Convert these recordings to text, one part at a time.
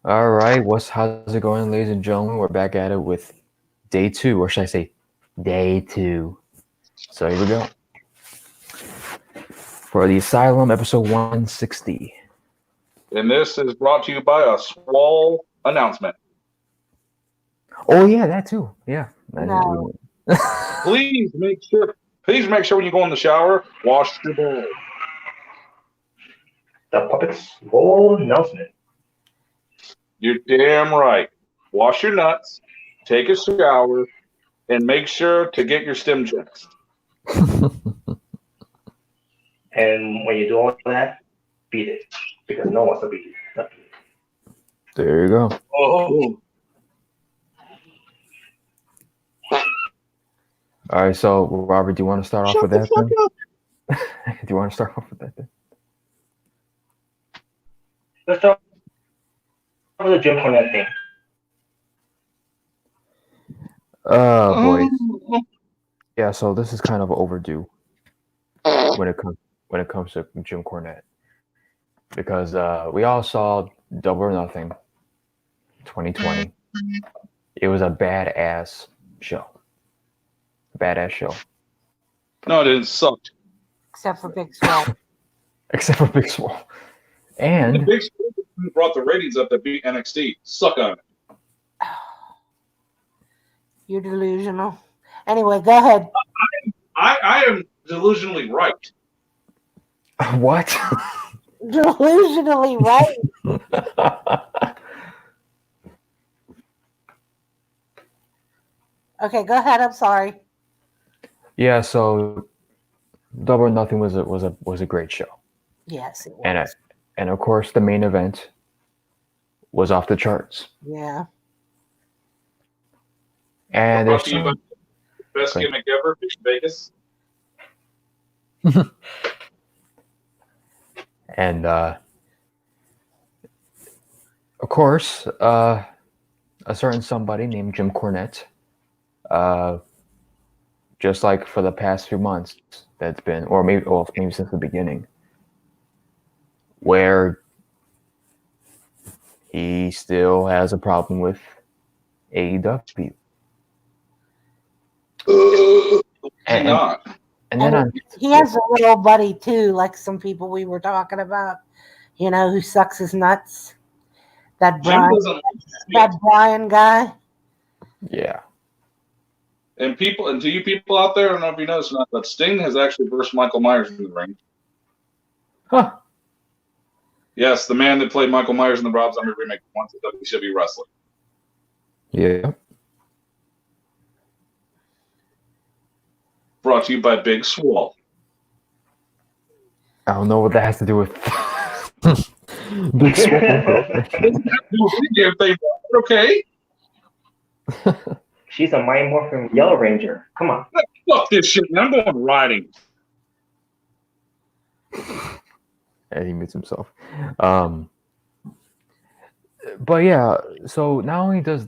All right, how's it going, ladies and gentlemen? We're back at it with day two, or should I say day two? So here we go. For the Asylum episode 160. And this is brought to you by a Swall announcement. Oh yeah, that too. Yeah. No. Please make sure when you go in the shower, wash your balls. The Puppets Swall announcement. You're damn right. Wash your nuts, take a shower, and make sure to get your stem checks. And when you do all that, beat it. Because no one wants to beat it. There you go. Oh. All right, so Robert, do you want to start off with that then? Do you want to start off with that then? Let's start with the Jim Cornette thing. Boy. Yeah, so this is kind of overdue when it comes to Jim Cornette. Because we all saw Double or Nothing 2020. It was a badass show. No, it didn't suck. Except for Big Swell. Except for Big Swole. And The Big Swole brought the ratings up that beat NXT. Suck on it. You're delusional. Anyway, go ahead. I am delusionally right. what? Delusionally right. Okay, go ahead. I'm sorry. Yeah, so Double or Nothing was a great show. Yes, it was. And of course the main event was off the charts. Yeah. And Brought there's to you by the best gimmick ever, Fish Vegas. and of course, a certain somebody named Jim Cornette, just like for the past few months, that's been, or maybe since the beginning, where he still has a problem with AEW. And not. And then He has a little buddy too, like some people we were talking about, who sucks his nuts. That Jim Brian, doesn't. Brian guy. yeah. And to you people out there, I don't know if you noticed or not, but Sting has actually versed Michael Myers in the ring. Huh. Yes, the man that played Michael Myers in the Rob Zombie remake once at WCW Wrestling. Yeah. Brought to you by Big Swole. I don't know what that has to do with Big Swole. Okay. She's a Mighty Morphin Yellow Ranger. Come on. Fuck this shit, man. I'm going riding. And he meets himself. But yeah, so not only does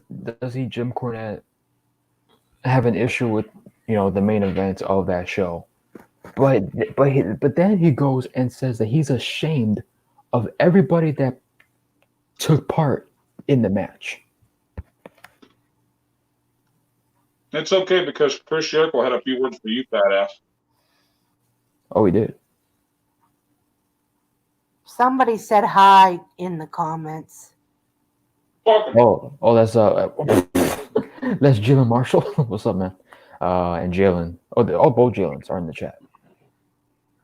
he Jim Cornette have an issue with the main event of that show, but then he goes and says that he's ashamed of everybody that took part in the match. It's okay because Chris Jericho had a few words for you, fat ass. Oh, he did. Somebody said hi in the comments. Fuck him. Oh, that's that's Jalen Marshall. What's up, man? And Jalen. Oh, both Jalen's are in the chat.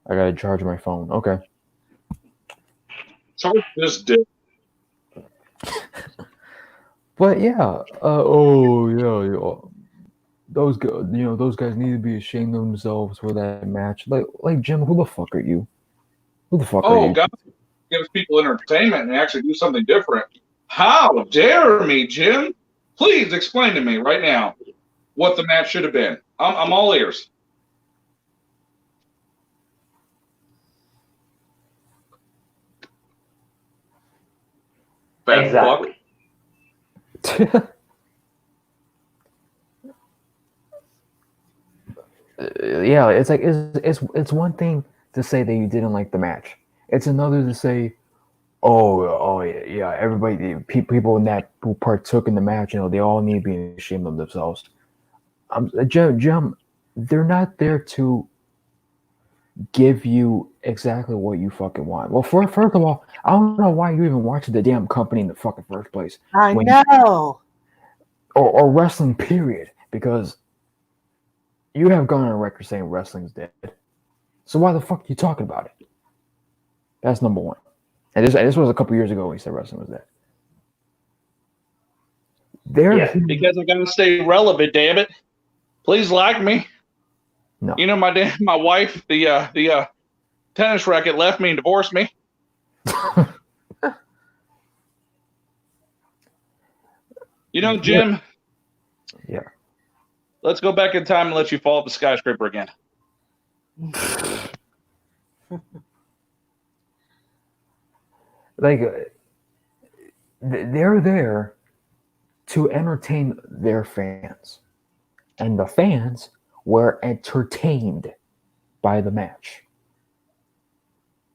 I gotta charge my phone. Okay. Charge this dick. But yeah. Those guys need to be ashamed of themselves for that match. Like Jim, who the fuck are you? Who the fuck are you? Oh, God. Gives people entertainment and actually do something different. How dare me, Jim? Please explain to me right now what the match should have been. I'm all ears. Fat Exactly. fuck. Yeah, it's like it's one thing to say that you didn't like the match. It's another to say, oh yeah, everybody, people in that who partook in the match, they all need to be ashamed of themselves. Jim, they're not there to give you exactly what you fucking want. Well, first of all, I don't know why you even watch the damn company in the fucking first place. I know. Or wrestling, period. Because you have gone on record saying wrestling's dead. So why the fuck are you talking about it? That's number one. And this was a couple years ago when he said wrestling was dead. Yeah. Because I gotta stay relevant, damn it. Please like me. No. My wife, the tennis racket left me and divorced me. Jim. Yeah. Let's go back in time and let you fall off the skyscraper again. Like, they're there to entertain their fans. And the fans were entertained by the match.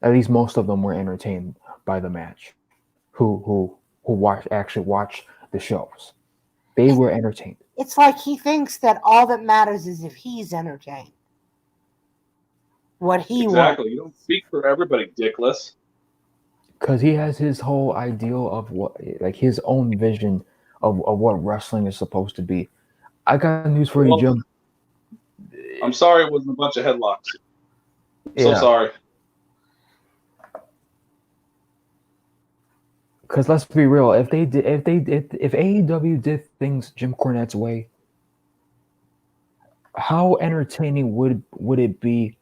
At least most of them were entertained by the match. Who actually watch the shows. They were entertained. It's like he thinks that all that matters is if he's entertained. What he Exactly. wants. You don't speak for everybody, dickless. Because he has his whole ideal of his own vision of what wrestling is supposed to be. I got news for you, Jim. I'm sorry it wasn't a bunch of headlocks. So sorry. Because let's be real, if AEW did things Jim Cornette's way, how entertaining would it be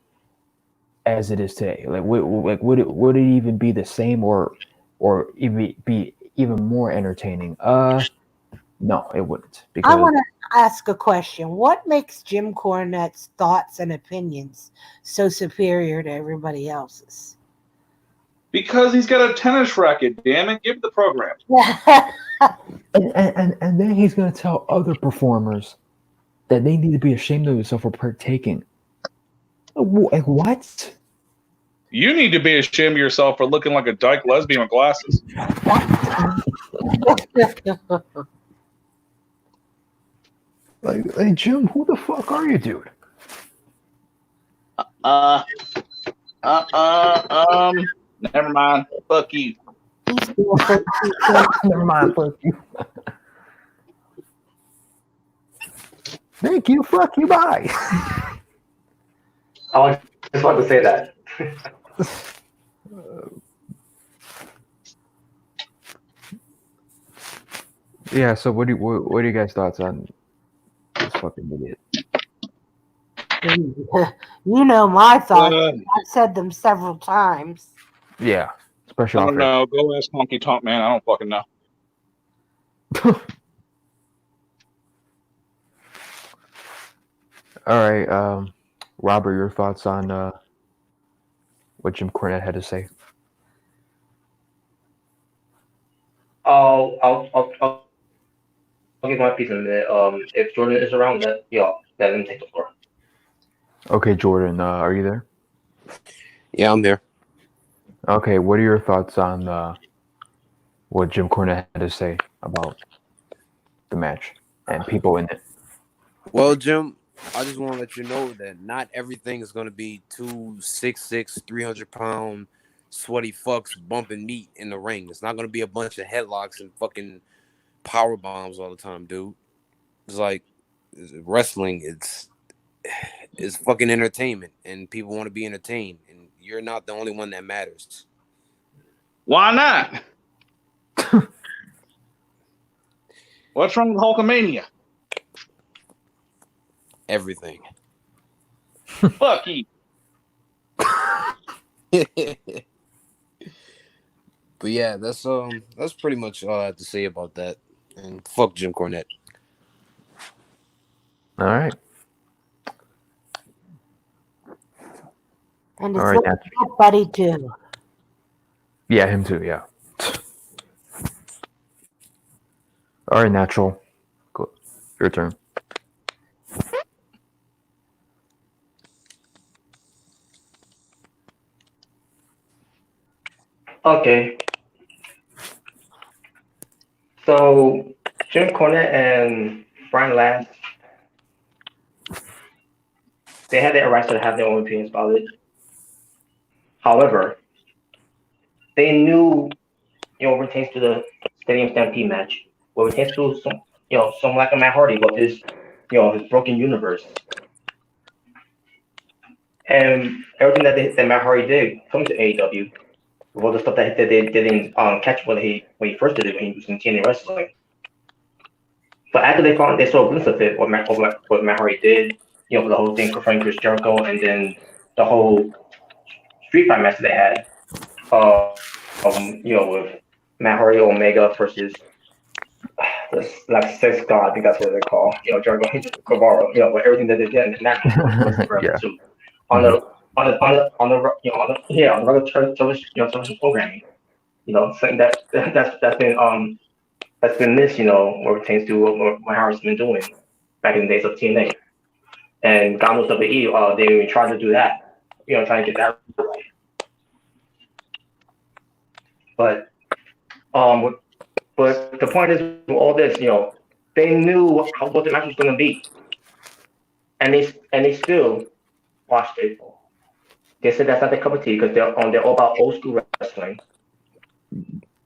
as it is today? Like would it even be the same or even be even more entertaining? No, it wouldn't. Because I want to ask a question. What makes Jim Cornette's thoughts and opinions so superior to everybody else's? Because he's got a tennis racket, damn it. Give the program. and then he's gonna tell other performers that they need to be ashamed of themselves for partaking. Like what? You need to be ashamed of yourself for looking like a dyke lesbian with glasses. Like Jim, who the fuck are you, dude? Never mind. Fuck you. Never mind, fuck you. Thank you, fuck you, bye. I just want to say that. Yeah, so what are you guys' thoughts on this fucking idiot? My thoughts. I've said them several times. Yeah, especially I don't know. Go ask Honky Tonk Man. I don't fucking know. All right, Robert, your thoughts on what Jim Cornette had to say? I'll give my piece in a minute. If Jordan is around, let him take the floor. Okay, Jordan, are you there? Yeah, I'm there. Okay, what are your thoughts on what Jim Cornette had to say about the match and people in it? Well, Jim, I just want to let you know that not everything is going to be 266, 300-pound sweaty fucks bumping meat in the ring. It's not going to be a bunch of headlocks and fucking power bombs all the time, dude. It's like wrestling. It's fucking entertainment, and people want to be entertained, and you're not the only one that matters. Why not? What's wrong with Hulkamania? Everything. Fuck you. But yeah, that's pretty much all I have to say about that. And fuck Jim Cornette. All right. And it's All right, like that buddy too. Yeah, him too. Yeah. All right, Natural. Go. Your turn. Okay. So Jim Cornette and Brian Last, they had their rights to have their own opinions about it. However, they knew, when it came to the Stadium Stampede match, when it came to someone like a Matt Hardy with his, his broken universe, and everything that Matt Hardy did coming to AEW, with all the stuff that they didn't catch when he first did it when he was in TNA Wrestling. But after they saw a glimpse of it, what Matt Hardy did, for the whole thing confronting Chris Jericho, and then the whole street fight match that they had, with Matt Hardy Omega versus like Sex God, I think that's what they call, Jericho Guevara, with everything that they did, and that was forever Yeah. too. On the regular television programming, something that's been missed, what pertains to what Howard's been doing back in the days of TNA. And God knows WWE, they even tried to do that, trying to get that right. But the point is, with all this, they knew what the match was going to be, and they still watched it. They said that's not their cup of tea because they're all about old school wrestling,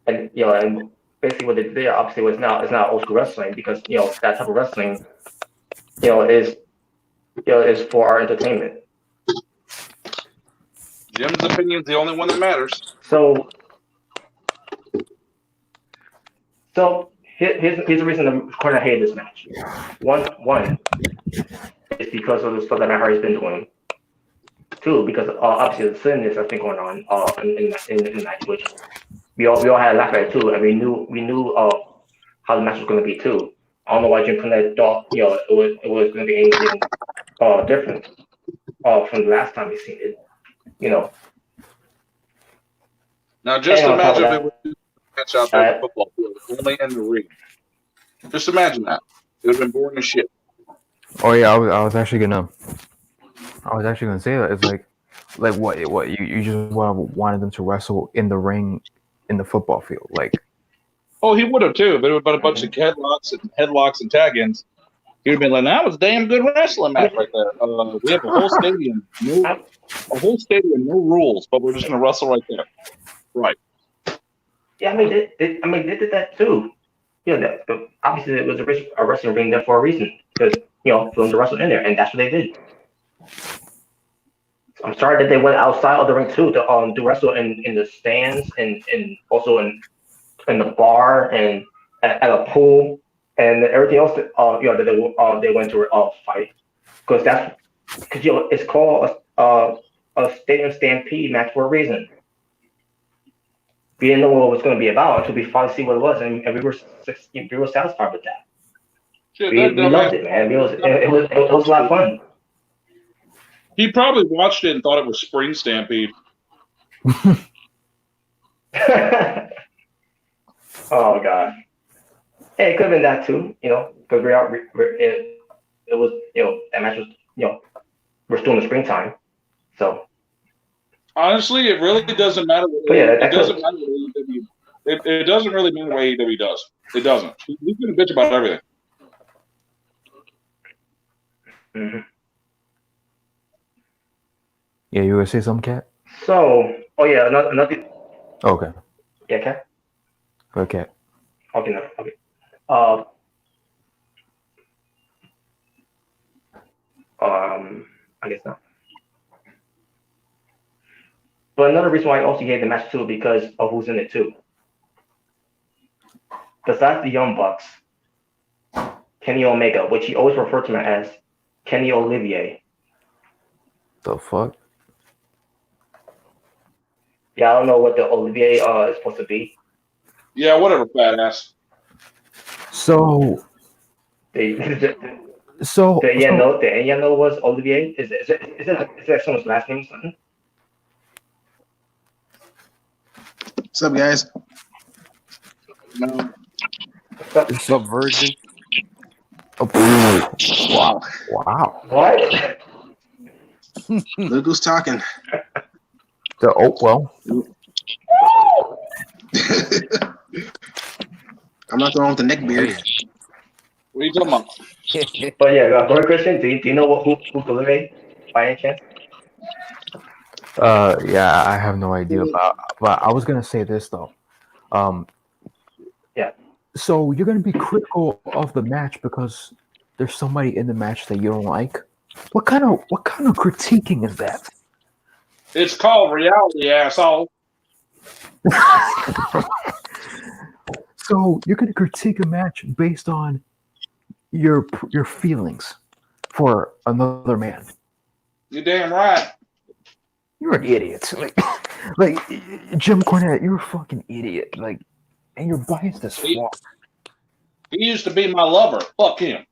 and and basically what they did there obviously was it's not old school wrestling because that type of wrestling is for our entertainment. Jim's opinion's the only one that matters. So here's the reason the corner hated this match. One is because of the stuff that Matt Hardy's been doing. Two, because obviously the silliness that's been going on in the match, which we all had a laugh at it too, and we knew how the match was going to be too. I don't know why Jim Cornette thought it was going to be anything different from the last time we seen it. Now just imagine if it was a match out there in the football field, only in the ring. Just imagine that. It would have been boring as shit. Oh yeah, I was actually gonna say that. It's like what you just wanted them to wrestle in the ring in the football field, like. Oh, he would have too, but it would have been a bunch of headlocks and tag-ins. He would have been like, "That was a damn good wrestling match right there." We have a whole stadium, no rules, but we're just gonna wrestle right there. Right. Yeah, they did that too. Obviously it was a wrestling ring there for a reason because for them to wrestle in there, and that's what they did. I'm sorry that they went outside of the ring too to wrestle in the stands and also in the bar and at a pool and everything else that they went to fight because it's called a stadium stampede match for a reason. We didn't know what it was going to be about until we finally see what it was, and we were satisfied with that. Shit, we loved it, man. It was a lot of fun. He probably watched it and thought it was Spring Stampede. Oh God! Hey, it could have been that too, because it was, that match was, we're still in the springtime, so. Honestly, it really doesn't matter. It doesn't matter what AEW. It doesn't really matter what AEW does. It doesn't. He's gonna bitch about everything. Mm-hmm. Yeah, you gonna say something, Kat? So, another. Okay. Yeah, Kat. Okay. Okay, no, okay. I guess not. But another reason why I also hate the match too, because of who's in it too. Besides the Young Bucks, Kenny Omega, which he always referred to him as Kenny Olivier. The fuck? Yeah, I don't know what the Olivier is supposed to be. Yeah, whatever, fat ass. So. The So. Yano was Olivier. Is that someone's last name or something? What's up, guys? No. Subversion. Oh, wow. What? Look who's talking. Well. I'm I'm not the one with the neck beard. What are you talking about? But yeah, go ahead, Christian. Do you know who delivered by any chance? Yeah, I have no idea about. But I was gonna say this though. Um, Yeah. So you're gonna be critical of the match because there's somebody in the match that you don't like. What kind of critiquing is that? It's called reality, asshole. So you're gonna critique a match based on your feelings for another man. You damn right. You're an idiot. Like Jim Cornette, you're a fucking idiot. Like, and you're biased as fuck. He used to be my lover. Fuck him.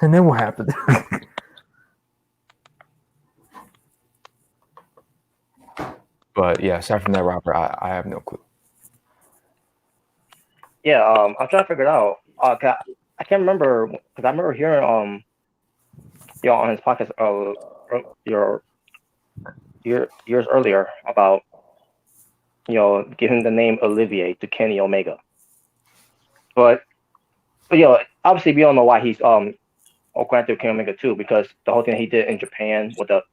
And then what happened? But yeah, aside from that, Robert, I have no clue. Yeah, I'm trying to figure it out. I can't remember because I remember hearing on his podcast years earlier about giving the name Olivier to Kenny Omega. But obviously we don't know why he's granted Kenny Omega too, because the whole thing he did in Japan with the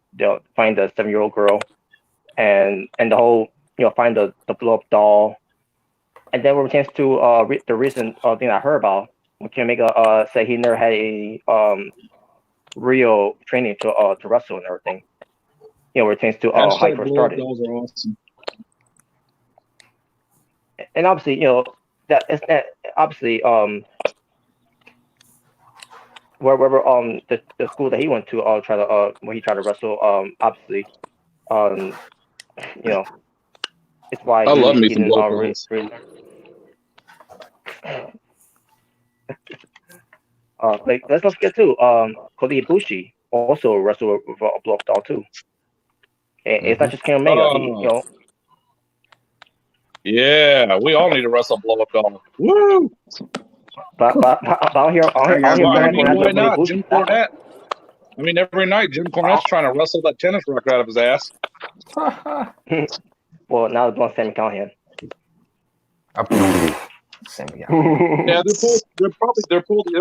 find the 7-year-old girl and the whole find the blow up doll. And then when it comes to the recent thing I heard about, when Kenny Omega said he never had a real training to wrestle and everything. Where it tends to how he first started. Those are awesome. And obviously, that is obviously wherever the school that he went to try to when he tried to wrestle obviously it's why I love me he some didn't blow really like let's not forget too Kota Ibushi also wrestled with a blow up doll too. And it's not just Kenny Omega. Yeah, we all need to wrestle blow up doll. Woo! But I'll hear why not? Jim Cornette. I mean, every night Jim Cornette's trying to wrestle that tennis racket out of his ass. Well, now it's on Sammy Callahan. Sammy. Yeah, they're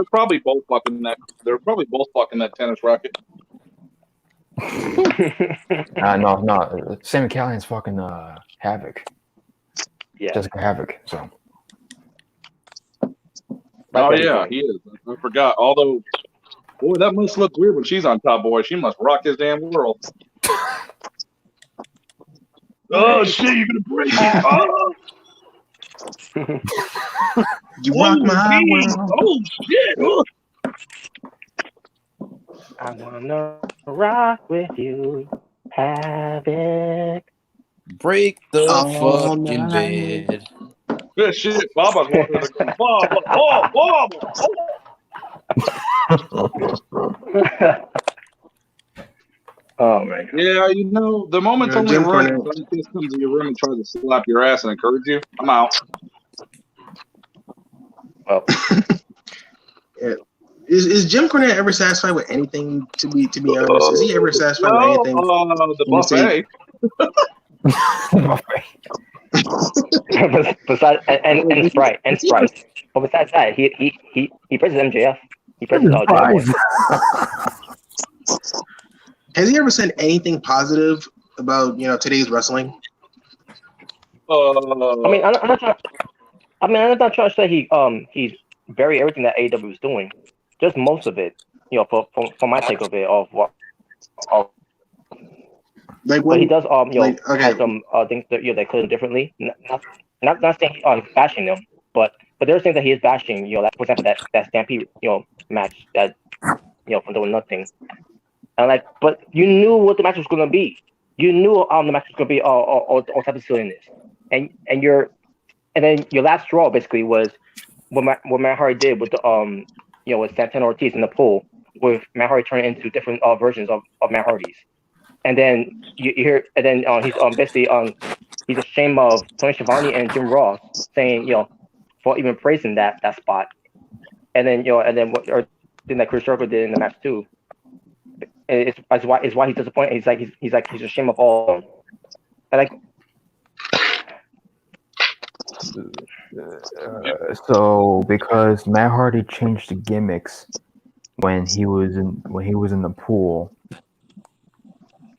probably both fucking that. They're probably both fucking that tennis racket. No. Sammy Callahan's fucking Havoc. Yeah. Jessica Havoc. So. Oh yeah, he is. I forgot. Although, boy, that must look weird when she's on top. Boy, she must rock his damn world. Oh shit! You're gonna break it. Oh. You rock my world. Oh shit! Oh. I wanna rock with you, Havoc. Break the All fucking night. bed. Good shit. Baba's wanting to go. Oh man. Yeah, the moment's only Jim right. Cornette. If this comes in your room and tries to slap your ass and encourage you, I'm out. Well, Is Jim Cornette ever satisfied with anything? To be honest, is he ever satisfied with anything? The buffet. besides and Sprite. But besides that, he praises MJF. He praises Jungle Boy. Has he ever said anything positive about today's wrestling? I mean, I'm not trying to say he's very everything that AEW is doing. Just most of it, for my take of it of what. Like But he does okay. have some things that they could have differently. Not saying he's bashing them, but there's things that he is bashing. Like, for example, that Stampede match that from doing nothing. And but you knew what the match was going to be. You knew the match was going to be all type of silliness. And then your last straw basically was what Matt Hardy did with the with Santana Ortiz in the pool, with Matt Hardy turning into different versions of Matt Hardy's. And then you hear, and then he's basically he's ashamed of Tony Schiavone and Jim Ross saying for even praising that spot. And then what thing that Chris Jericho did in the match too. It's why he's disappointed. He's ashamed of all of them. And So because Matt Hardy changed the gimmicks when he was in the pool,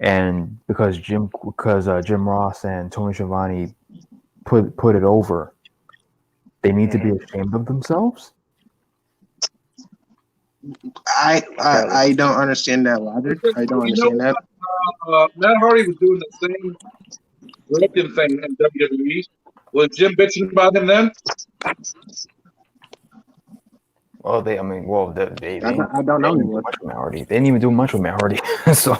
and because Jim Ross and Tony Schiavone put it over, they need to be ashamed of themselves. I don't understand that logic. I don't understand that. Matt Hardy was doing the same broken thing in WWE. Was Jim bitching about him then? Well, they I don't know. They didn't do much with Matt Hardy. They didn't even do much with Matt Hardy. So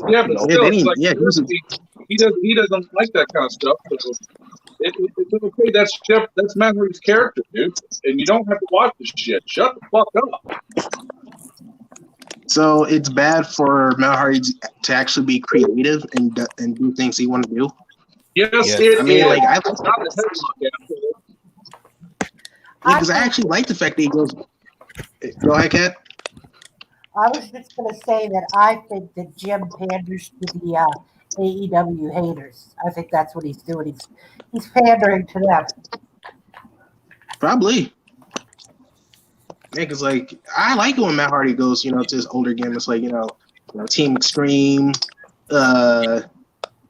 Yeah, but still, it's like he he doesn't like that kind of stuff. So it's okay. That's Matt Hardy's character, dude. And you don't have to watch this shit. Shut the fuck up. So it's bad for Matt Hardy to actually be creative and do things he want to do. Yes, Yes. it I mean, is. like It's not the headlock after. because I actually like the fact that he goes. Go ahead, Kat. I was just going to say that I think that Jim panders to the AEW haters. I think that's what he's doing. He's pandering to them. Probably. Yeah, because like I like it when Matt Hardy goes, to his older gimmicks, like Team Extreme.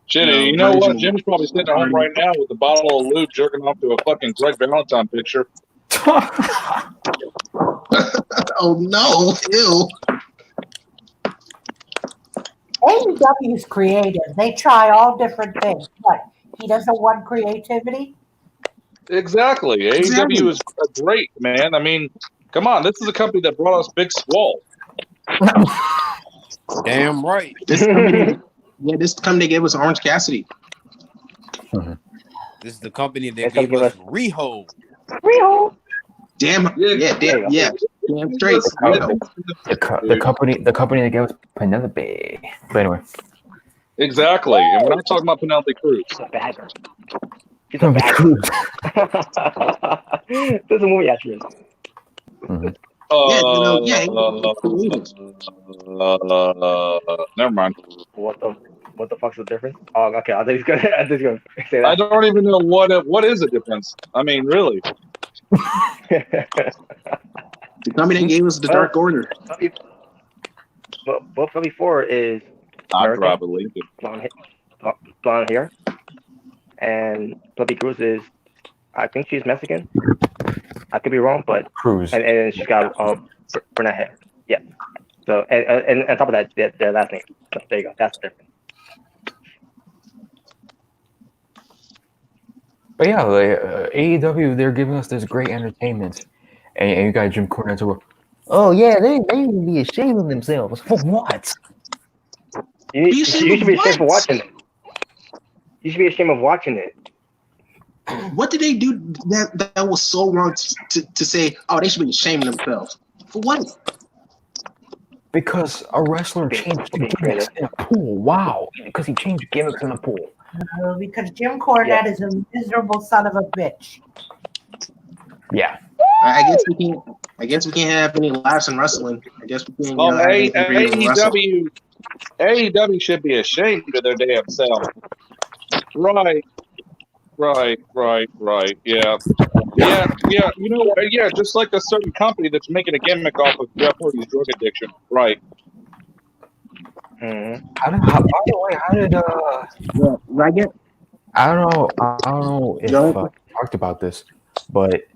Shit, you know what? Jim's probably sitting at home right now with a bottle of lube jerking off to a fucking Greg Valentine picture. Oh no! Ew. AEW is creative. They try all different things. What? He doesn't want creativity? Exactly. AEW is great, man. I mean, come on. This is a company that brought us Big Swole. Damn right. This company gave us Orange Cassidy. This is the company that gave us Riho. Damn straight. the company that gave us Penelope. But anyway, Exactly. And we're not talking about Penelope Cruz. She's a bagger. She's a bagger. This is a movie actress. Never mind. What the fuck's the difference? Oh, okay. I think he's gonna say that. I don't even know what is the difference. I mean, really. The company that gave us the Dark Order. But before is I probably blonde hair, and Penelope Cruz is, I think she's Mexican. I could be wrong, but Cruz. and she's got brunette hair. Yeah. So and on top of that, their last name. So there you go. That's different. But yeah, AEW, they're giving us this great entertainment, and you got Jim Cornette to, oh yeah, they need to be ashamed of themselves. For what? You should be ashamed for watching it. You should be ashamed of watching it. What did they do that was so wrong to say, oh, they should be ashamed of themselves? For what? Because a wrestler changed gimmicks in a pool. Wow. Because he changed gimmicks in a pool. Because Jim Cornette is a miserable son of a bitch. Yeah. I guess we can't have any laughs in wrestling. I guess we can't. AEW should be ashamed of their damn self. Right. Yeah. Just like a certain company that's making a gimmick off of Jeff Hardy's drug addiction. Right. Mm-hmm. I don't know if we talked about this, but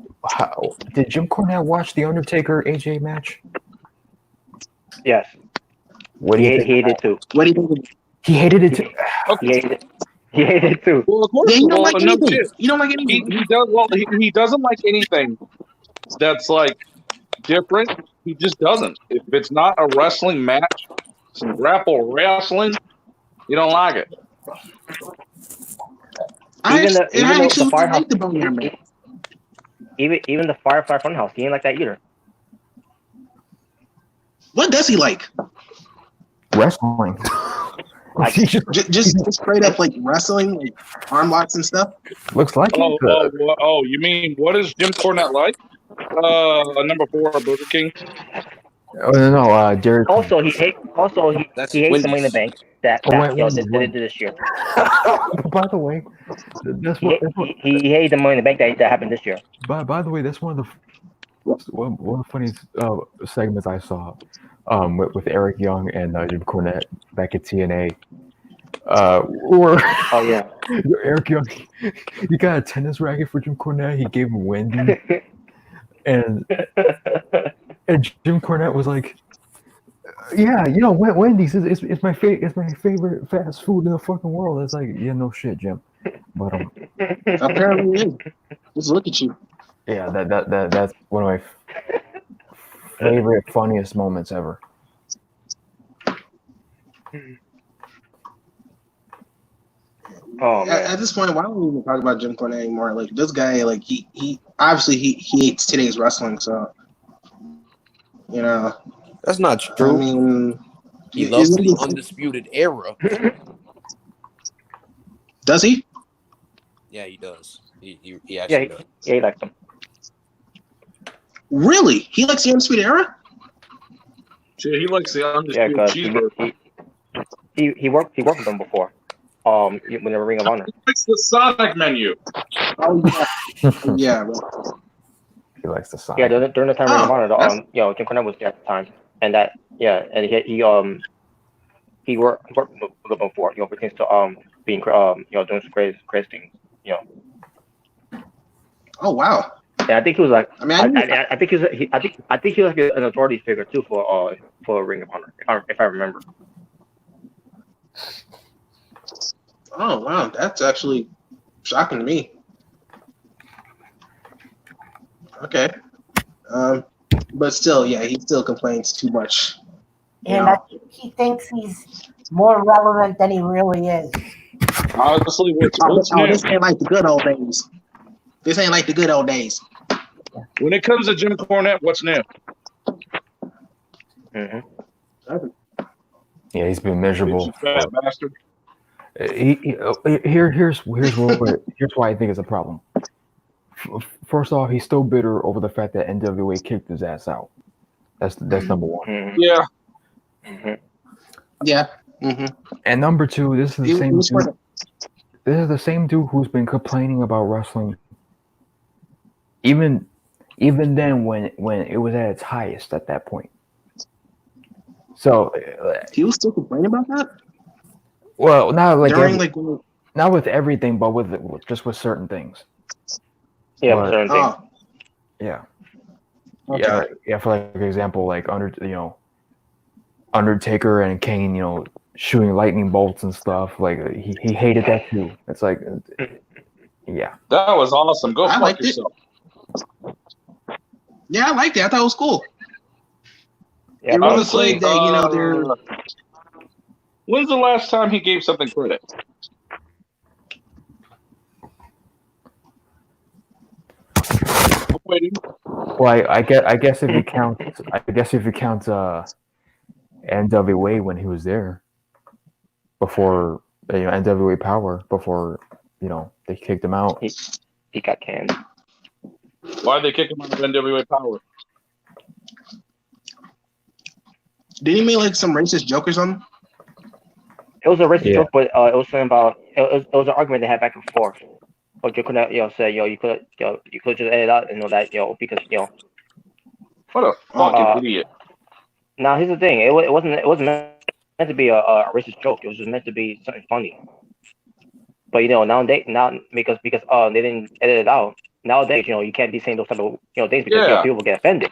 did Jim Cornette watch the Undertaker AJ match? Yes. What do you think? He hated it too. What do you think? He hated it too. He hated it too. Well, of course, You don't like anything. You don't like anything. He doesn't like anything that's like different. He just doesn't. If it's not a wrestling match, some grapple wrestling, you don't like it. Even the Firefly Funhouse, he ain't like that either. What does he like? Wrestling. just straight up like wrestling, like arm locks and stuff. Looks like it. Oh, you mean what is Jim Cornette like? Number 4 Burger King. Oh no, Derek. Also, he hates the Money in the Bank. that Oh, wait, they did this year. By the way, that's He hated the Money in the Bank that happened this year. by the way, that's one of the funniest segments I saw with Eric Young and Jim Cornette back at TNA. Or Oh yeah. Eric Young, he got a tennis racket for Jim Cornette. He gave him Wendy, and Jim Cornette was like, "Yeah, you know, Wendy's is my favorite fast food in the fucking world." It's like, yeah, no shit, Jim. But Apparently, it is. Just look at you. yeah, that's one of my favorite, funniest moments ever. Oh man. At this point, why don't we even talk about Jim Cornette anymore? Like this guy, like he obviously he hates today's wrestling, so you know. That's not true. I mean, he loves the Undisputed Era. Does he? Yeah, he does. He actually does. Yeah, he likes them. Really? He likes the Undisputed Era? Shit, he likes the undisputed cheeseburger. He worked with them before. When they were Ring of Honor. He likes the Sonic menu. Oh yeah, yeah. He likes the sign. Yeah, during the time Ring of Honor, Jim Cornette was there at the time, and he worked with them before. Pertains to being doing some crazy things. Oh wow. And I think he was like, I mean, I think he was like an authority figure too for Ring of Honor, if I remember. Oh wow, that's actually shocking to me. Okay, but still, yeah, he still complains too much. And I think he thinks he's more relevant than he really is. Honestly, what's new? This ain't like the good old days. This ain't like the good old days. When it comes to Jim Cornette, what's new? Mm-hmm. Yeah, he's been miserable. Fat bastard. Here's why I think it's a problem. First off, he's still bitter over the fact that NWA kicked his ass out. That's number one. Mm-hmm. Yeah. Mm-hmm. Yeah. Mm-hmm. And number two, this is the same dude. This is the same dude who's been complaining about wrestling. Even then, when it was at its highest at that point. So he was still complaining about that. Well, not like not with everything, but with certain things. Yeah, with certain things. Yeah. Okay. Yeah. For like example, like Undertaker and Kane, shooting lightning bolts and stuff. Like he hated that too. It's like, yeah. That was awesome. Go fuck yourself. Yeah, I liked it. I thought it was cool. Yeah, it really played that, they're. When's the last time he gave something credit? Waiting. Well, I guess if you count, NWA when he was there, before NWA Power, before they kicked him out. He got canned. Why'd they kick him out of NWA Power? Did he make like some racist joke or something? It was a racist joke, but it was something about it was an argument they had back and forth. But you couldn't, said, you could just edit out and know that, because What a fucking idiot! Now here's the thing: it wasn't meant to be a racist joke. It was just meant to be something funny. But now because they didn't edit it out. Nowadays, you can't be saying those type of things because people get offended.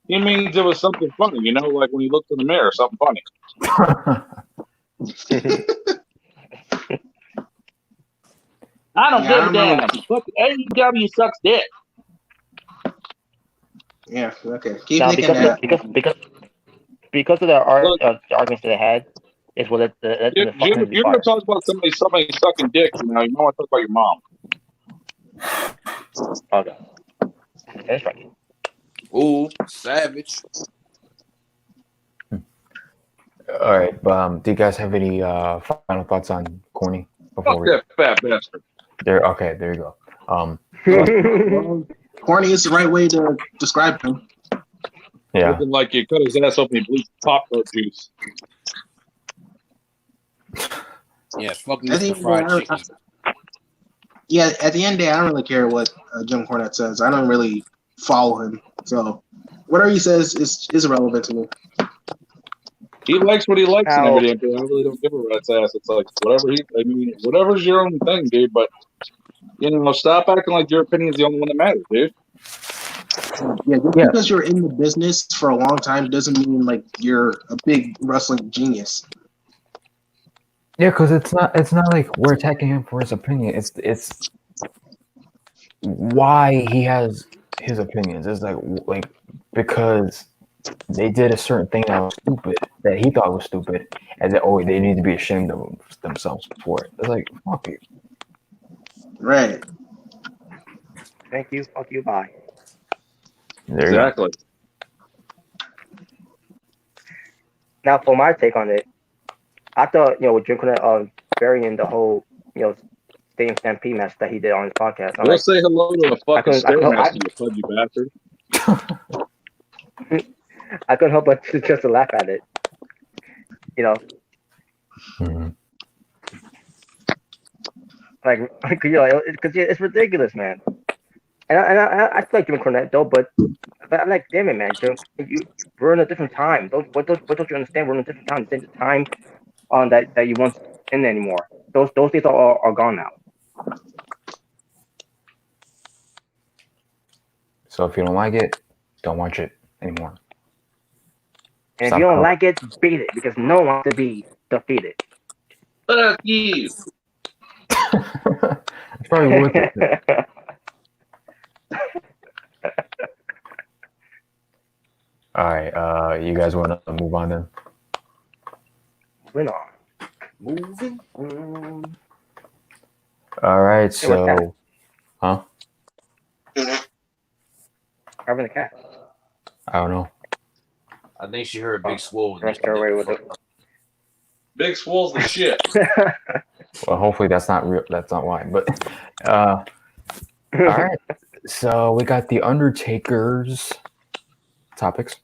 He means it was something funny, like when he looked in the mirror, something funny. I don't give a damn. Fuck AEW sucks dick. Yeah. Okay. Keep now, making that. Because of the arguments that they had, is what you're gonna talk about somebody sucking dick. You don't want to talk about your mom. Okay. That's right. Ooh, savage. All right, but do you guys have any final thoughts on Corny? Fuck that fat bastard. There you go. Corny is the right way to describe him. Yeah. Looking like you cut his ass open and bleached popcorn juice. Yeah, fuck I think Mr. Fried that- Chicken. Yeah, at the end of the day, I don't really care what Jim Cornette says. I don't really follow him, so whatever he says is irrelevant to me. He likes what he likes and Now- everything. But I really don't give a rat's ass. It's like whatever's your own thing, dude. But stop acting like your opinion's the only one that matters, dude. Yeah, just Yeah. because you're in the business for a long time doesn't mean like you're a big wrestling genius. Yeah, because it's not like we're attacking him for his opinion. It's why he has his opinions. It's like because they did a certain thing that was stupid, that he thought was stupid, and that they need to be ashamed of themselves for it. It's like, fuck you. Right. Thank you. Fuck you. Bye. There you go. Exactly. Now, for my take on it, I thought with Jim Cornette burying the whole Stadium Stampede match that he did on his podcast. I'm We'll like, say hello to a fucking I couldn't- Stairmaster, you pudgy bastard. I couldn't help but just to laugh at it. Mhm. Because it's ridiculous, man. And I feel like Jim Cornette though, but I'm like, damn it, man, Jim, we're in a different time. What don't you understand? We're in a different time. It's the time on that you weren't in anymore. Those days are gone now. So if you don't like it, don't watch it anymore. And Stop if you don't crying. like it, beat it because no one wants to be defeated. Fuck you. It's probably worth it. All right, you guys want to move on then? Moving on. Moving on. All right, what's so, Having the cat. I don't know. I think she heard Big Swole. Rest her away with it. Big Swole's the shit. Well, hopefully that's not real. That's not why. But all right, so we got the Undertaker's topics.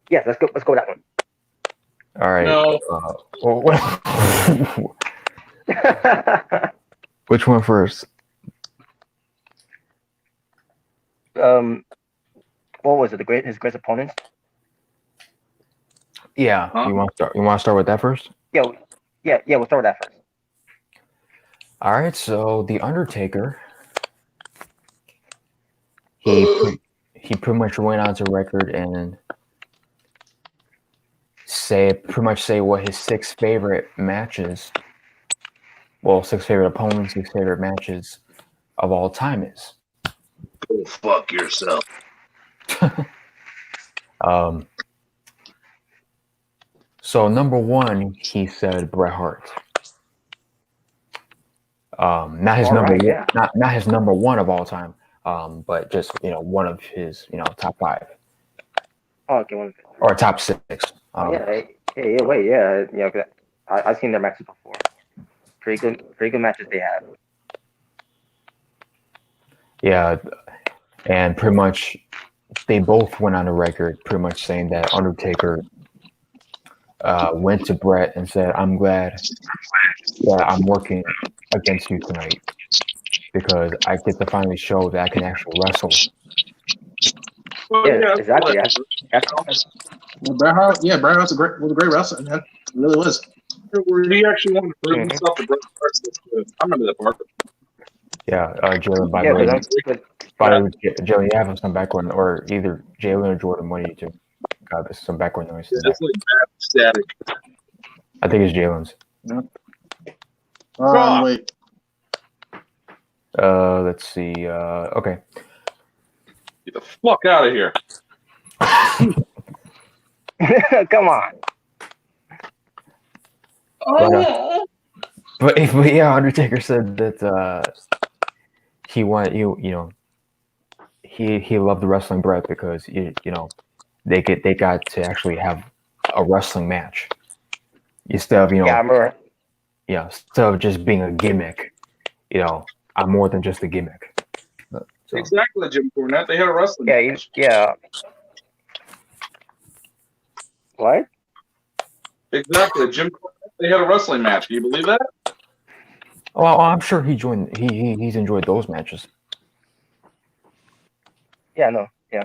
Yes, let's go with that one. All right. No. Which one first? What was it? His greatest opponents? Yeah, Huh? you want to start with that first? Yeah, we'll start with that first. All right, so the Undertaker, he pretty much went on to record and pretty much say what his 6 favorite matches, 6 favorite opponents, 6 favorite matches of all time is. Go fuck yourself. So number 1, he said Bret Hart. Not his not his number 1 of all time, but just one of his top 5 Oh, okay, one. or top 6. Yeah. I've seen their matches before. Pretty good matches they have. Yeah, and pretty much they both went on the record pretty much saying that Undertaker went to Bret and said, "I'm glad that I'm working against you tonight because I get to finally show that I can actually wrestle." Well, Yeah, exactly. Bret Hart was a great wrestler, man. He really was. Where he actually wanted to prove himself to Bret Hart. I remember that part. Yeah, Jalen, by the way, Jalen, you have some background, or either Jalen or Jordan, one of you two. God, there's some background noise. It's like static. I think it's Jalen's. Wait. Let's see. Okay. Get the fuck out of here. Come on. But yeah, Undertaker said that he wanted he loved the wrestling Bret because they got to actually have a wrestling match instead of Yeah, I remember. instead of just being a gimmick. I'm more than just a gimmick. So, Exactly, Jim Cornette. They had a wrestling match. Yeah. What? Exactly, Jim Cornette. they had a wrestling match. Can you believe that? Well, I'm sure he's enjoyed those matches. Yeah, no, yeah.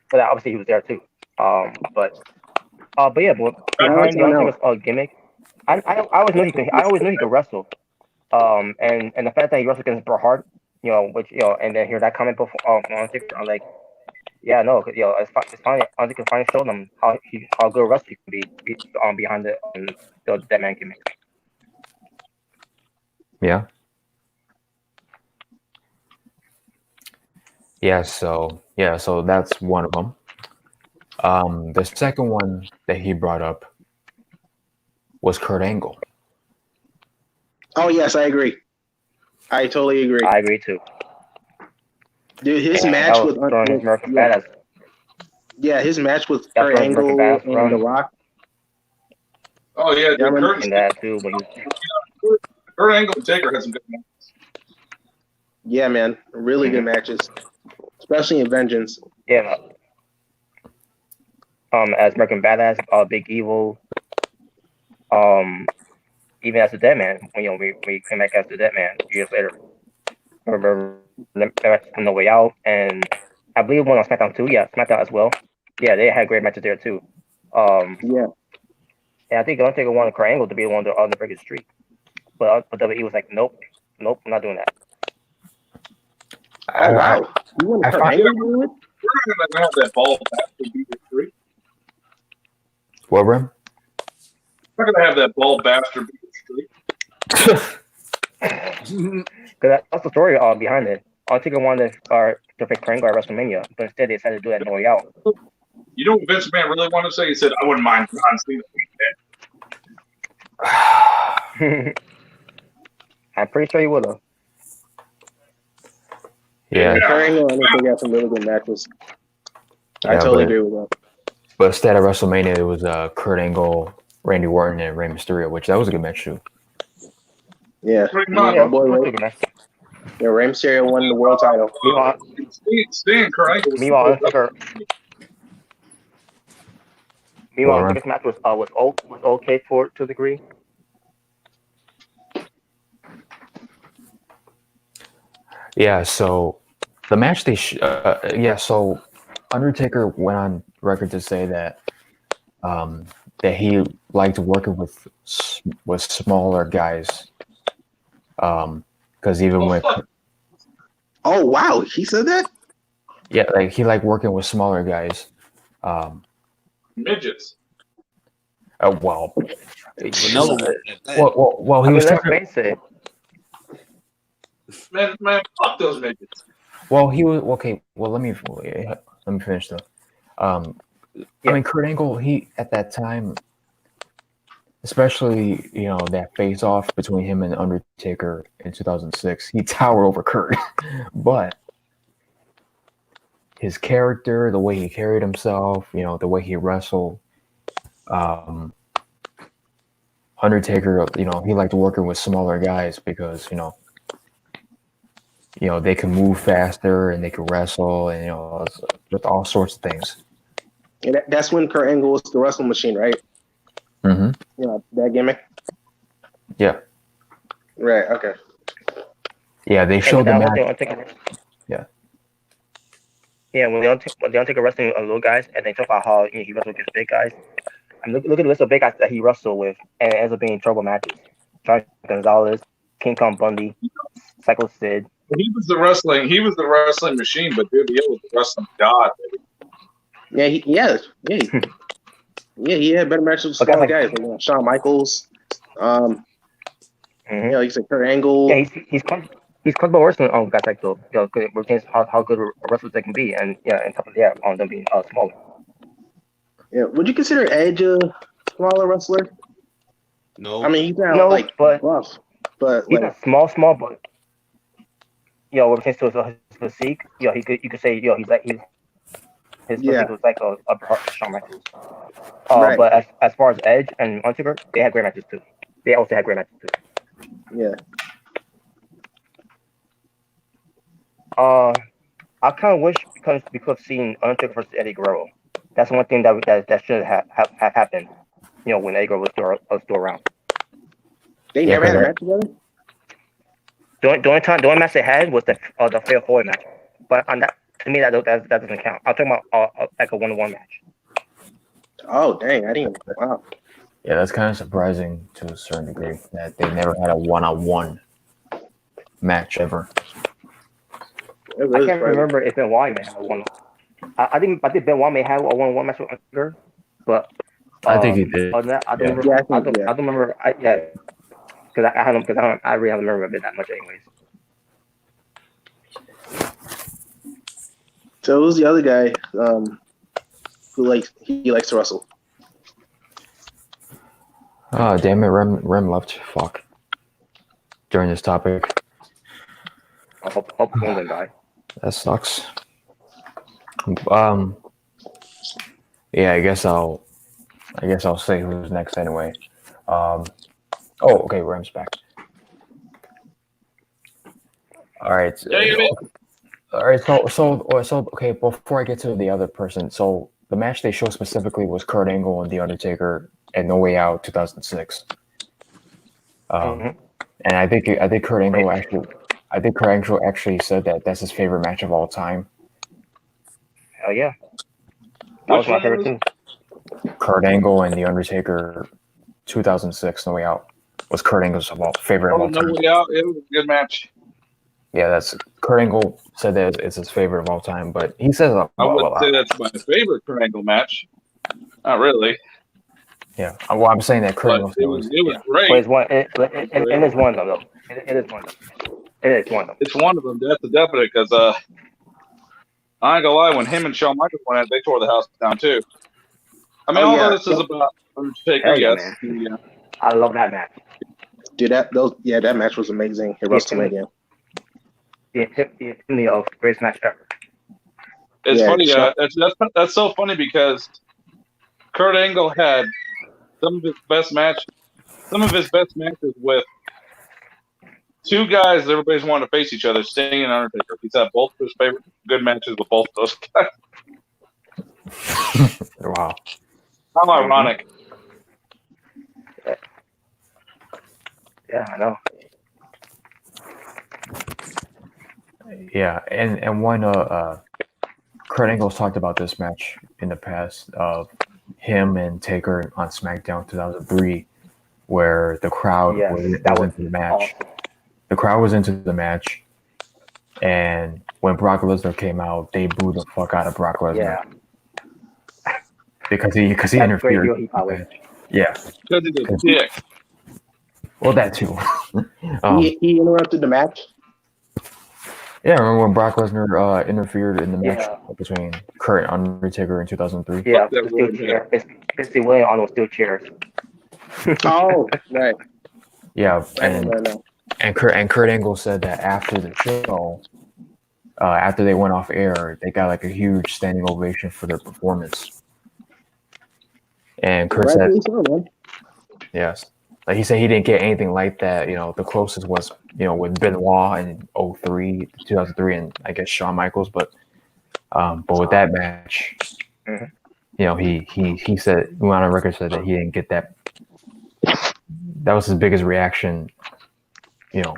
But obviously he was there too. But yeah, but behind the Undertaker's gimmick, I always knew he could wrestle. And the fact that he wrestled against Bret Hart, which and then hear that comment before on Undertaker, I'm like, yeah, no, it's finally Undertaker finally showed them how good a wrestler he can be behind the dead man gimmick. Yeah. So that's one of them. The second one that he brought up was Kurt Angle. Oh yes, I agree. I totally agree. I agree too. Dude, his match with Badass. Yeah, his match with Kurt Angle and The Rock. Oh yeah, dude, Kurt and that too. But Kurt Angle and Taker had some good matches. Yeah, man, really good matches, especially in Vengeance. Yeah. As American Badass, Big Evil, even as the Dead Man, when we came back as the Dead Man years later. Remember on the way out, and I believe one on SmackDown too. Yeah, SmackDown as well. Yeah, they had great matches there too. Yeah. And I think Undertaker wanted Kurt Angle to be one on the break streak, but WWE was like, nope, I'm not doing that. Oh wow, you want Kurt Angle to do it? We're not gonna have that ball bastard beat the streak. What, Rim? We're not gonna have that ball bastard beat the streak. Because that's the story behind it. Undertaker wanted to face Kurt Angle at WrestleMania, but instead they decided to do that on the way out. You know what Vince McMahon really wanted to say? He said, "I wouldn't mind John Cena." I'm pretty sure he would have. Yeah. Kurt Angle, I think they got some really good matches. I totally agree with that. But instead of WrestleMania, it was Kurt Angle, Randy Orton, and Rey Mysterio, which that was a good match too. Yeah. Yeah, boy, Rey Mysterio won the world title. Meanwhile, this match was okay to a degree. Yeah, so the match so Undertaker went on record to say that that he liked working with smaller guys, because even with oh wow, he said that. Yeah, like he liked working with smaller guys. Midgets. Well, Well, he was let's talking. face it. Man, fuck those midgets. Well, he was okay. Well, let me finish though. I mean, Kurt Angle, he at that time, especially that face off between him and Undertaker in 2006, he towered over Kurt. But his character, the way he carried himself, the way he wrestled, Undertaker, he liked working with smaller guys because they can move faster and they can wrestle and just all sorts of things. And that's when Kurt Angle was the wrestling machine, right? Mm-hmm. That gimmick. Yeah. Right. Okay. Yeah, they showed the match. Yeah, when the Undertaker wrestling little guys, and they talk about how he wrestled against big guys. I mean, look at the list of big guys that he wrestled with, and it ends up being trouble matches. John Gonzalez, King Kong Bundy, Psycho Sid. He was the wrestling machine, but dude, he was the wrestling god, baby. Yeah, he had better matches with smaller guys like Shawn Michaels. Like you said, Kurt Angle. Yeah, he's comfortable wrestling on guys like those. Retains how good wrestlers they can be, and on top of on them being smaller. Yeah, would you consider Edge a smaller wrestler? No. I mean, he's not rough, but he's not small, but when it comes to his physique, you could say his physique was like a Shawn Michaels. Right. But as far as Edge and Undertaker, they had great matches too. They also had great matches too. Yeah. I kind of wish we could have seen Undertaker versus Eddie Guerrero. That's one thing that should have happened. When Eddie Guerrero was still around. They never had a match together. The only match they had was the Fatal 4 match. But on that, to me, that doesn't count. I'm talking about like a 1-on-1 match. Oh dang! I didn't. Wow. Yeah, that's kind of surprising to a certain degree that they never had a 1-on-1 match ever. I can't remember if Benoit may have a 1. I think Benoit may have a 1-on-1 match with Undertaker, but I think he did. Other than that, I don't remember. Because I really haven't remembered it that much, anyways. So who's the other guy who likes to wrestle? Oh, damn it, Rem left. Fuck. During this topic. I hope Hogan die. That sucks. Yeah, I guess I'll say who's next anyway. Okay, Rem's back. All right. All right. So okay. Before I get to the other person, so the match they showed specifically was Kurt Angle and The Undertaker at No Way Out 2006. And I think Kurt Angle actually said that that's his favorite match of all time. Hell yeah. That was my favorite too. Kurt Angle and The Undertaker 2006 No Way Out was Kurt Angle's favorite of all time. No Way Out, it was a good match. Yeah, that's Kurt Angle said that it's his favorite of all time, but he says I wouldn't say that's my favorite Kurt Angle match. Not really. Yeah, well, I'm saying that Kurt Angle it was great. But it is one of them, though. It is one of them. It is one of them. It's one of them. That's a definite because I ain't gonna lie. When him and Shawn Michaels went at, they tore the house down too. I mean, although this is about Undertaker, yes. Yeah. I love that match. Dude, that match was amazing at WrestleMania. The greatest match ever. It's funny. That's so funny because Kurt Angle had some of his best matches with two guys that everybody's wanted to face each other, Sting and Undertaker. He's had both of his favorite good matches with both of those guys. Wow. How ironic. Yeah, I know. Yeah, and one Kurt Angle's talked about this match in the past of him and Taker on SmackDown 2003, where the crowd was into the match. Awesome. The crowd was into the match, and when Brock Lesnar came out, they booed the fuck out of Brock Lesnar. Yeah. Because he interfered. Yeah. Because he did dick. Well, that too. He interrupted the match. Yeah, remember when Brock Lesnar interfered in the match between Kurt and Undertaker in 2003? Yeah, Christy Williams on those steel chairs. Oh, right. Yeah, and Kurt Angle said that after the show, after they went off air, they got like a huge standing ovation for their performance. And Kurt said, yes. Like he said he didn't get anything like that. You know, the closest was, you know, with Benoit in 2003, and I guess Shawn Michaels. But with that match, you know, he said, went on record said that he didn't get that. That was his biggest reaction, you know,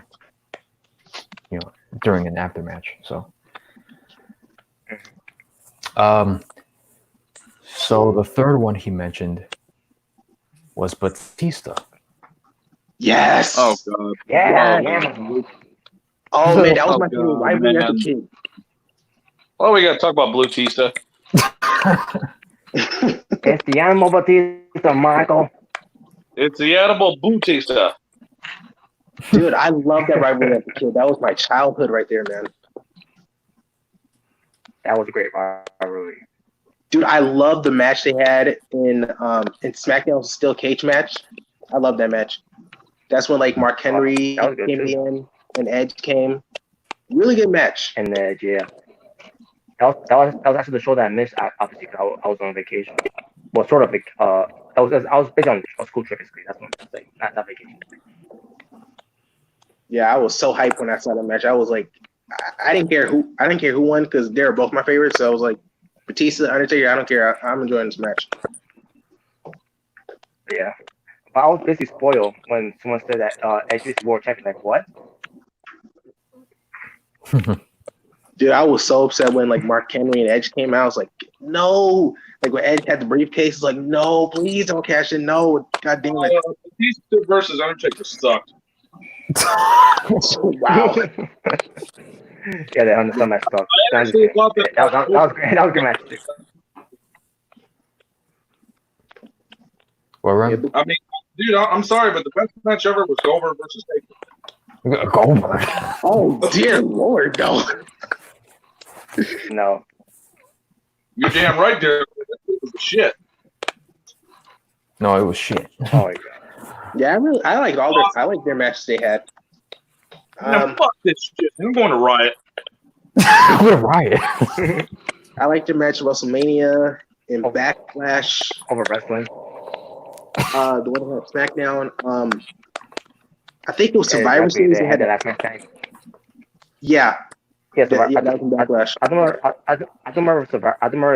during and after match. So, so the third one he mentioned was Batista. Yes. Oh god. Yeah. Oh man, that was my favorite rivalry as a kid. Well, we gotta talk about Blue Tista. It's the animal Batista, Michael. It's the edible Bautista. Dude, I love that rivalry as a kid. That was my childhood right there, man. That was a great rivalry. Dude, I love the match they had in SmackDown's Steel Cage match. I love that match. That's when like Mark Henry came in and Edge came. Really good match. And Edge, yeah. That was actually the show that I missed, obviously, because I was on vacation. Well, sort of. I was based on a school trip, basically. That's what I'm saying. Not vacation. Yeah, I was so hyped when I saw that match. I was like, I didn't care who won because they're both my favorites. So I was like, Batista, Undertaker, I don't care. I'm enjoying this match. Yeah. I was basically spoiled when someone said that Edge is world champion. Like what? Dude, I was so upset when like Mark Henry and Edge came out. I was like, no. Like when Edge had the briefcase, it's like, no, please don't cash in. No, god damn it. These two versus Undertaker sucked. Wow. Yeah, the Undertaker match sucked. I actually thought that That was great. That was a good match. What, Ron? I mean, dude, I'm sorry, but the best match ever was Goldberg versus Taker. Goldberg. Oh dear Lord, no. No. You're damn right, Derek. It was shit. No, it was shit. Oh my god. Yeah, I like their matches they had. Now, fuck this shit. I'm going to Riot. What a riot. I like their match at WrestleMania and Backlash. Over wrestling. The one at SmackDown. I think it was Survivor Series. They had that last match. Yeah. Yeah, That was in Backlash. I don't remember if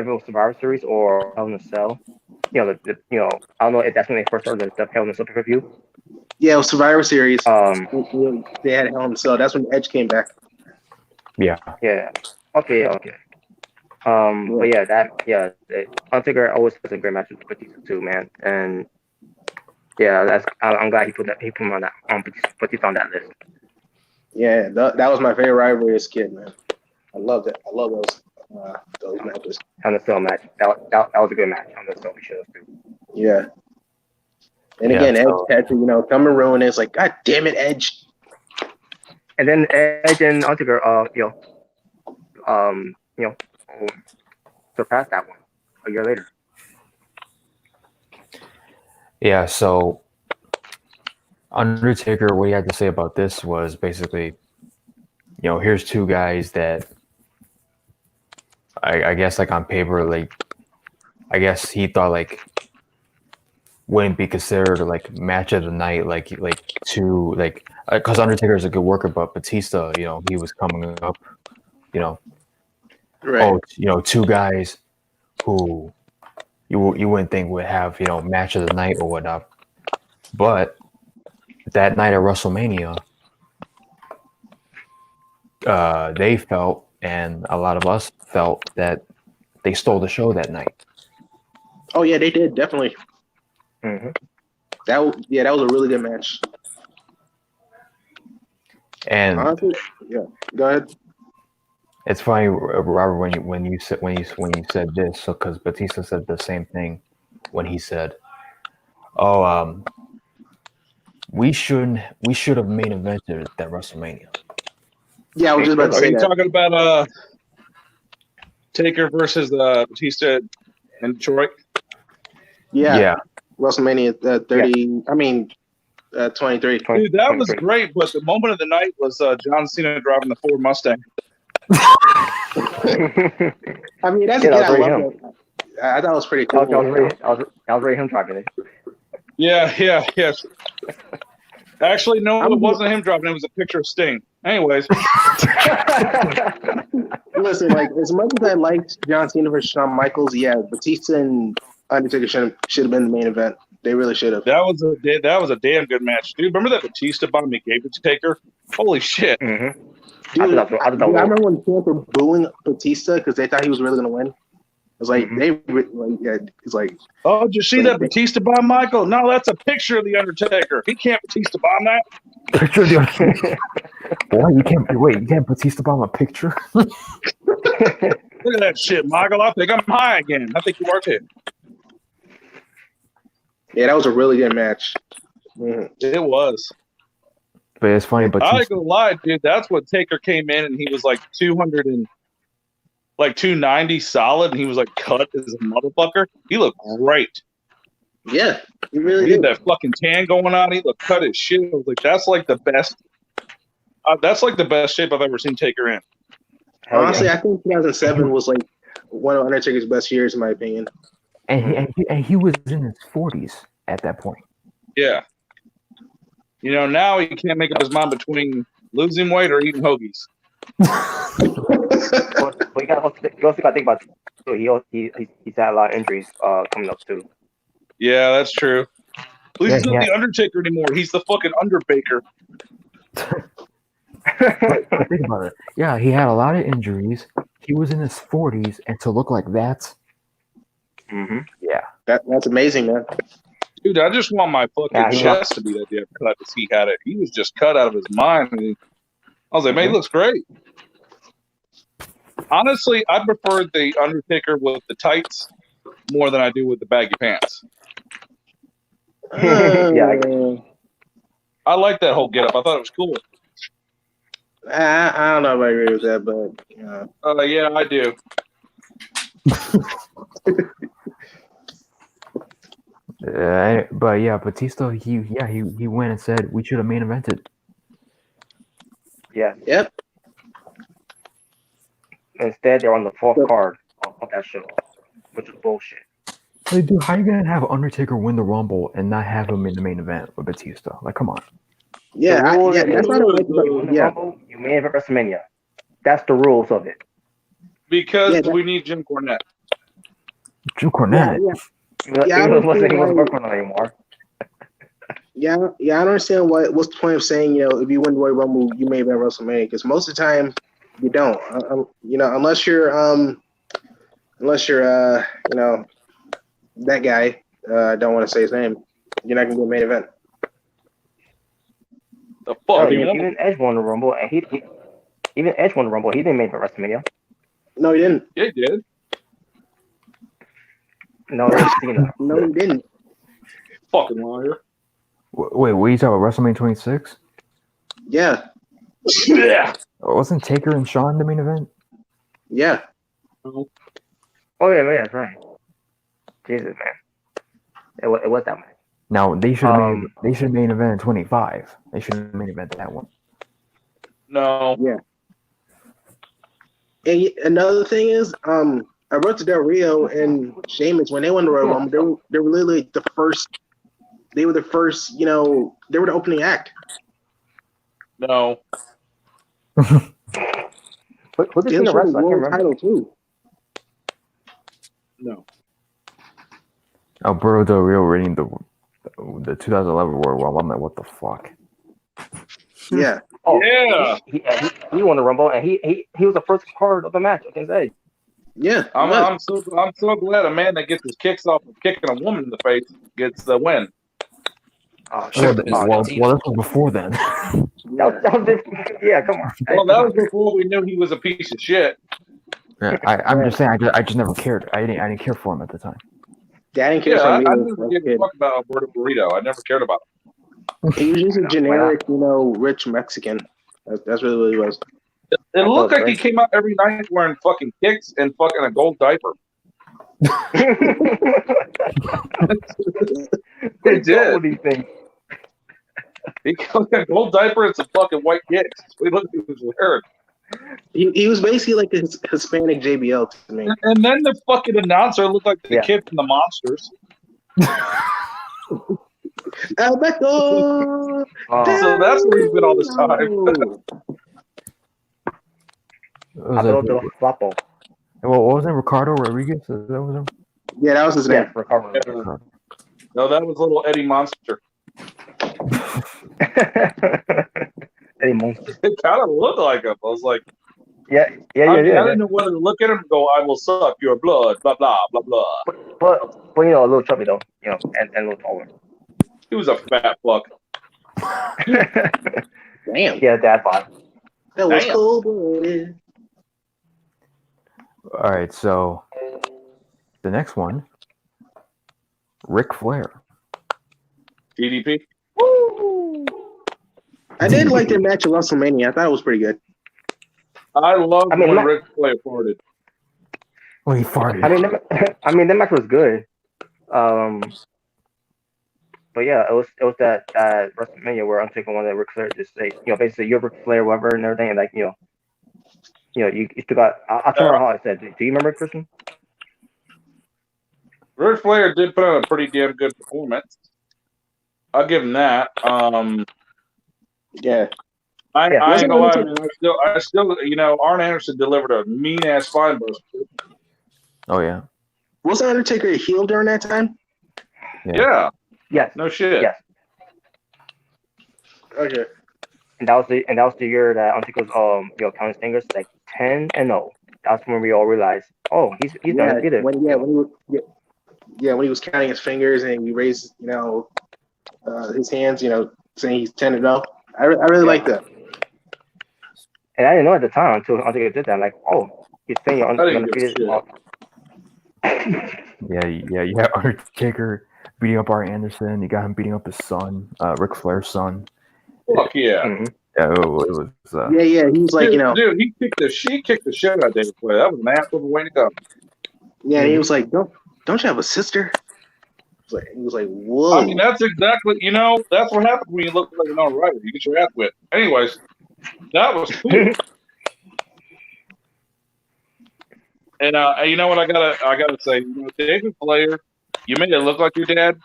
it was Survivor Series or Hell in a Cell. I don't know if that's when they first started the Hell in a Cell pay-per-view. Yeah, it was Survivor Series. They had Hell in a Cell. That's when Edge came back. Yeah. Yeah. Okay. But yeah, Undertaker always has a great match with Batista too, man. And yeah, I'm glad he put him on that Batista on that list. Yeah, that was my favorite rivalry as a kid, man. I loved it. I love those matches. On the Cell match. That was a good match on the Cell we should have too. Yeah. And again, Edge had to, come and ruin it. It's like, God damn it, Edge. And then Edge and Undertaker, surpassed that one a year later. Yeah, so Undertaker, what he had to say about this was basically, here's two guys that I guess like on paper, like I guess he thought like wouldn't be considered like match of the night, like two like because Undertaker is a good worker, but Batista, he was coming up, Right. two guys who you wouldn't think would have match of the night or whatnot, but that night at WrestleMania, they felt, and a lot of us felt, that they stole the show that night. Oh yeah, they did, definitely. Mm-hmm. That was a really good match. And honestly, yeah, go ahead. It's funny, Robert, when you said this, so because Batista said the same thing when he said, "Oh, we should have main evented that WrestleMania." Yeah, I was just about to Are say you that. talking about Taker versus Batista in Detroit? Yeah. WrestleMania 30. I mean, 23. Dude, that was great, but the moment of the night was John Cena driving the Ford Mustang. I mean, that's Yeah, again, that was I very love that. I thought it was pretty cool. That was really him driving it. Yeah. Actually, no, it wasn't him driving. It was a picture of Sting. Anyways. Listen, like as much as I liked John Cena versus Shawn Michaels, yeah, Batista and Undertaker should have been the main event. They really should have. That was a damn good match, dude. Remember that Batista bomb he gave it to Taker? Holy shit! Mm-hmm. Dude, I remember when fans were booing Batista because they thought he was really gonna win. It was like it's like, oh, did you see that Batista bomb, Michael? No, that's a picture of the Undertaker. He can't Batista bomb that. Picture of the Undertaker. What? You can't Batista bomb a picture? Look at that shit, Michael. I think I'm high again. I think you are too. Yeah, that was a really good match. Mm-hmm. It was. But it's funny, but I ain't gonna lie, dude. That's when Taker came in and he was like 290 solid, and he was like cut as a motherfucker. He looked great. Yeah, he really He had did. that fucking tan going on. He looked cut as shit. I was like, that's like the best. That's like the best shape I've ever seen Taker in. Honestly, I think 2007 was like one of Undertaker's best years, in my opinion. And he was in his 40s at that point. Yeah. Now he can't make up his mind between losing weight or eating hoagies. But you also got to think about too. He's had a lot of injuries coming up too. Yeah, that's true. He's Yeah, not yeah. the Undertaker anymore. He's the fucking Underbaker. But think about it. Yeah, he had a lot of injuries. He was in his 40s, and to look like that, Mm-hmm. yeah. That's amazing, man. Dude, I just want my fucking Yeah, he's chest to be that damn cut as he had it. He was just cut out of his mind. And I was like, man, he looks great. Honestly, I prefer the Undertaker with the tights more than I do with the baggy pants. Yeah, I like that whole getup. I thought it was cool. I don't know if I agree with that, but Yeah, I do. But yeah, Batista, he went and said we should have main evented. yeah. yep. Instead, they're on the fourth card of that show, which is bullshit. Like, dude, how you gonna have Undertaker win the Rumble and not have him in the main event with Batista? Like, come on. Yeah, The rule is that's what I like you win about the Rumble, you may have at WrestleMania. That's the rules of it. Because we need Jim Cornette. Jim Cornette. Yeah, He wasn't working on it anymore. I don't understand what's the point of saying, if you win the Royal Rumble, you may have WrestleMania, because most of the time you don't. Unless you're that guy. I don't want to say his name. You're not gonna be a main event. The fuck? Even Edge won the Rumble, and he didn't make it for WrestleMania. No, he didn't. Yeah, he did. No, that's Cena. No, he didn't. Fucking liar. Wait, what are you talking about? WrestleMania 26? Yeah, Yeah. Wasn't Taker and Shawn the main event? yeah. Oh yeah, that's right. Jesus, man, it was that much. Now they should have main event 25. They should have main event that one. No. Yeah. And another thing is, Alberto Del Rio and Sheamus, when they won the Royal Rumble, they were literally the first. They were the first. They were the opening act. No. But who did They Cena won wrestle? the I can't world remember. title too. No. Alberto Del Rio winning the 2011 World Rumble. I'm like, what the fuck? Yeah. Oh, Yeah. he won the Rumble, and he was the first card of the match against Edge. Yeah. I'm so glad a man that gets his kicks off of kicking a woman in the face gets the win. Oh, Well, shit. this was before then. Yeah, come on. Well, that was before we knew he was a piece of shit. Yeah, I'm just saying. I just never cared. I didn't care for him at the time. I didn't care Yeah, for I him. never gave a fuck about Alberto Burrito. I never cared about him. He was just a generic, rich Mexican. That's really what he was. It looked like he came out every night wearing fucking kicks and fucking a gold diaper. They did. These things. He got a gold diaper and some fucking white kicks. We looked at his weird. He was basically like a Hispanic JBL to me. And then the fucking announcer looked like the kid from the Monsters. Alberto! So that's where he's been all this time. Well, what was it? Ricardo Rodriguez? That was him? Yeah, that was his name. Yeah, Ricardo. No, that was little Eddie Monster. Eddie Monster. It kind of looked like him. I was like, Yeah. I didn't know whether to look at him and go, I will suck your blood, blah, blah, blah, blah. But a little chubby though, and a little taller. He was a fat fuck. Damn. Yeah, dad bod. That was Damn. cool. All right, so the next one, Ric Flair. DDP? I did like their match at WrestleMania. I thought it was pretty good. I loved when Matt- Ric Flair farted. Well, he farted. That match was good. But yeah, it was that WrestleMania where I'm taking one that Ric Flair just say, basically you're Ric Flair, whatever, and everything, and like, you still got. I'll tell her how I said. Do you remember, Christian? Ric Flair did put on a pretty damn good performance. I'll give him that. Yeah. I ain't gonna lie, man. I still, Arn Anderson delivered a mean ass spine buster. Oh yeah. Was Undertaker a heel during that time? Yeah. Yes. No shit. Yes. Okay. And that was the year that Undertaker was counting his fingers like 10-0. That's when we all realized, oh, he's Yeah, undefeated. when he was counting his fingers and he raised his hands, saying he's 10-0. I really like that. And I didn't know at the time until Undertaker did that. I'm like, oh, he's saying you're I didn't give a undefeated. shit. Yeah. You have Undertaker beating up Arn Anderson. You got him beating up his son, Ric Flair's son. Fuck yeah. Mm-hmm. Yeah, it was. Yeah. He was like, dude, he kicked the shit out of David Flair. That was an ass of a way to go. yeah. He was like, don't you have a sister? He was like, whoa. I mean, that's exactly, that's what happens when you look like an all-righter. You get your ass whipped. Anyways, that was cool. And you know what I gotta say, David Flair, you made it look like your dad,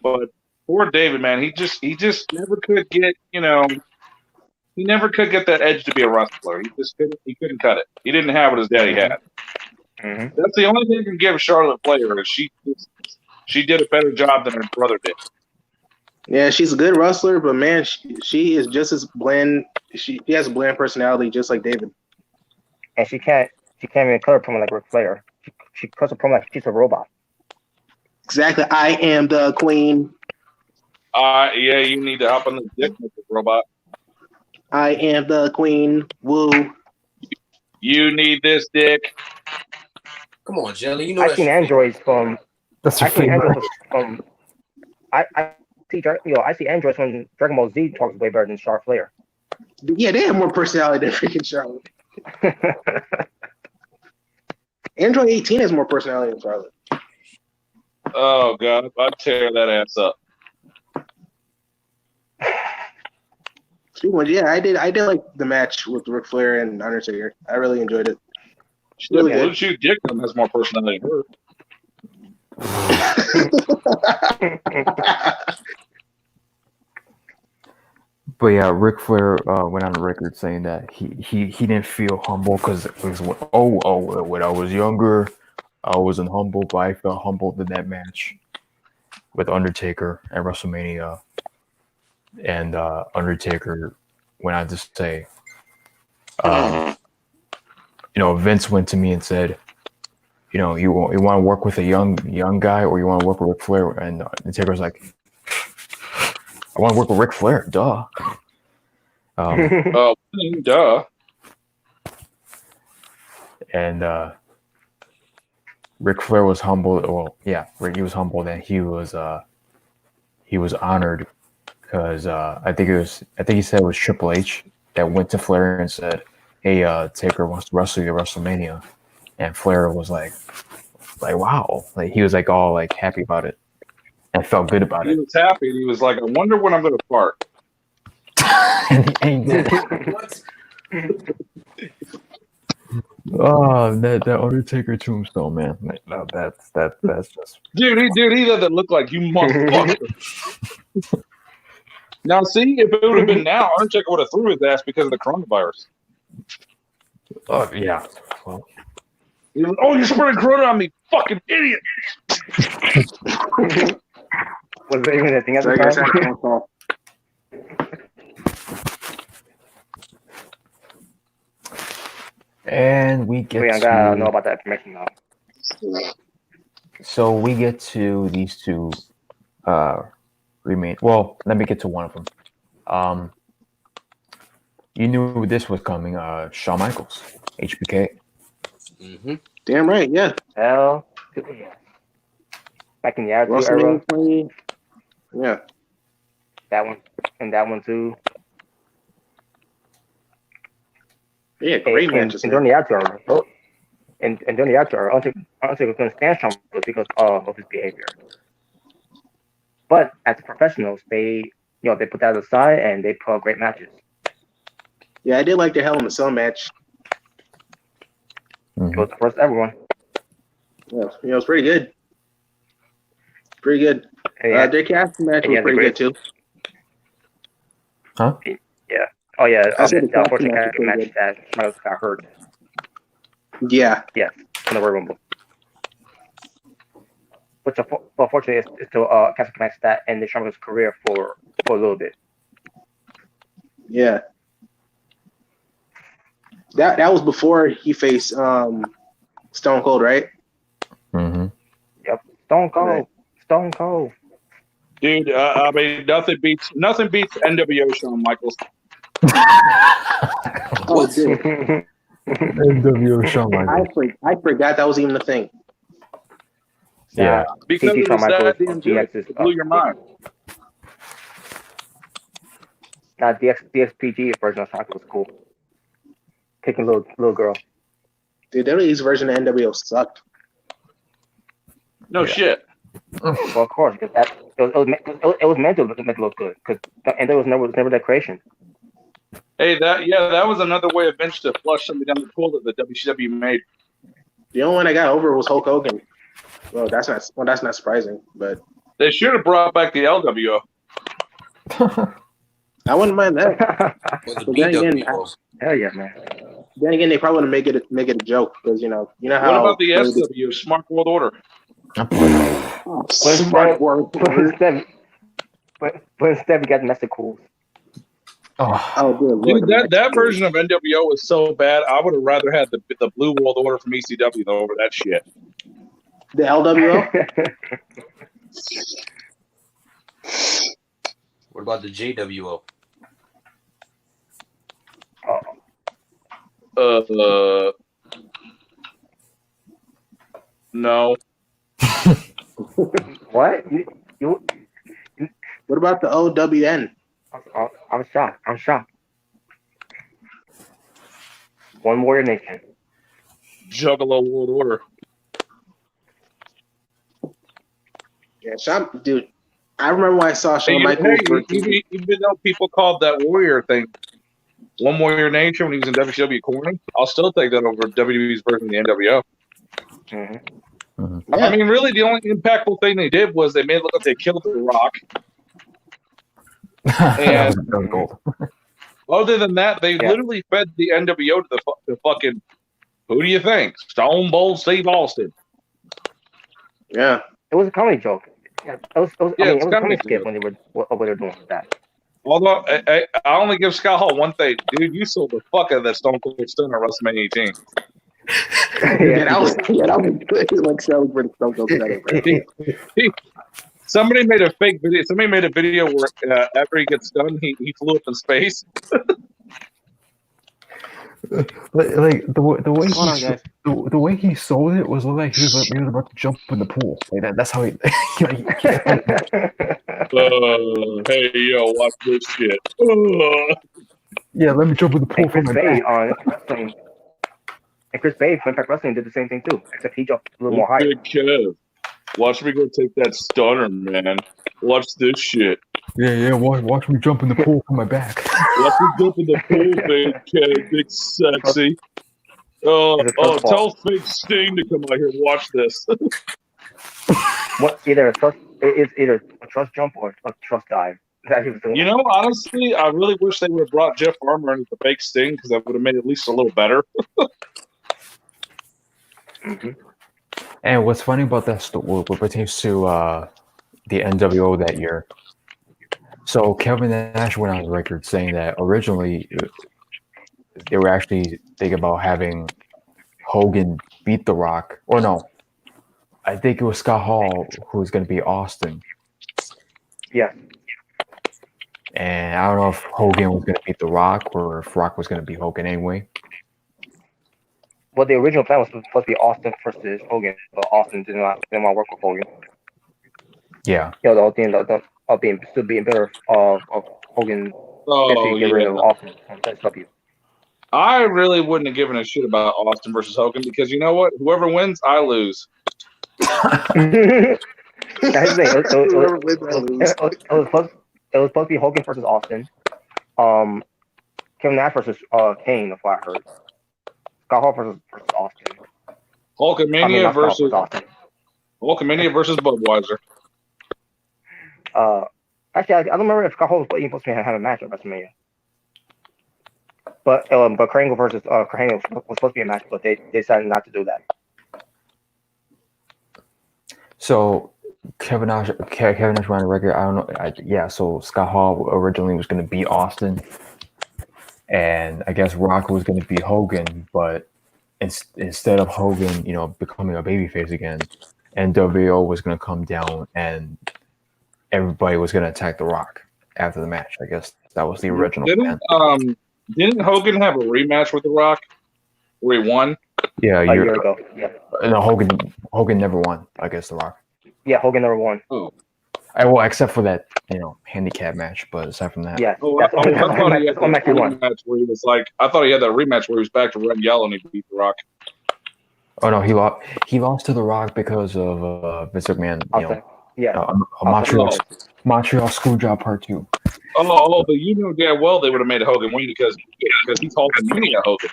but poor David, man, he just never could get, he never could get that edge to be a wrestler. He couldn't cut it. He didn't have what his daddy had. Mm-hmm. That's the only thing you can give Charlotte Flair is she did a better job than her brother did. Yeah, she's a good wrestler, but man, she is just as bland. She has a bland personality, just like David. And she can't even cut her promo like Ric Flair. She cuts her promo like she's a robot. Exactly. I am the queen. Yeah, you need to hop on the dick with the robot. I am the queen. Woo. You need this dick. Come on, Jelly. You know I that seen shit. androids from. That's your I seen favorite. androids from. I see androids when Dragon Ball Z talks way better than Charlotte Flair. Yeah, they have more personality than freaking Charlotte. Android 18 has more personality than Charlotte. Oh god, I'd tear that ass up. Speaking of, yeah, I did like the match with Ric Flair and Undertaker. I really enjoyed it. Shit, Blue Chew Dickman has more personality than her. But yeah, Ric Flair went on the record saying that he didn't feel humble because it was when I was younger, I wasn't humble, but I felt humbled in that match with Undertaker at WrestleMania, and Undertaker went on to say, Vince went to me and said, you want to work with a young guy or you want to work with Ric Flair, and Undertaker was like, I want to work with Ric Flair, duh. Duh. And Ric Flair was humbled. Well, yeah, he was humbled, and he was honored because I think he said it was Triple H that went to Flair and said, "Hey, Taker wants to wrestle you at WrestleMania," and Flair was like wow, like he was like all like happy about it and felt good about He it. was happy. He was like, I wonder when I'm going to fart. and he did. What? Oh, that Undertaker tombstone, man. Like, no, that's just. Dude, he doesn't look like you motherfucker. Now, see, if it would have been now, Undertaker would have threw his ass because of the coronavirus. Oh yeah. Well, He was, you're spreading corona on me, fucking idiot. Was there even a thing at the I guess I had a time? phone call. and we get I gotta know about that information now. So we get to these two remain. Well, let me get to one of them. You knew this was coming. Shawn Michaels, HBK. Mm-hmm. Damn right, yeah. Hell, yeah. Back in the Attitude era, WrestleMania 20. Yeah. that one and that one too. Yeah, great and, matches. and during the Attitude era, and during the Attitude era, Undertaker couldn't stand Shawn Michaels because of his behavior. But as professionals, they put that aside and they put out great matches. Yeah, I did like the Hell in a Cell match. It was the first ever one. Yeah, it was pretty good. Pretty good. Yeah. Their cast match was pretty good too. Huh? Yeah. Oh yeah. I said the The unfortunate match was pretty match that Michaels got hurt. Yeah. Yes. In the Royal Rumble. which unfortunately is to Castle Connect's that ended Shamrock's career for a little bit. Yeah. That was before he faced Stone Cold, right? Mm-hmm. Yep. Stone Cold. Right. Stone Cold. Dude, I mean, nothing beats NWO Shawn Michaels. Oh, dude. NWO Shawn Michaels. I forgot that was even a thing. Yeah. Because CT it Shawn was that Michaels, damn good. DX is It blew your mind. Now DXPG version of Shawn Michaels was cool. Kicking little girl. Dude, WWE's version of NWO sucked. No Yeah. shit. Well, of course, because it was meant to look good. Because and there was never that creation. Hey, that was another way of Vince to flush something down the toilet that WCW made. The only one I got over was Hulk Hogan. Well, that's not surprising, but They should have brought back the LWO. I wouldn't mind that. For the But then again, BWO. Hell yeah, man. Then again, they probably want to make it a joke because you know What how. about the SW, Smart World Order? Smart word. But instead we got domestic cools. Oh, Oh, dear Lord. Dude, that version of NWO was so bad. I would have rather had the Blue World Order from ECW than over that shit. The LWO. What about the JWO? No. What? You What about the OWN? I'm shocked. One Warrior Nation. Juggalo World Order. Yeah, dude. I remember when I saw Shawn Hey, Michaels. even though people called that Warrior thing One Warrior Nation when he was in WCW corny, I'll still take that over WWE's version of the NWO. Mm-hmm. Yeah. I mean, really, the only impactful thing they did was they made it look like they killed The Rock. that was gold. Other than that, they literally fed the NWO to the fucking, who do you think? Stone Cold Steve Austin. Yeah. It was a comedy joke. Yeah, it was a comedy skit joke. when they were doing that. Although, I only give Scott Hall one thing. Dude, you sold the fuck out of that Stone Cold Stunner at WrestleMania 18. That was good. Like selling for the Stone Cold Stunner. Somebody made a fake video. Somebody made a video where after he gets done, he flew up in space. Like the way Hold on, guys. the way he sold it was like he was about to jump in the pool. Like that's how he. Hey yo, watch this shit. Yeah, let me jump in the pool And for Chris my Bay back. on wrestling. And Chris Bay from Impact Wrestling did the same thing too, except he jumped a little more higher. Big Kev, watch me go take that stunner, man. Watch this shit. Yeah. Watch me jump in the pool for my back. Watch me jump in the pool, Big Kev, big sexy. Tell Fake Sting to come out here and watch this. It's either a trust jump or a trust dive. You know, honestly, I really wish they would have brought Jeff Harmer into the Fake Sting because that would have made it at least a little better. Mm-hmm. And what's funny about that what pertains to the NWO that year. So Kevin Nash went on record saying that originally they were actually thinking about having Hogan beat The Rock, or no, I think it was Scott Hall who was going to be Austin. Yeah. And I don't know if Hogan was going to beat The Rock or if Rock was going to beat Hogan anyway. Well, the original plan was supposed to be Austin versus Hogan, but Austin didn't want to work with Hogan. Yeah. The whole thing of being better of Hogan. Get rid of Austin from SW. I really wouldn't have given a shit about Austin versus Hogan because you know what? Whoever wins, I lose. It was supposed to be Hogan versus Austin. Kevin Nash versus Kane, that's what I heard. Scott Hall versus Austin. Hulkamania versus Austin. Hulkamania versus Budweiser. Actually, I don't remember if Scott Hall was even supposed to have a match at WrestleMania. But Krangle versus Krangle was supposed to be a match, but they decided not to do that. So Kevin Nash went on the record. I don't know. Yeah. So Scott Hall originally was going to beat Austin, and I guess Rock was going to beat Hogan, but instead of Hogan, becoming a babyface again, NWO was going to come down and everybody was going to attack The Rock after the match. I guess that was the original plan. Didn't Hogan have a rematch with The Rock where he won? Yeah, A year ago. Yeah. No, Hogan never won against The Rock. Yeah, Hogan never won. Oh. Well, except for that, handicap match. But aside from that, Yeah. Oh, That's I thought he had the only match he won. rematch where he was like, I thought he had that rematch where he was back to red and yellow and he beat The Rock. Oh no, he lost. He lost to The Rock because of Vince McMahon. Montreal Screwjob Part 2. Oh, but you know damn well they would have made Hogan win because he's Hulkamania Hogan.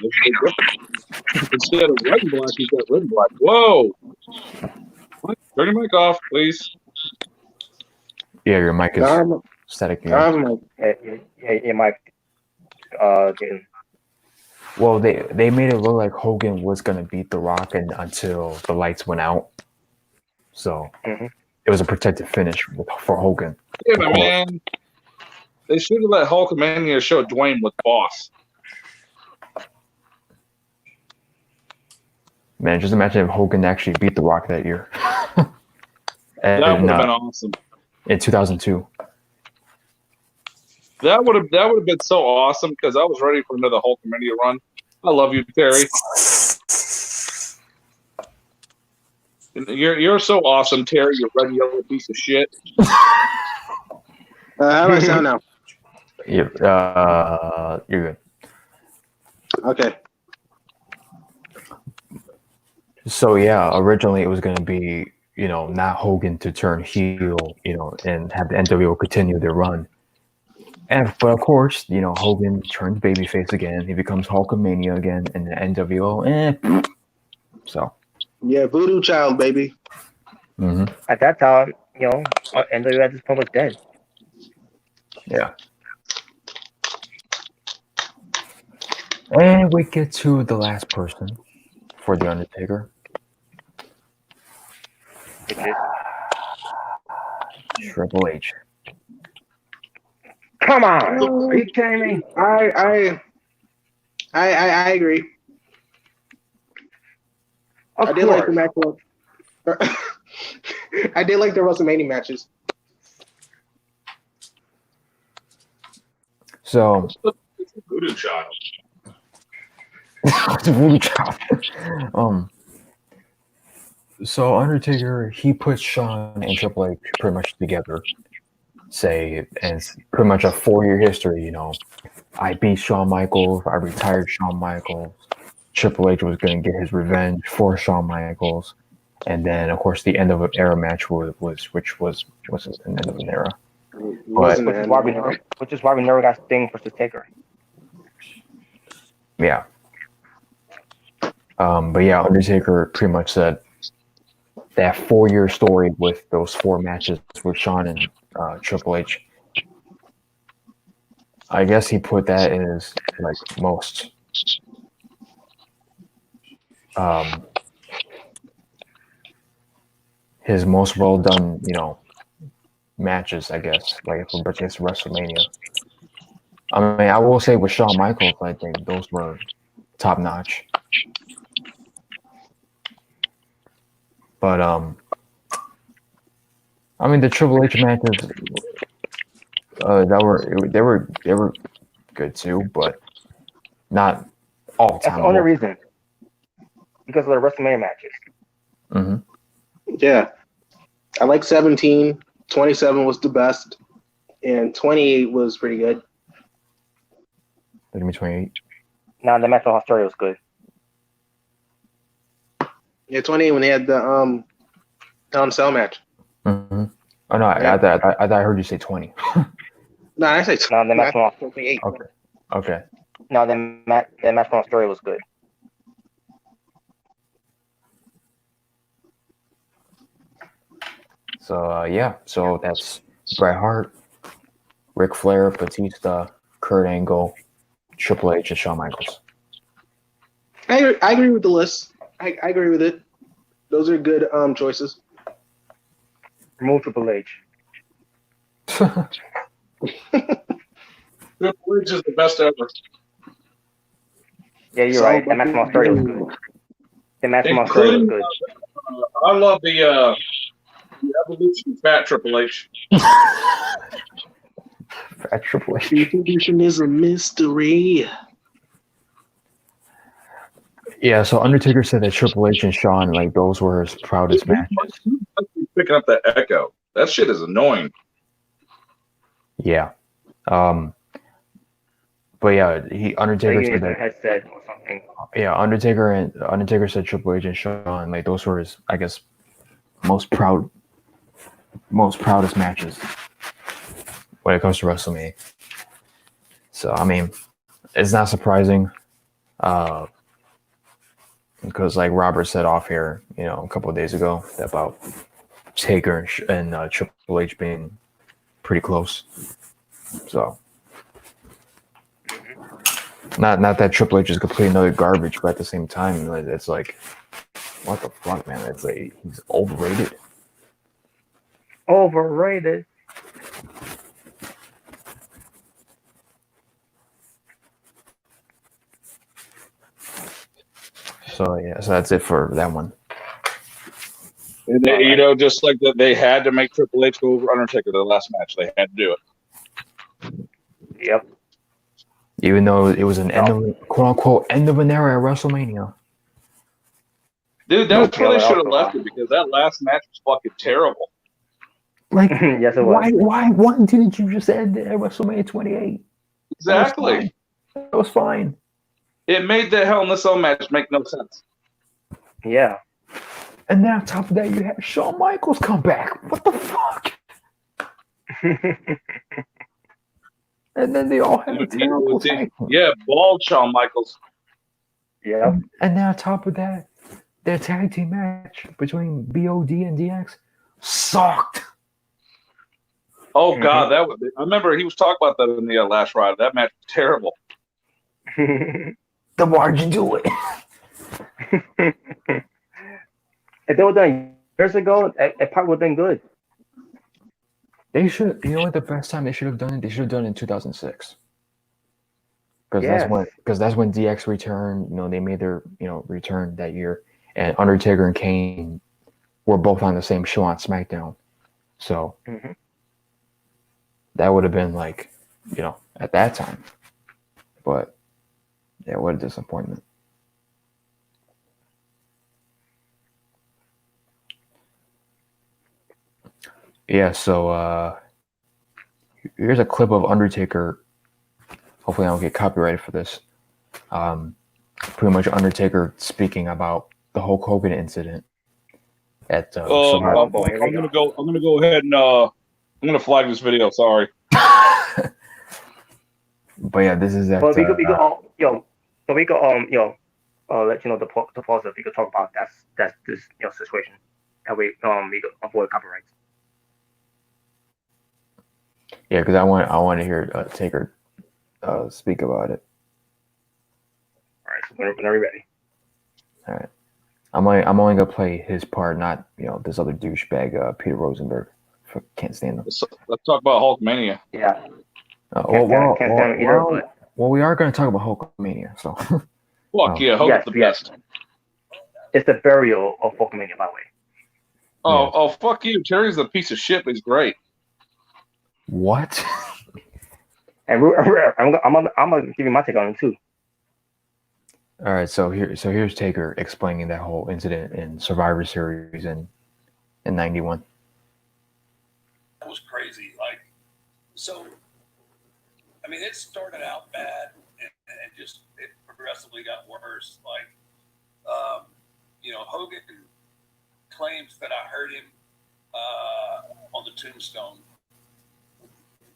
Instead of red and black, he's got red and black. Whoa! What? Turn your mic off, please. Yeah, your mic is static. Yeah, Mike. Well, they made it look like Hogan was gonna beat The Rock until the lights went out. So it was a protected finish for Hogan. Yeah, but man, they should have let Hulkamania show Dwayne was boss. Man, just imagine if Hogan actually beat The Rock that year. That would have been awesome. In 2002. That would have been so awesome because I was ready for another Hulkamania run. I love you, Terry. You're so awesome, Terry. You red and yellow piece of shit. How do I sound now? You're good. Okay. So yeah, originally it was going to be, not Hogan to turn heel, and have the NWO continue their run. But of course, Hogan turns babyface again. He becomes Hulkamania again, and the NWO, So. Yeah, Voodoo Child, baby. Mm-hmm. At that time, NWO at this point was dead. Yeah. And we get to the last person for The Undertaker. Triple H. Come on, are you kidding me? I agree. I did like the match. I did like the WrestleMania matches. So It's a voodoo child. it's a voodoo child. So Undertaker, he puts Shawn and Triple H pretty much together. And it's pretty much a 4-year history. I beat Shawn Michaels. I retired Shawn Michaels. Triple H was going to get his revenge for Shawn Michaels, and then of course the end of an era match was an end of an era. Which is why we never got Sting versus Taker. Yeah. But yeah, Undertaker pretty much said that 4-year story with those 4 matches with Shawn and Triple H. I guess he put that in his most his most well done, matches, I guess, for just WrestleMania. I mean, I will say with Shawn Michaels, I think those were top notch. But I mean, the Triple H matches, they were good too, but not all time. That's the only reason, because of the WrestleMania matches. Mm-hmm. Yeah, I like 17. 27 was the best, and 28 was pretty good. Give me 28. Nah, the match in Australia was good. Yeah, 28 when they had the Hell in a Cell match. Mm-hmm. Oh no, I thought I heard you say 20. No, I said No, the match in 28. Okay. No, the match in Australia was good. So yeah, so that's Bret Hart, Ric Flair, Batista, Kurt Angle, Triple H, and Shawn Michaels. I agree with the list. I agree with it. Those are good choices. Remove Triple H. Triple H is the best ever. Yeah, you're right. That match from Australia was good. The match from Australia was good. I love the evolution of Fat Triple H. Fat Triple H. Evolution is a mystery. Yeah, so Undertaker said that Triple H and Shawn, like, those were his proudest matches. Picking up that echo. That shit is annoying. Yeah. But yeah, Undertaker said that. Headset or something. Yeah, Undertaker said Triple H and Shawn, like, those were his, I guess, most proudest matches when it comes to WrestleMania. So I mean, it's not surprising, because like Robert said off here, a couple of days ago about Taker and Triple H being pretty close. So not that Triple H is complete another garbage, but at the same time, it's like, what the fuck, man? It's like he's overrated. Overrated. So yeah, so that's it for that one. Just like that, they had to make Triple H go over Undertaker the last match. They had to do it. Yep. Even though it was an quote unquote end of an era at WrestleMania. Dude, that's where they should have left it, because that last match was fucking terrible. Like, yes, it was. Why didn't you just end it at WrestleMania 28? Exactly. That was fine. It made the Hell in a Cell match make no sense. Yeah. And then on top of that, you had Shawn Michaels come back. What the fuck? And then they all had a terrible tag. Yeah, bald Shawn Michaels. Yeah. And then on top of that, their tag team match between BOD and DX sucked. Oh God, I remember he was talking about that in the last ride. That match was terrible. Then why'd you do it? If they were done years ago, it probably would have been good. They should. You know what? The best time they should have done it. They should have done it in 2006. Because that's when DX returned. They made their return that year, and Undertaker and Kane were both on the same show on SmackDown. So that would have been like, at that time. But yeah, what a disappointment. Yeah, so here's a clip of Undertaker. Hopefully I don't get copyrighted for this. Pretty much Undertaker speaking about the Hulk Hogan incident at I'm gonna go ahead and I'm gonna flag this video, sorry. But yeah, this is at we could let you know the pause if we could talk about that's this situation. That we could avoid copyrights. Yeah, because I want to hear Taker speak about it. All right, so whenever you're ready. All right, I'm only gonna play his part, not this other douchebag Peter Rosenberg. Can't stand him. Let's talk about Hulkmania. Yeah. Well, we are going to talk about Hulkmania. So. Fuck yeah, Hulk's the best. It's the burial of Hulkmania, by the way. Oh, fuck you. Terry's a piece of shit, but he's great. What? And I'm gonna give you my take on it too. All right, so here's Taker explaining that whole incident in Survivor Series in '91. That was crazy. It started out bad and just it progressively got worse. Hogan claims that I heard him on the tombstone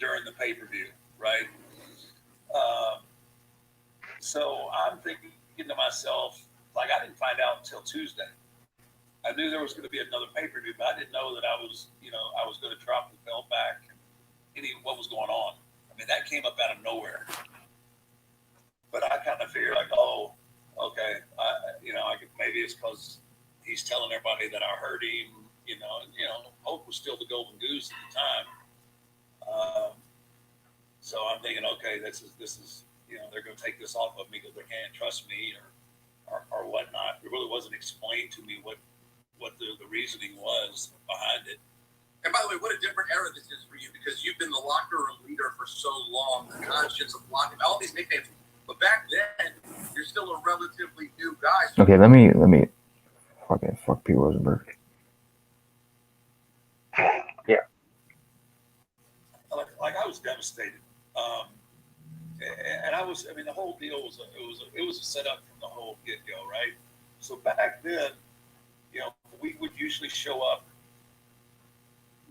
during the pay-per-view, right? So I'm thinking to myself, I didn't find out until Tuesday. I knew there was going to be another pay-per-view, but I didn't know that I was going to drop the belt back and what was going on. That came up out of nowhere. But I kind of figured, okay, maybe it's because he's telling everybody that I heard him Hope was still the golden goose at the time. So I'm thinking, okay, this is they're going to take this off of me because they can't trust me or whatnot. It really wasn't explained to me what the reasoning was behind it. And by the way, what a different era this is for you, because you've been the locker room leader for so long, the conscience of locker, all these nicknames. But back then, you're still a relatively new guy. Okay, let me fucking fuck Pete Rosenberg. Like I was devastated, and the whole deal was a setup from the whole get go, right? So back then, we would usually show up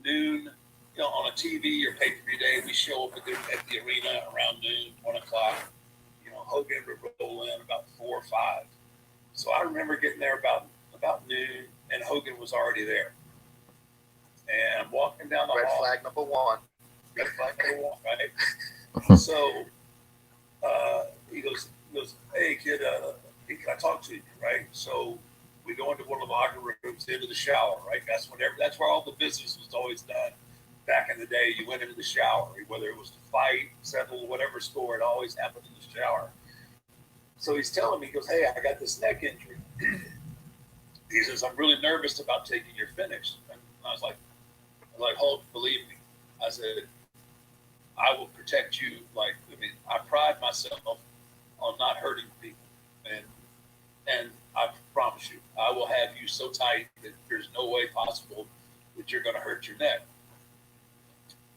noon, on a TV or pay-per-view day. We show up at the arena around noon, 1 o'clock. Hogan would roll in about 4 or 5. So I remember getting there about noon, and Hogan was already there. And I'm walking down the hall. Red flag number one, right? So he goes, hey kid, can I talk to you, right? So we go into one of the locker rooms, into the shower, right? That's where all the business was always done. Back in the day, you went into the shower, whether it was to fight, settle, whatever score, it always happened in the shower. So he's telling me, he goes, hey, I got this neck injury. He says, I'm really nervous about taking your finish. And I was like, Hulk, believe me. I said, I will protect you. I pride myself on not hurting people. And I promise you, I will have you so tight that there's no way possible that you're going to hurt your neck.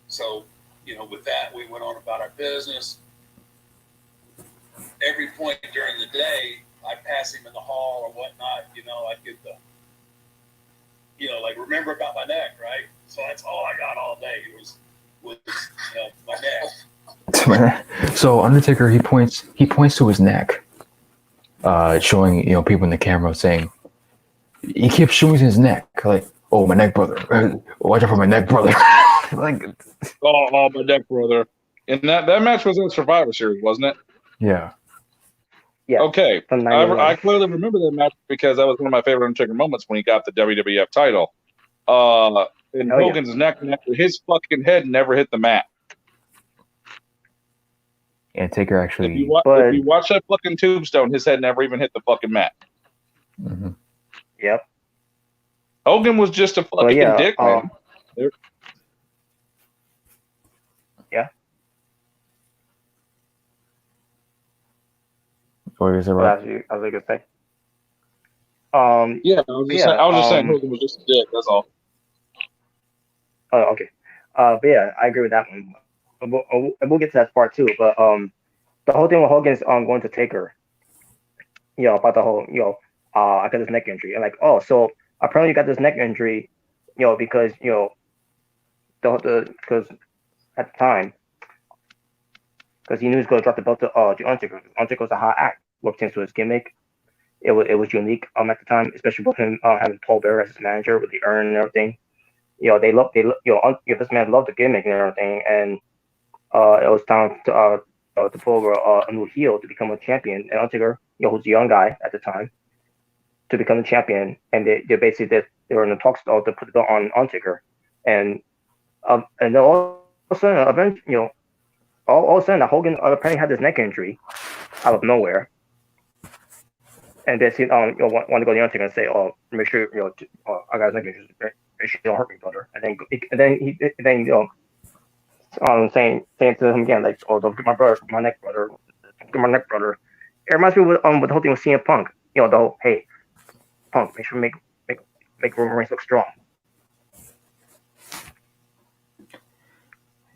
So, with that, we went on about our business. Every point during the day, I'd pass him in the hall or whatnot, I'd get remember about my neck, right? So that's all I got all day was my neck. So Undertaker, he points to his neck, showing people in the camera, saying he keeps showing his neck, like, oh, my neck, brother, watch out for my neck, brother. Like, oh, my neck, brother. And that match was in Survivor Series, wasn't it? Yeah. Yeah. Okay. I clearly remember that match because that was one of my favorite Undertaker moments when he got the WWF title. And Hogan's neck, his fucking head never hit the mat. And Taker actually. If you watch that fucking tombstone, his head never even hit the fucking mat. Mm-hmm. Yep. Hogan was just a fucking dick, man. Yeah. What is it, right? I was going to say. Yeah, I was just saying Hogan was just a dick. That's all. Oh, okay. But yeah, I agree with that one. We'll get to that part too. But the whole thing with Hogan's going to Taker, about the whole, I got this neck injury, and so apparently you got this neck injury, because because at the time, because he knew he was going to drop the belt to Undertaker. Undertaker was a hot act, worked into his gimmick. It was unique at the time, especially with him having Paul Bearer as his manager with the urn and everything. This man loved the gimmick and everything, and it was time to pull a new heel to become a champion. And Undertaker, who's a young guy at the time, to become the champion, and they were in the talks to put the belt on Undertaker, and then all of a sudden, eventually, all of a sudden, Hogan apparently had this neck injury out of nowhere. And basically, want to go to the Undertaker and say, "Oh, make sure I got his neck injury. Make sure you don't hurt me, brother." And then saying to him again, like, "Oh, don't get my neck, brother. Don't get my neck, brother." It reminds me with the whole thing with CM Punk. The whole, "Hey, Punk, make sure make Roman Reigns look strong."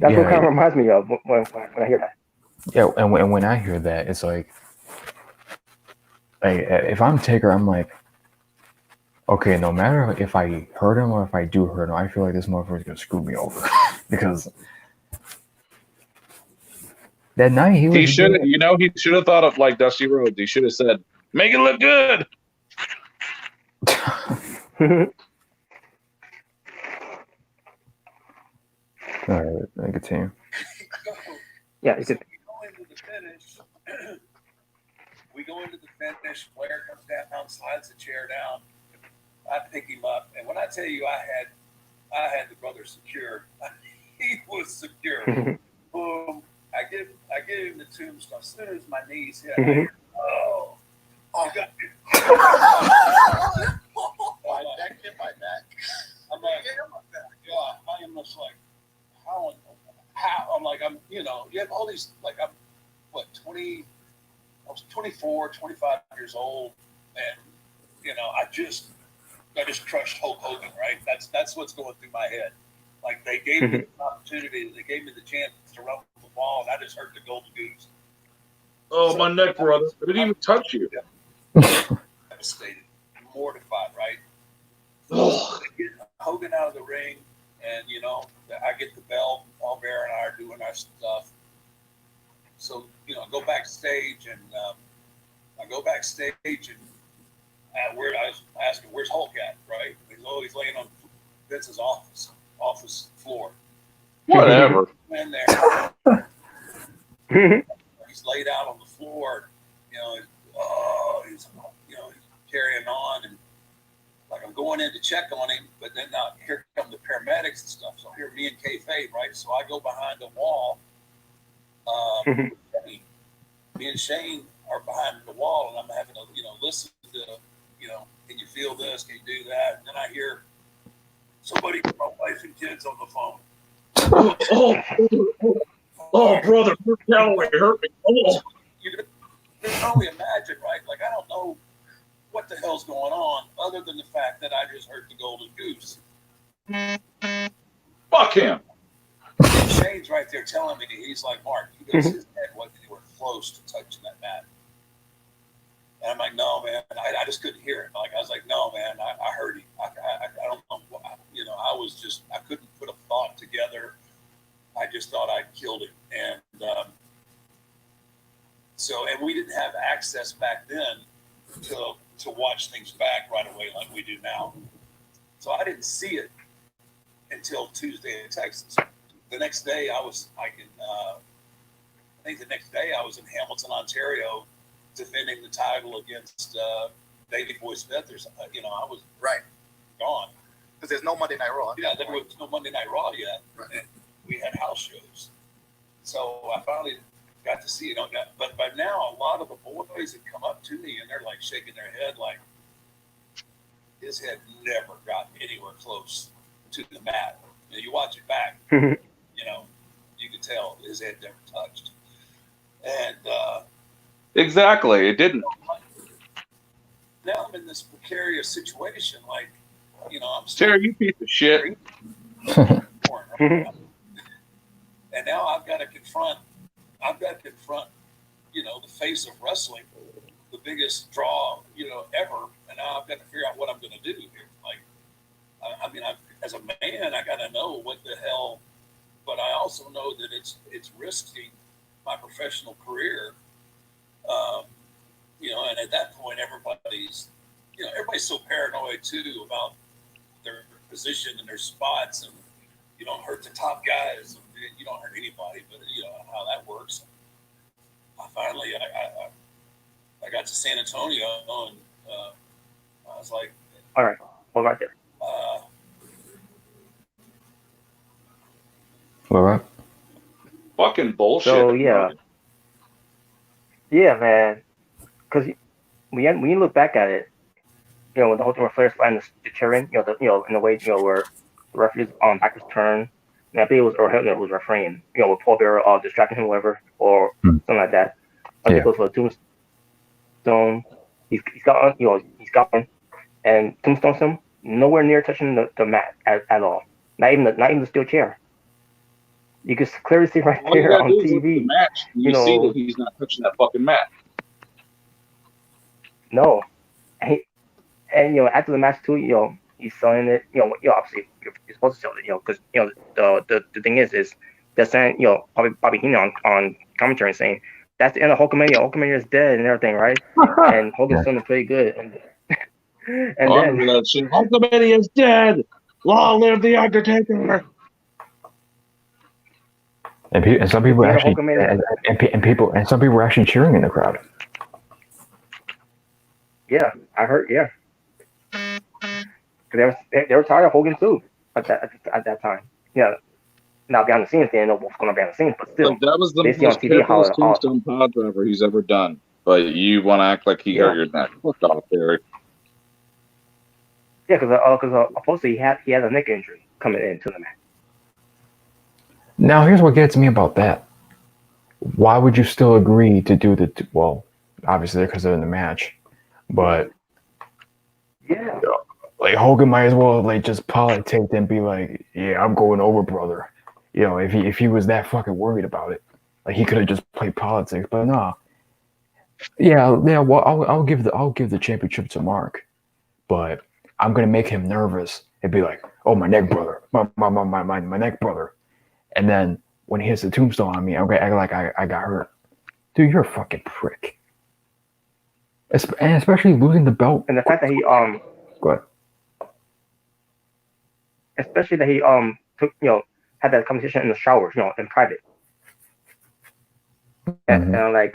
That's what kind of reminds me of when I hear that. Yeah, and when I hear that, it's like if I'm Taker, I'm like, okay, no matter if I hurt him or if I do hurt him, I feel like this motherfucker's gonna screw me over because that night he should have thought of like Dusty Rhodes. He should have said, "Make it look good." All right, I continue. Yeah, it's we go into the finish. Blair comes down, slides the chair down. I pick him up, and when I tell you I had the brother secure, he was secure. Boom! I give him the tombstone. As soon as my knees hit, I hear, oh, you got me. That hit my back. I'm like, God, I am just like, how? I'm like, you have all these, like, I'm, what, 20, I was 24, 25 years old, and, I just crushed Hulk Hogan, right? That's what's going through my head. Like, they gave me the opportunity, they gave me the chance to run the ball, and I just hurt the golden goose. Oh, my neck, brother. It didn't even touch you. Devastated, mortified, right? Oh. Get Hogan out of the ring, and I get the belt. Paul Bear and I are doing our stuff. So I go backstage, and where I was asking, "Where's Hulk at?" Right? He's laying on Vince's office floor. Whatever. In there, he's laid out on the floor. He's carrying on, and like I'm going in to check on him, but then here come the paramedics and stuff. So here, me and kayfabe, right? So I go behind the wall. Me and Shane are behind the wall, and I'm having to, listen to, can you feel this? Can you do that? And then I hear somebody with my wife and kids on the phone. Oh, brother, you're Calloway hurt me. Oh. You can only imagine, right? Like, I don't know what the hell's going on, other than the fact that I just heard the golden goose. Fuck him. Shane's right there telling me, he's like, Mark, he goes, his head wasn't anywhere close to touching that mat. And I'm like, no, man. I just couldn't hear it. Like, I was like, no, man, I heard him. I don't know. I couldn't put a thought together. I just thought I'd killed him. And and we didn't have access back then to watch things back right away like we do now. So I didn't see it until Tuesday in Texas. The next day I was in Hamilton, Ontario, defending the title against Davey Boy Smith or something. I was gone. Because there's no Monday Night Raw. Yeah, there was no Monday Night Raw yet. Right. And we had house shows. So I finally got to see it. But by now, a lot of the boys had come up to me, and they're like shaking their head like, his head never got anywhere close to the mat. You watch it back, you can tell his head never touched. And exactly, it didn't. Now I'm in this precarious situation, like, I'm Terry, you piece of shit. And now I've got to confront, the face of wrestling, the biggest draw, ever. And now I've got to figure out what I'm going to do here. Like, as a man, I got to know what the hell, but I also know that it's risking my professional career. And at that point, everybody's so paranoid too about their position and their spots, and you don't hurt the top guys, and you don't hurt anybody, but how that works. I finally got to San Antonio, and I was like, all right, hold right there. All right. Fucking bullshit. So yeah, man, because when you look back at it, when the whole thing where Flair's fighting the Turin, in the way where the referee's backwards turn, and I think it was or Hitler was refereeing, with Paul Bearer distracting him, whatever, or something like that. I think it goes for the Tombstone. He's got one, and Tombstone's him nowhere near touching the mat at all. Not even the steel chair. You can clearly see right there on TV. The match, you see that he's not touching that fucking mat. No, and after the match too, he's selling it. Obviously you're supposed to sell it. Because the thing is they're saying Bobby Heenan on commentary saying that's the end of Hulkamania. Hulkamania is dead and everything, right? And Hogan's feeling pretty good. And then Hulkamania is dead. Long live the Undertaker. And some people actually and some people were actually cheering in the crowd. Yeah, I heard. Yeah, Because they were tired of Hogan too at that time. Yeah. Now behind the scenes, they know what's going on behind the scenes, but still, Like, that was the they see on most TV carefulest how tombstone pile driver he's ever done. But you want to act like he hurt your neck? Fuck off, Terry. yeah, because supposedly he had a neck injury coming into the match. Now, here's what gets me about that. Why would you still agree to do the? Well, obviously because they're in the match, but Yeah. like Hogan might as well like just politic and be like, "Yeah, I'm going over, brother." You know, if he was that fucking worried about it, like he could have just played politics. But nah, yeah. Well, I'll give the championship to Mark, but I'm gonna make him nervous and be like, "Oh, my neck, brother, my neck, brother," and then when he hits the tombstone on me, I'm gonna act like I got hurt. Dude, you're a fucking prick. And especially losing the belt. And the fact that he Go ahead. especially that he took had that conversation in the showers, in private. Mhm. And like,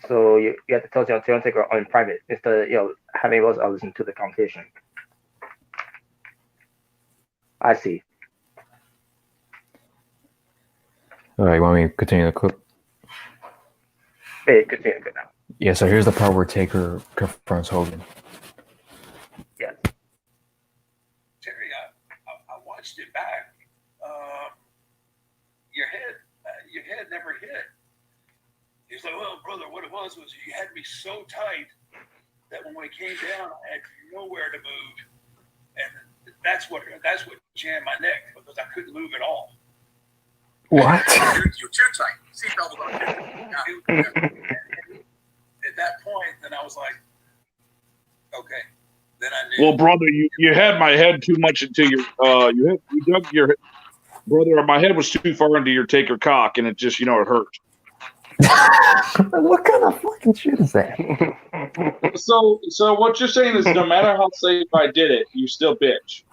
so you have to tell your Undertaker in private instead of having us listen to the conversation. I see. All right, you want me to continue the clip? Hey, continue good now. Yeah, so here's the part where Taker confronts Hogan. Yes. Terry, I watched it back. Your head never hit. He's like, well, brother, what it was you had me so tight that when we came down, I had nowhere to move, and that's what jammed my neck because I couldn't move at all. What? You're too tight. Seatbelt was on. At that point, then I was like, okay. Then I knew. Well, brother, you had my head too much into your you dug your brother. My head was too far into your Taker cock, and it just it hurt. What kind of fucking shit is that? So what you're saying is, no matter how safe I did it, you still bitch.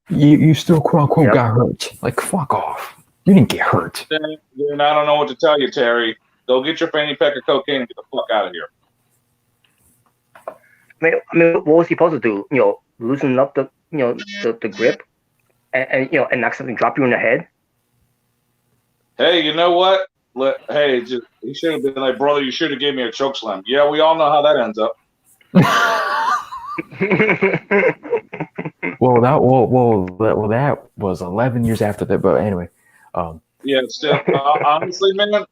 You still quote unquote got hurt. Like fuck off. You didn't get hurt. Then I don't know what to tell you, Terry. Go get your fanny pack of cocaine and get the fuck out of here. I mean, what was he supposed to do? Loosen up the the grip, and not something drop you in the head. Hey, you know what? He should have been like, brother, you should have gave me a choke slam. Yeah, we all know how that ends up. That was 11 years after that. But anyway, yeah, still, honestly, man,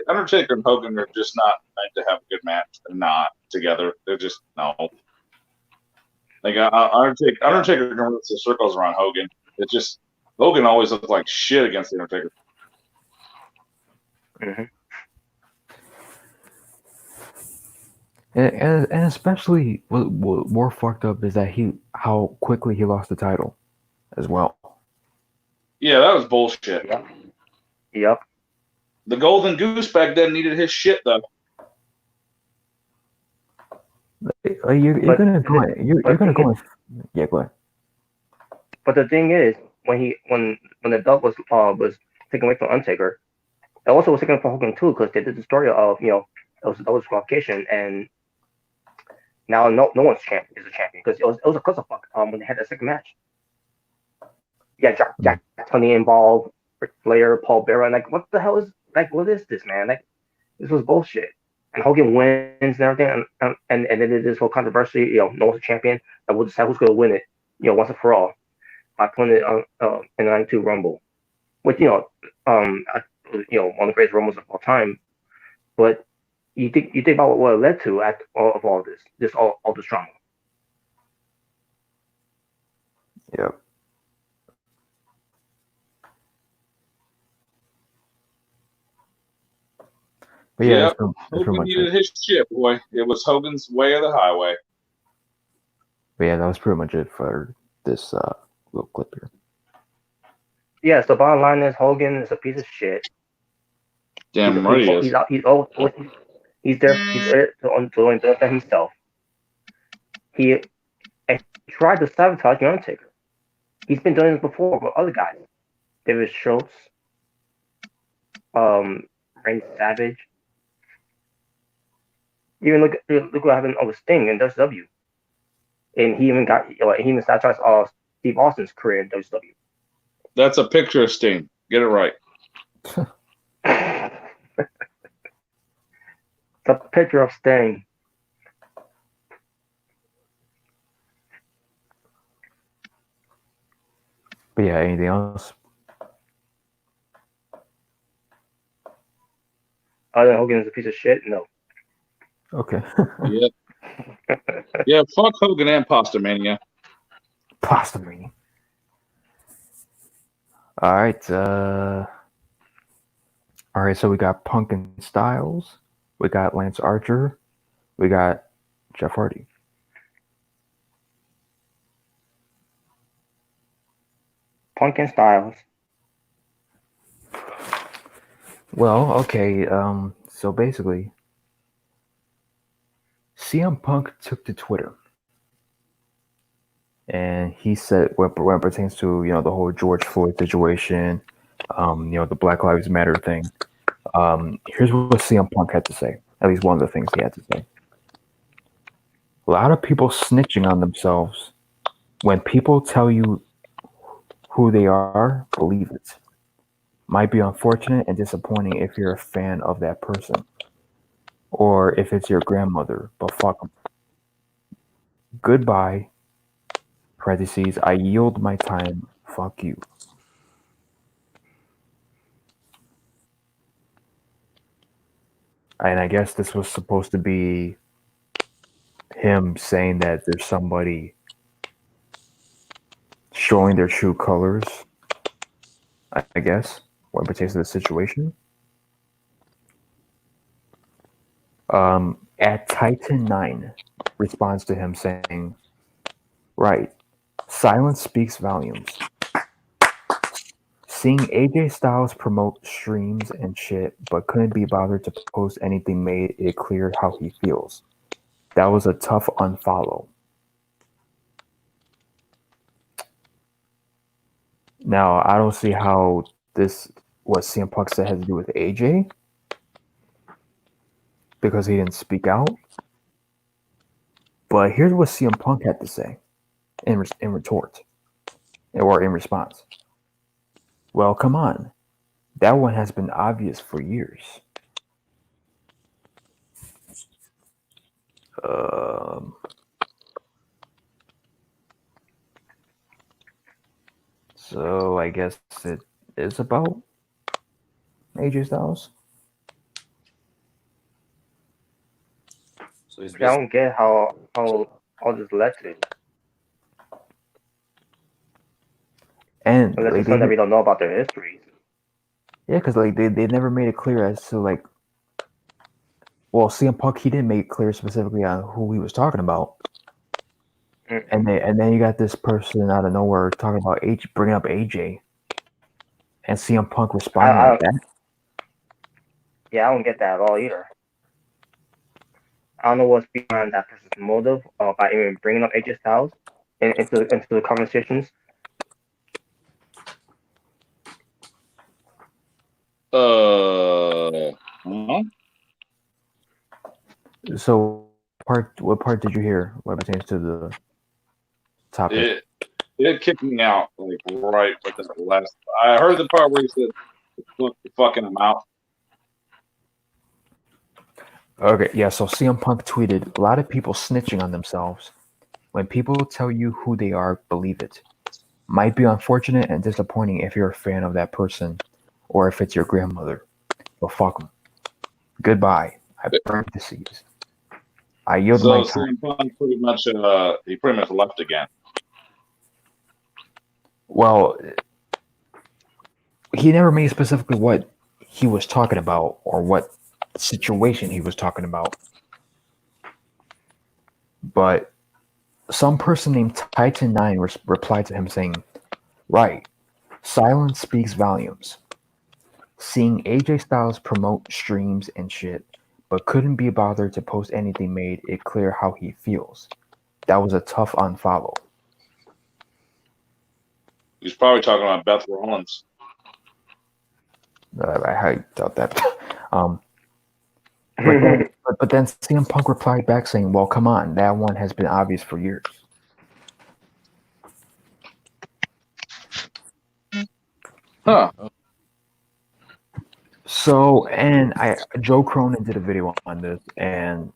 Undertaker and Hogan are just not meant to have a good match. They're not together. They're just no. Like Undertaker can run some circles around Hogan. It's just Hogan always looked like shit against the Undertaker. Mm-hmm. and especially what more fucked up is that how quickly he lost the title, as well. Yeah, that was bullshit. Yep. The Golden Goose back then needed his shit though. You're gonna go. Yeah, go ahead. But the thing is, when the belt was taken away from Undertaker, it also was taken from Hogan too, because they did the story of it was disqualification, and now no one's champion is a champion because it was a clusterfuck when they had that second match. Yeah, Jack Tunney involved, Ric Flair, Paul Bearer, and what the hell is what is this, man? This was bullshit. And Hogan wins and everything, and then there's this whole controversy. No one's a champion, and we'll decide who's going to win it. Once and for all, by putting it on in the '92 Rumble, which one of the greatest Rumbles of all time. But you think about what it led to at all this drama. Yep. But yeah, Hogan needed his shit, boy. It was Hogan's way or the highway. But yeah, that was pretty much it for this little clip here. Yeah, so bottom line is Hogan is a piece of shit. Damn right he is. He's there to benefit himself. He tried to sabotage the Undertaker. He's been doing this before with other guys. David Schultz, Randy Savage. Even look what happened with Sting in WCW. and he even sabotaged Steve Austin's career in WCW. That's a picture of Sting. Get it right. It's a picture of Sting. But yeah, anything else? Other than Hogan is a piece of shit? No. Okay. Yeah. Yeah, fuck Hogan and Pasta Mania. Pasta Mania. All right. All right. So we got Punk and Styles. We got Lance Archer. We got Jeff Hardy. Punk and Styles. Well, okay. So basically, CM Punk took to Twitter, and he said what pertains to the whole George Floyd situation, the Black Lives Matter thing. Here's what CM Punk had to say. At least one of the things he had to say. A lot of people snitching on themselves. When people tell you who they are, believe it. Might be unfortunate and disappointing if you're a fan of that person, or if it's your grandmother, but fuck them. Goodbye. Parentheses. I yield my time. Fuck you. And I guess this was supposed to be him saying that there's somebody showing their true colors, I guess, when it pertains to the situation. At Titan9 responds to him saying, right, silence speaks volumes. Seeing AJ Styles promote streams and shit, but couldn't be bothered to post anything made it clear how he feels. That was a tough unfollow. Now, I don't see how what CM Punk said has to do with AJ, because he didn't speak out. But here's what CM Punk had to say in retort, or in response. Well, come on. That one has been obvious for years. So I guess it is about AJ Styles. So he's I don't get how all this led to it. And Unless it's something that we don't know about their history. Yeah, because they never made it clear as to well, CM Punk, he didn't make it clear specifically on who he was talking about. And then you got this person out of nowhere talking about bringing up AJ, and CM Punk responding like that. Yeah, I don't get that at all either. I don't know what's behind that person's motive by even bringing up AJ Styles into the conversations. So, what part did you hear what pertains to the topic? It kicked me out right at the last. I heard the part where he said, "Fucking him out." Okay, yeah. So CM Punk tweeted, "A lot of people snitching on themselves. When people tell you who they are, believe it. Might be unfortunate and disappointing if you're a fan of that person, or if it's your grandmother. But fuck them. Goodbye. I parentheses. I yield my time." So CM Punk pretty much left again. Well, he never made specifically what he was talking about or what situation he was talking about. But some person named Titan9 replied to him saying, right, silence speaks volumes. Seeing AJ Styles promote streams and shit, but couldn't be bothered to post anything made it clear how he feels. That was a tough unfollow. He's probably talking about Beth Rollins. I doubt that. But then CM Punk replied back saying, well, come on, that one has been obvious for years. Huh. So, and Joe Cronin did a video on this, and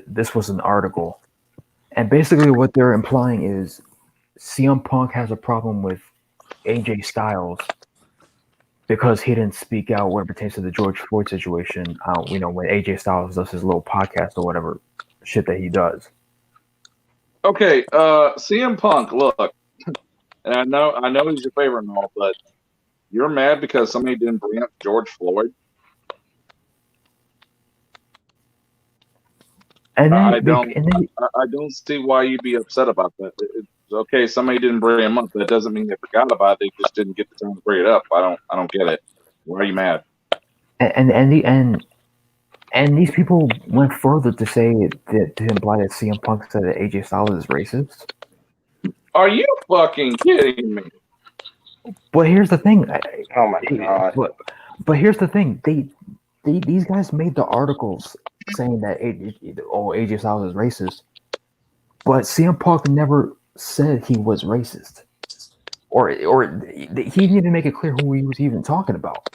this was an article, and basically what they're implying is CM Punk has a problem with AJ Styles because he didn't speak out when it pertains to the George Floyd situation. When AJ Styles does his little podcast or whatever shit that he does. Okay, CM Punk, look, and I know he's your favorite and all, but you're mad because somebody didn't bring up George Floyd. And I don't see why you'd be upset about that. It's okay, somebody didn't bring him up. That doesn't mean they forgot about it. They just didn't get the time to bring it up. I don't get it. Why are you mad? And these people went further to say to imply that CM Punk said that AJ Styles is racist. Are you fucking kidding me? But here's the thing. Oh my god! But here's the thing. These guys made the articles saying that AJ Styles is racist, but CM Punk never said he was racist, or he didn't even make it clear who he was even talking about.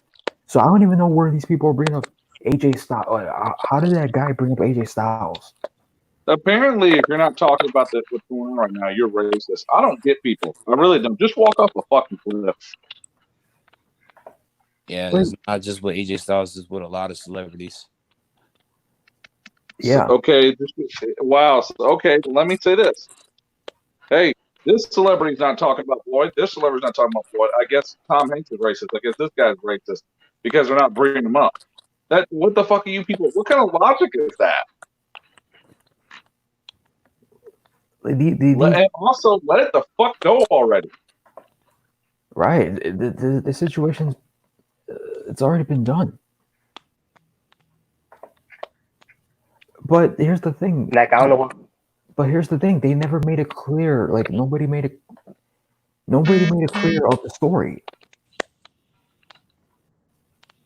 So I don't even know where these people are bringing up AJ Styles. How did that guy bring up AJ Styles? Apparently, if you're not talking about what's going on right now, you're racist. I don't get people. I really don't. Just walk off a fucking cliff. Yeah, it's not just with AJ Styles, it's with a lot of celebrities. Yeah. So, okay. Wow. Okay. Let me say this. Hey, this celebrity's not talking about Floyd. This celebrity's not talking about Floyd. I guess Tom Hanks is racist. I guess this guy's racist because they're not bringing him up. What the fuck are you people? What kind of logic is that? And also, let it the fuck go already. Right. The situation's it's already been done. But here's the thing. Like I don't know what. But here's the thing. They never made it clear. Like nobody made it clear of the story.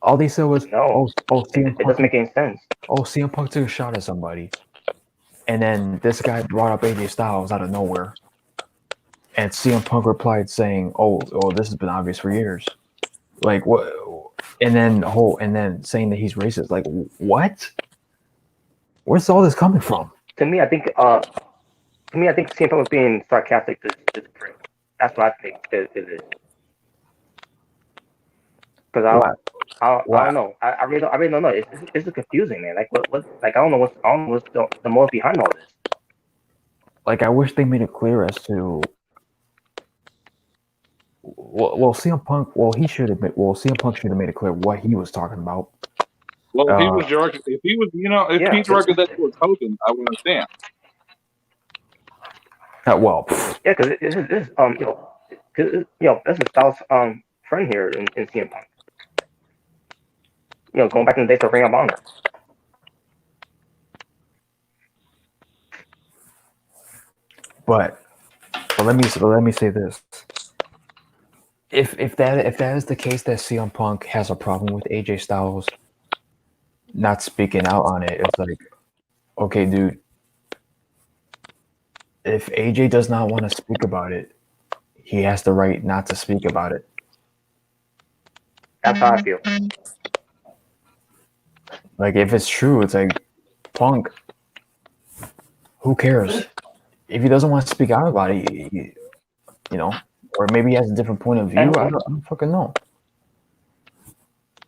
All they said was, No. CM Punk, it doesn't make any sense. CM Punk took a shot at somebody, and then this guy brought up AJ Styles out of nowhere, and CM Punk replied saying, "Oh, this has been obvious for years." Like what? And then saying that he's racist. Like what? Where's all this coming from? To me, I think CM Punk was being sarcastic to prick. That's what I think it is. Because I don't know. I really don't know. It's just confusing, man. Like what? Like I don't know what's the motive behind all this. Like I wish they made it clear as to. Well, CM Punk. CM Punk should have made it clear what he was talking about. Well, if he was he directed that towards Hogan, I would understand. Yeah, because this this is Styles' friend here in CM Punk. Going back in the days of Ring of Honor. But let me say this: if that is the case, that CM Punk has a problem with AJ Styles not speaking out on it, it's like, okay, dude, if AJ does not want to speak about it, he has the right not to speak about it. That's how I feel. Like if it's true, it's like, Punk, who cares? If he doesn't want to speak out about it, or maybe he has a different point of view. I don't fucking know.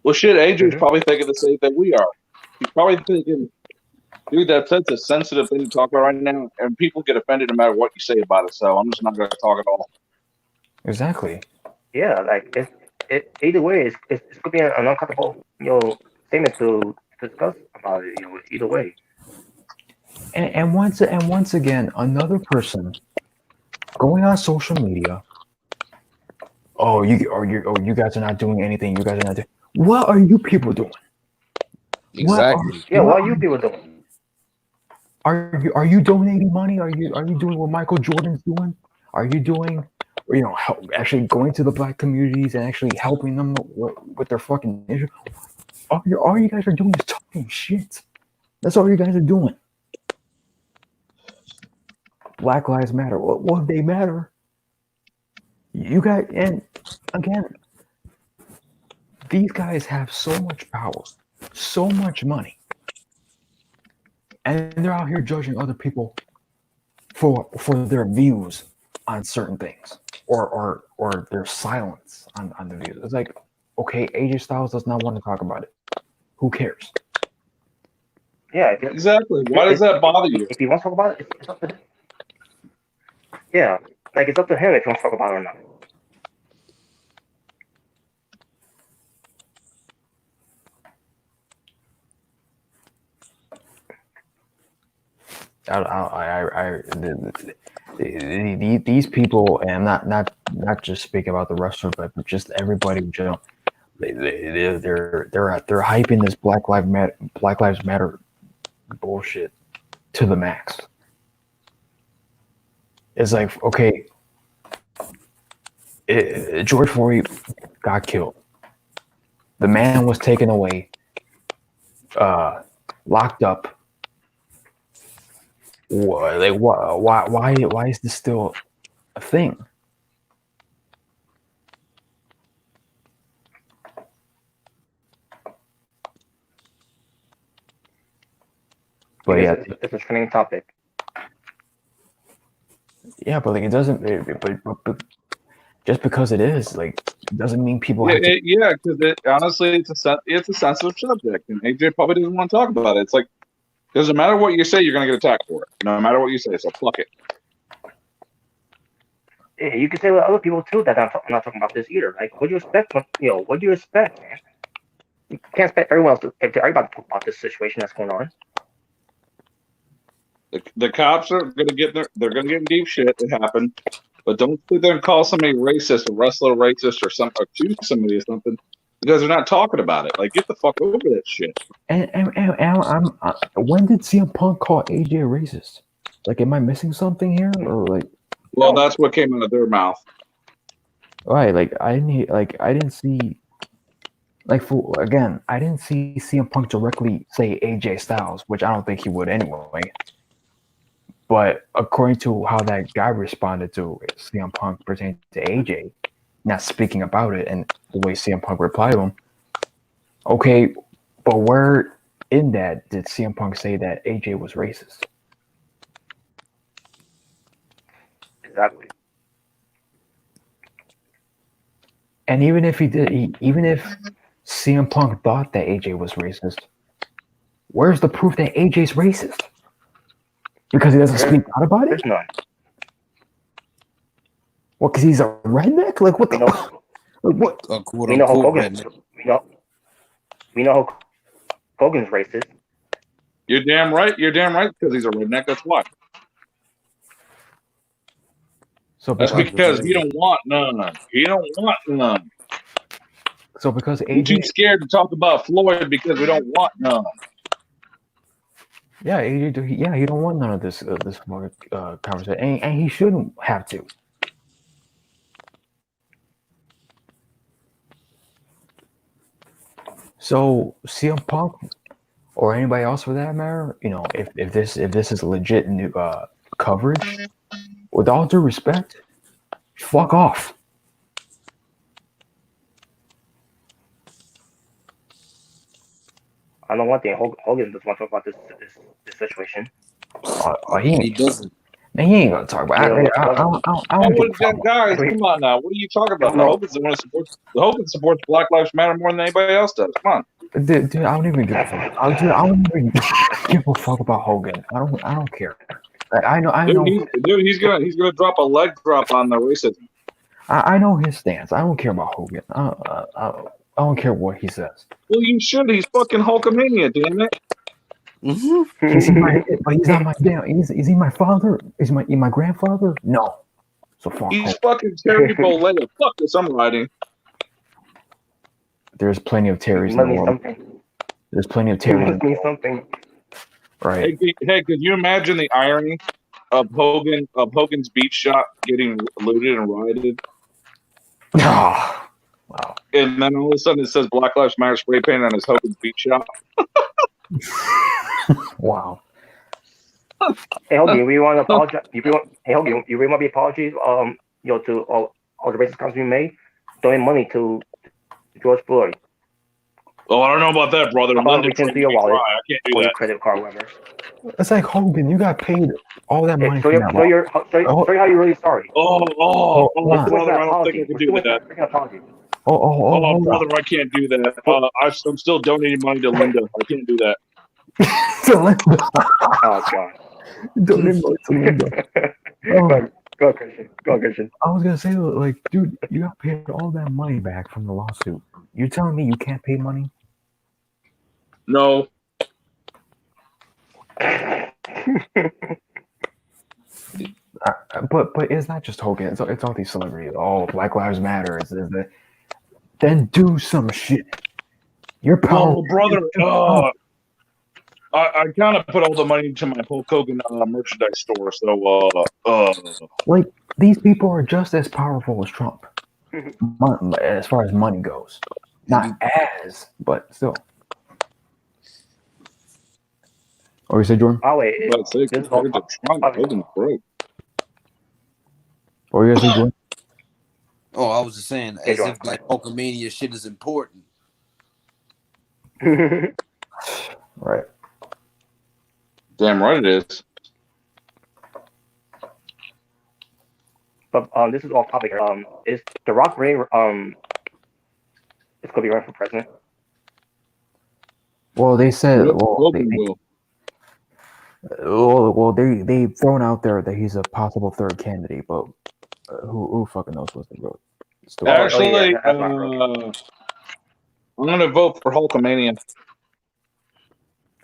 Well, shit, AJ's probably thinking the same thing we are. He's probably thinking, dude, that's such a sensitive thing to talk about right now, and people get offended no matter what you say about it, so I'm just not going to talk at all. Exactly. Yeah, like either way, it's going to be an uncomfortable, statement to discuss about it, either way. And once again, another person going on social media. You guys are not doing anything. You guys are not doing. What are you people doing? Exactly. What are you people doing? Are you donating money? Are you doing what Michael Jordan's doing? Are you doing, actually going to the black communities and actually helping them with their fucking issue? All you guys are doing is talking shit. That's all you guys are doing. Black Lives Matter. Well, they matter. You guys, and again, these guys have so much power, so much money, and they're out here judging other people for their views on certain things, or their silence on the views. It's like, okay, AJ Styles does not want to talk about it. Who cares? Yeah, Exactly. Why does that bother you? if he wants to talk about it, it's up to him. Yeah, like it's up to him if he wants to talk about it or not. These people, and I'm not just speaking about the wrestler, but just everybody in general. They're hyping this Black Lives Matter bullshit to the max. It's like, okay, George Floyd got killed. The man was taken away, locked up. Like, why is this still a thing? But yeah, it's a trending topic. Yeah, but like it doesn't. But just because it is, like, it doesn't mean people have to. Yeah, because honestly, it's a sensitive subject, and AJ probably doesn't want to talk about it. It's like, doesn't matter what you say, you're going to get attacked for it. No matter what you say, so fuck it. Yeah, you can say with other people too that I'm not talking about this either. Like, what do you expect? What do you expect, man? You can't expect everybody to talk about this situation that's going on. The cops are going to get they're going to get in deep shit. It happened, but don't sit there and call somebody racist, a wrestler racist, or accuse somebody of something because they're not talking about it. Like, get the fuck over that shit. And when did CM Punk call AJ a racist? Like, am I missing something here, or like? Well, that's what came out of their mouth. Right, like I didn't see. Like, I didn't see CM Punk directly say AJ Styles, which I don't think he would anyway. But according to how that guy responded to CM Punk pertaining to AJ, not speaking about it, and the way CM Punk replied to him, okay, but where in that did CM Punk say that AJ was racist? Exactly. And even if he did, even if CM Punk thought that AJ was racist, where's the proof that AJ's racist? Because he doesn't speak out about it? There's none. What, because he's a redneck? Like, what the fuck? Like, what? We know how Hogan's racist. You're damn right. You're damn right because he's a redneck. That's why. So that's because he don't want none. He don't want none. So because AJ, we're too scared to talk about Floyd because we don't want none. Yeah, AJ, he don't want none of this conversation, and he shouldn't have to. So CM Punk, or anybody else for that matter, if this is legit new coverage, with all due respect, fuck off. I know one thing. Hogan doesn't want to talk about this situation. He doesn't. Man, he ain't gonna talk about it. I don't give a fuck. Guys, come on now. What are you talking about? Hogan supports Black Lives Matter more than anybody else does. Come on. Dude, I don't even give a fuck. I don't even give a fuck about Hogan. I don't care. I know. He's gonna drop a leg drop on the racism. I know his stance. I don't care about Hogan. I don't care what he says. Well, you should. He's fucking Hulkamania, damn it. Mm-hmm. But he's not my damn. Is he my father? Is he my grandfather? No. So fuck. He's fucking Terry Bollea. Fuck this. I'm riding. There's plenty of Terrys in the world. There's plenty of Terrys. Something. Right. Hey, could you imagine the irony of Hogan's beach shop getting looted and rioted? Oh, wow. And then all of a sudden it says Black Lives Matter spray paint on his Hogan's beach shop. Wow. Hey Hogan, we want to apologize. Hey Hogan, you really want to be apologies? To all the racist comments we made. Donate money to George Floyd. Oh, I don't know about that, brother. How about Linda reach into tried to your make me wallet cry. I can't do or your that. credit card, whatever. It's like Hogan. You got paid all that money Show from that. you how you're really sorry. Oh, hold brother, on. I don't think I can do that. Freaking apology. Oh, Hold brother, I can't do that. I'm still donating money to Linda. I can't do that. on. Linda. Oh god. Donate money to Linda. Go, Christian. Go, Christian. I was gonna say, like, dude, you got paid all that money back from the lawsuit. You telling me you can't pay money? No. But it's not just Hogan. It's all these celebrities. Oh, Black Lives Matter. Then do some shit. You're powerful. Well, brother, I kind of put all the money into my Hulk Hogan merchandise store. So, like, these people are just as powerful as Trump, as far as money goes. Not as, but still. Oh, you said Jordan? Oh wait, let's say compared to Trump, Hogan's broke. Or you guys say Jordan? Oh, I was just saying, as if like Hulkamania shit is important. Right. Damn right it is. But this is off topic. Is The Rock Ray it's gonna be running for president? Well, they said. Hogan will. They've thrown out there that he's a possible third candidate, but who fucking knows what's the road? Actually, I'm gonna vote for Hulkamania.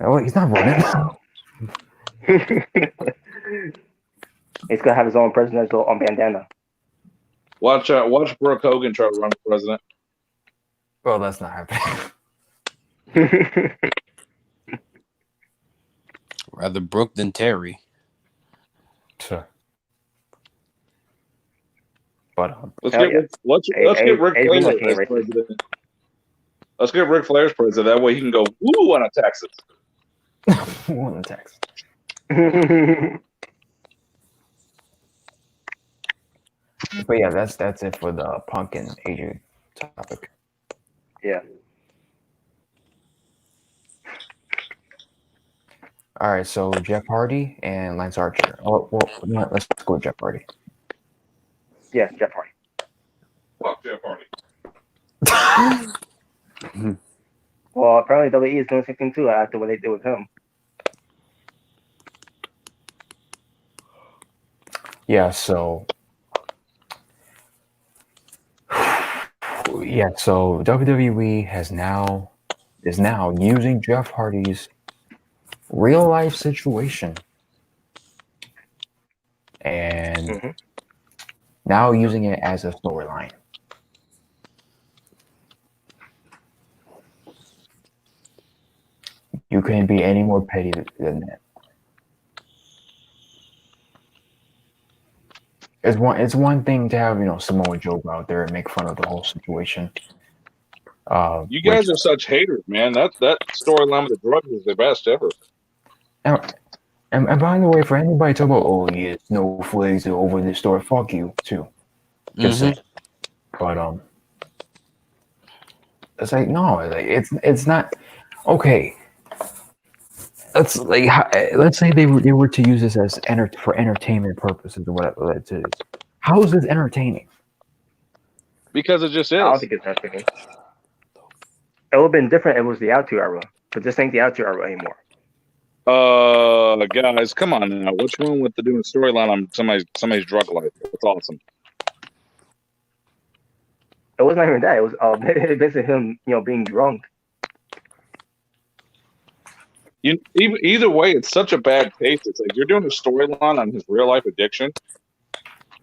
Oh, he's not running. He's gonna have his own presidential bandana. Watch Brooke Hogan try to run for president. Well, that's not happening. Rather Brooke than Terry. Sure. But let's get Ric Flair as president. Let's get Ric Flair as president. That way he can go woo on a Texas. Woo on a Texas. But yeah, that's it for the Punk and AJ topic. Yeah. All right, so Jeff Hardy and Lance Archer. Oh, well, let's go with Jeff Hardy. Yes, Jeff Hardy. Fuck Jeff Hardy. Well, apparently WWE is doing something too after what they did with him. Yeah, so WWE is now using Jeff Hardy's real life situation and now using it as a storyline. You couldn't be any more petty than that. It's one thing to have Samoa Joe go out there and make fun of the whole situation. You guys are such haters, man. That storyline with the drugs is the best ever. And by the way, for anybody talking about snowflakes over this story, fuck you too. But it's like no, it's not okay. Let's say they were to use this as for entertainment purposes or whatever it is. How is this entertaining? Because it just is. I don't think it's entertaining. It would have been different if it was the Attitude Era, but this ain't the Attitude Era anymore. Guys, come on now. What's wrong with doing a storyline on somebody's drug life? It's awesome. It wasn't even that. It was basically him, being drunk. Either way, it's such a bad taste. It's like you're doing a storyline on his real life addiction.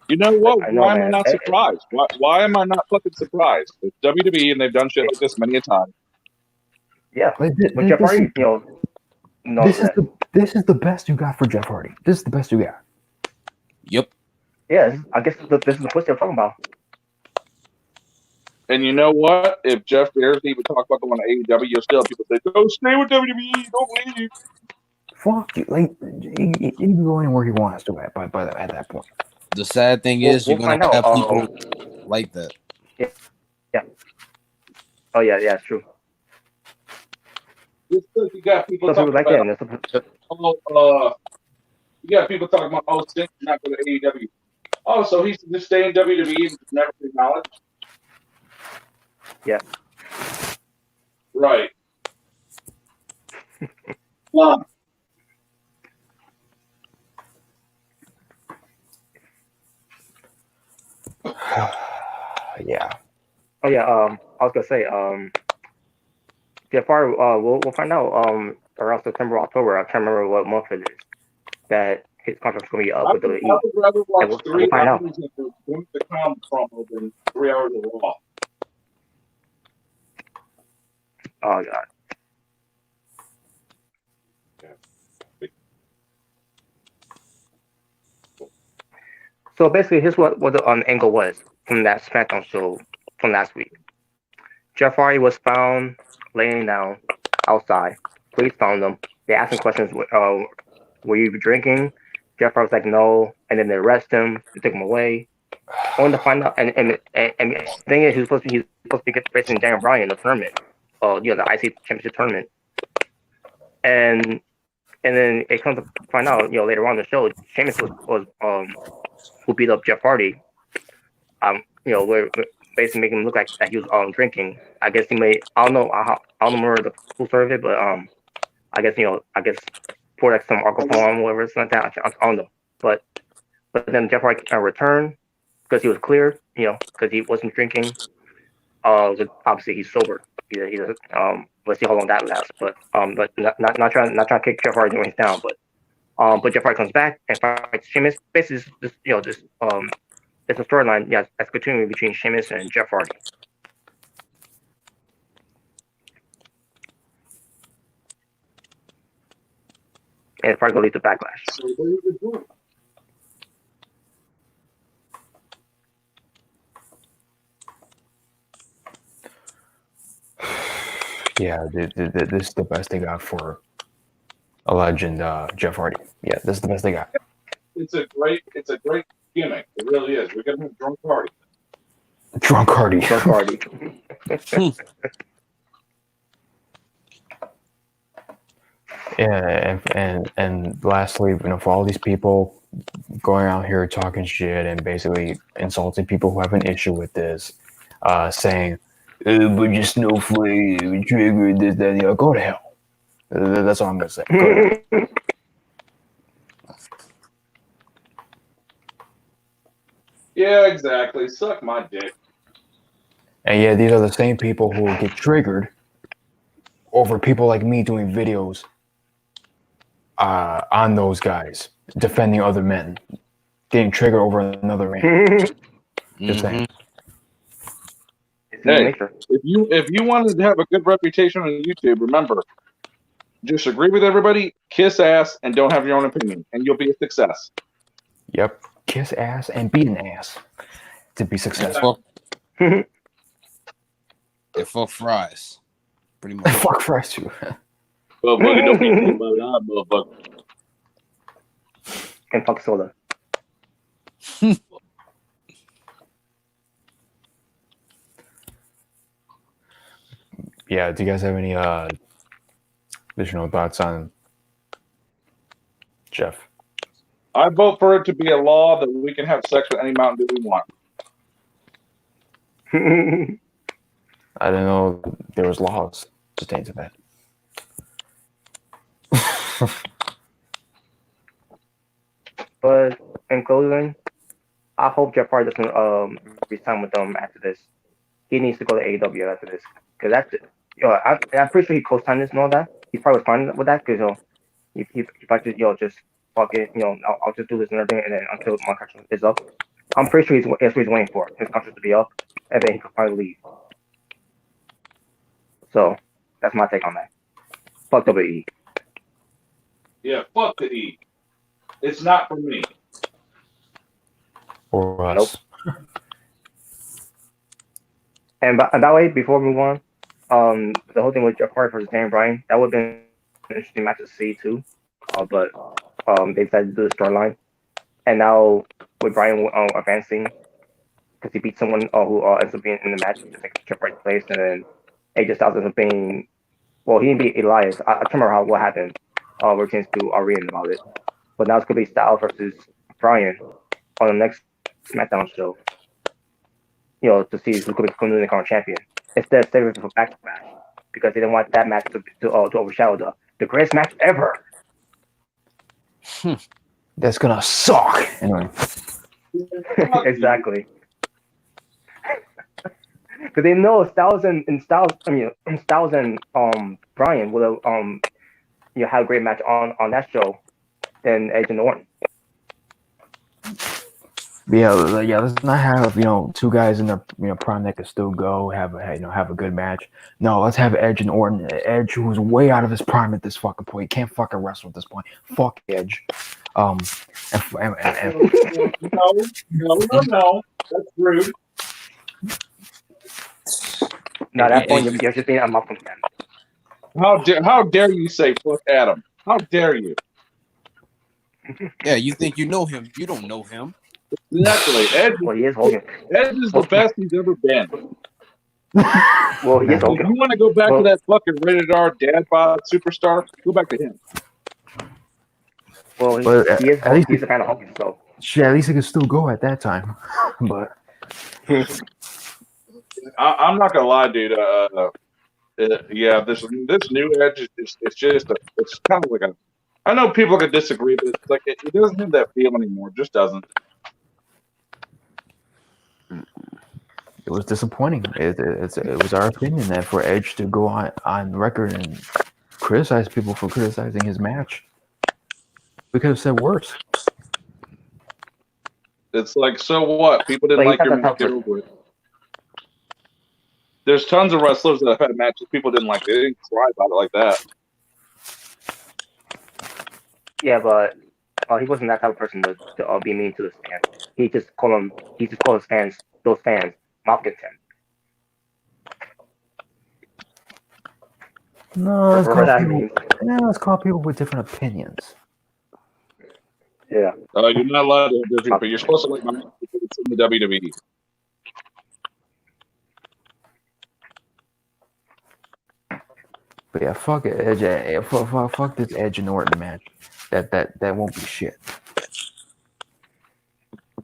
You know what? Why am I not surprised? Why am I not fucking surprised? It's WWE and they've done shit like this many a time. Yeah, but Jeff Hardy, this is the best you got for Jeff Hardy. This is the best you got. Yep. Yeah, I guess this is the push they're talking about. And you know what? If Jeff dares to even talk about going to AEW, you'll still have people say, "Go stay with WWE, don't leave." Fuck you! Like he can go anywhere he wants to at that point. The sad thing is, you're gonna have people like that. Yeah. Oh yeah, it's true. Just because you got people Some people talking like about, it. you got people talking about, oh, Sting's not going to AEW. Oh, so he should just stay in WWE and never acknowledge? Yeah. Right. Well, Yeah. Oh yeah. I was gonna say. Jeff Hardy. We'll find out. Around September, October. I can't remember what month it is. That his contract's gonna be up with I WWE. would rather watch We'll 3 find out. hours of the Wink the Clown promo than 3 hours of Raw. Oh god. So basically, here's what the angle was from that SmackDown show from last week. Jeff Hardy was found laying down outside. Police found him. They asked him questions. Were you drinking? Jeff Hardy was like, no. And then they arrested him. They took him away. Only to find out. And the thing is, he's supposed to be facing Daniel Bryan in the tournament. The IC Championship tournament. And then it comes to find out, later on in the show, Sheamus was who beat up Jeff Hardy. We're basically making him look like that he was drinking. I guess he may. I don't know. I don't remember the full story of it, but I guess pour like some alcohol on whatever it's like that. I don't know. But then Jeff Hardy returned because he was clear. Because he wasn't drinking. Obviously he's sober. Let's see how long that lasts. But not trying to kick Jeff Hardy doing down. But Jeff Hardy comes back and fights Sheamus. Basically, it's a storyline, that's continuing between Sheamus and Jeff Hardy. And it's probably going to lead to backlash. Yeah, this is the best they got for a legend, Jeff Hardy. Yeah, this is the best they got. It's a great gimmick. It really is. We're gonna have Drunk Hardy. Drunk Hardy. Drunk Hardy. Yeah, and lastly, for all these people going out here talking shit and basically insulting people who have an issue with this, saying, "But you snowflake, you triggered this, that, and the other." Go to hell. That's all I'm gonna say. Go to hell. Yeah, exactly. Suck my dick. And yeah, these are the same people who will get triggered over people like me doing videos on those guys defending other men, getting triggered over another man. Just saying. Hey, if you wanted to have a good reputation on YouTube, remember, just agree with everybody, kiss ass, and don't have your own opinion, and you'll be a success. Yep. Kiss ass and beat an ass to be successful. And fuck fries. Pretty much. Fuck fries too. Motherfucker, don't be motherfucker. And fuck soda. Yeah, do you guys have any additional thoughts on Jeff? I vote for it to be a law that we can have sex with any Mountain Dew we want. I don't know there was laws pertaining to that. But in closing, I hope Jeff Hardy doesn't resign with them after this. He needs to go to AEW after this, because that's it. I'm pretty sure he co-signed this and all that. He probably was fine with that, because if I just fuck it, I'll just do this and everything, and then until my contract is up, I'm pretty sure that's what he's waiting for, his contract to be up, and then he could probably leave. So that's my take on that. Fuck WWE. Yeah, fuck the E. It's not for me. Or us. Nope. And that way, before we move on, the whole thing with Jeff Hardy versus Daniel Bryan, that would have been an interesting match to see too. But they decided to do the storyline. And now with Bryan advancing, because he beat someone who ends up being in the match, just like Jeff Hardy's place, and then AJ Styles ends up being, Well, he didn't beat Elias. I can't remember what happened. We're changed to reading about it. But now it's gonna be Styles versus Bryan on the next SmackDown show. To see who's gonna become the current champion. Instead of saving it for Backlash because they didn't want that match to overshadow the greatest match ever. That's gonna suck. Anyway. Exactly. Because they know Styles and Bryan will have a great match on that show than Edge and Orton. Yeah, let's not have two guys in their prime that could still go have a good match. No, let's have Edge and Orton. Edge, who's way out of his prime at this fucking point, he can't fucking wrestle at this point. Fuck Edge. No, that's rude. No, at that point you're just being a Malcolm fan. How dare you say fuck Adam? How dare you? Yeah, you think you know him? You don't know him. Exactly. Edge, Well, he is Hogan. Edge is the best he's ever been. Well, he is If Hogan. you want to go back to that fucking rated R dad bod superstar, go back to him. Well, he is he's the kind of Hogan, so. Shit, at least he could still go at that time. But I'm not gonna lie, dude. Yeah, this new Edge it's kind of like a. I know people could disagree, but it's like it doesn't have that feel anymore. It just doesn't. it was disappointing. It was our opinion that for Edge to go on record and criticize people for criticizing his match, we could have said worse. It's like, so what? People didn't like your match. Get over it. There's tons of wrestlers that have had matches people didn't like. They didn't cry about it like that. Yeah, but he wasn't that type of person to be mean to his fans. He just called those fans malcontents. No, let's call people with different opinions. Yeah. You're not allowed to do it, but you're supposed to like my match because it's in the WWE. But yeah, fuck it, Edge. Fuck this Edge and Orton match. That won't be shit.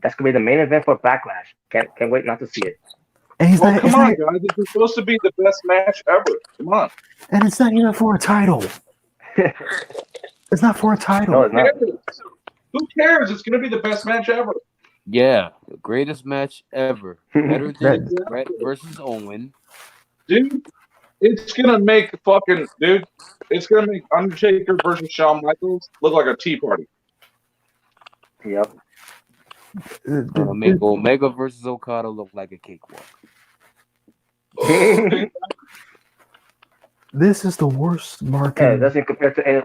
That's gonna be the main event for Backlash. Can't wait not to see it. And come on, guys! It's supposed to be the best match ever. Come on. And it's not even for a title. It's not for a title. No, it's not. Who cares? It's gonna be the best match ever. Yeah, the greatest match ever. Better than Brett versus Owen. Dude, it's gonna make it's gonna make Undertaker versus Shawn Michaels look like a tea party. Yep. Make Omega versus Okada look like a cakewalk. This is the worst marketing. Yeah, it doesn't compare to any.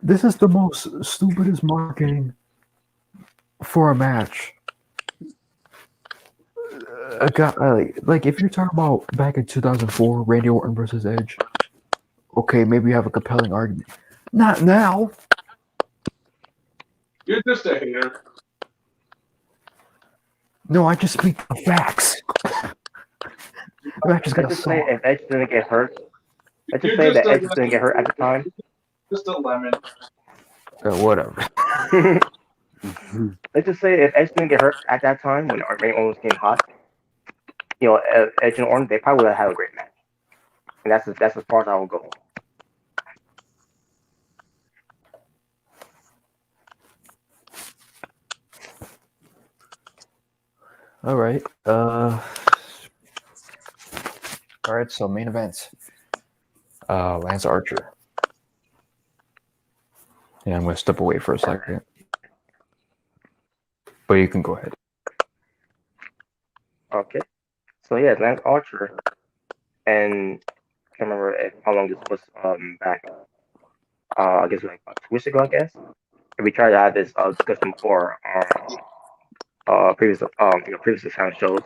This is the most stupidest marketing for a match. Like if you're talking about back in 2004, Randy Orton versus Edge, okay, maybe you have a compelling argument. Not now. You're just a hater. No, I just speak the facts. The match is gonna Let's just suck. say if Edge didn't get hurt. Let's just say that Edge didn't get hurt at the time. Just a lemon. Whatever. Let's just say if Edge didn't get hurt at that time when Randy Orton was getting hot, Edge and Orton, they probably would have had a great match. And that's as far as I will go. All right. All right. So main events. Lance Archer. Yeah, I'm gonna step away for a second. But you can go ahead. Okay. So yeah, Lance Archer, and I can't remember how long this was back. I guess like 2 weeks ago, I guess. We tried to have this discussion before previous time shows.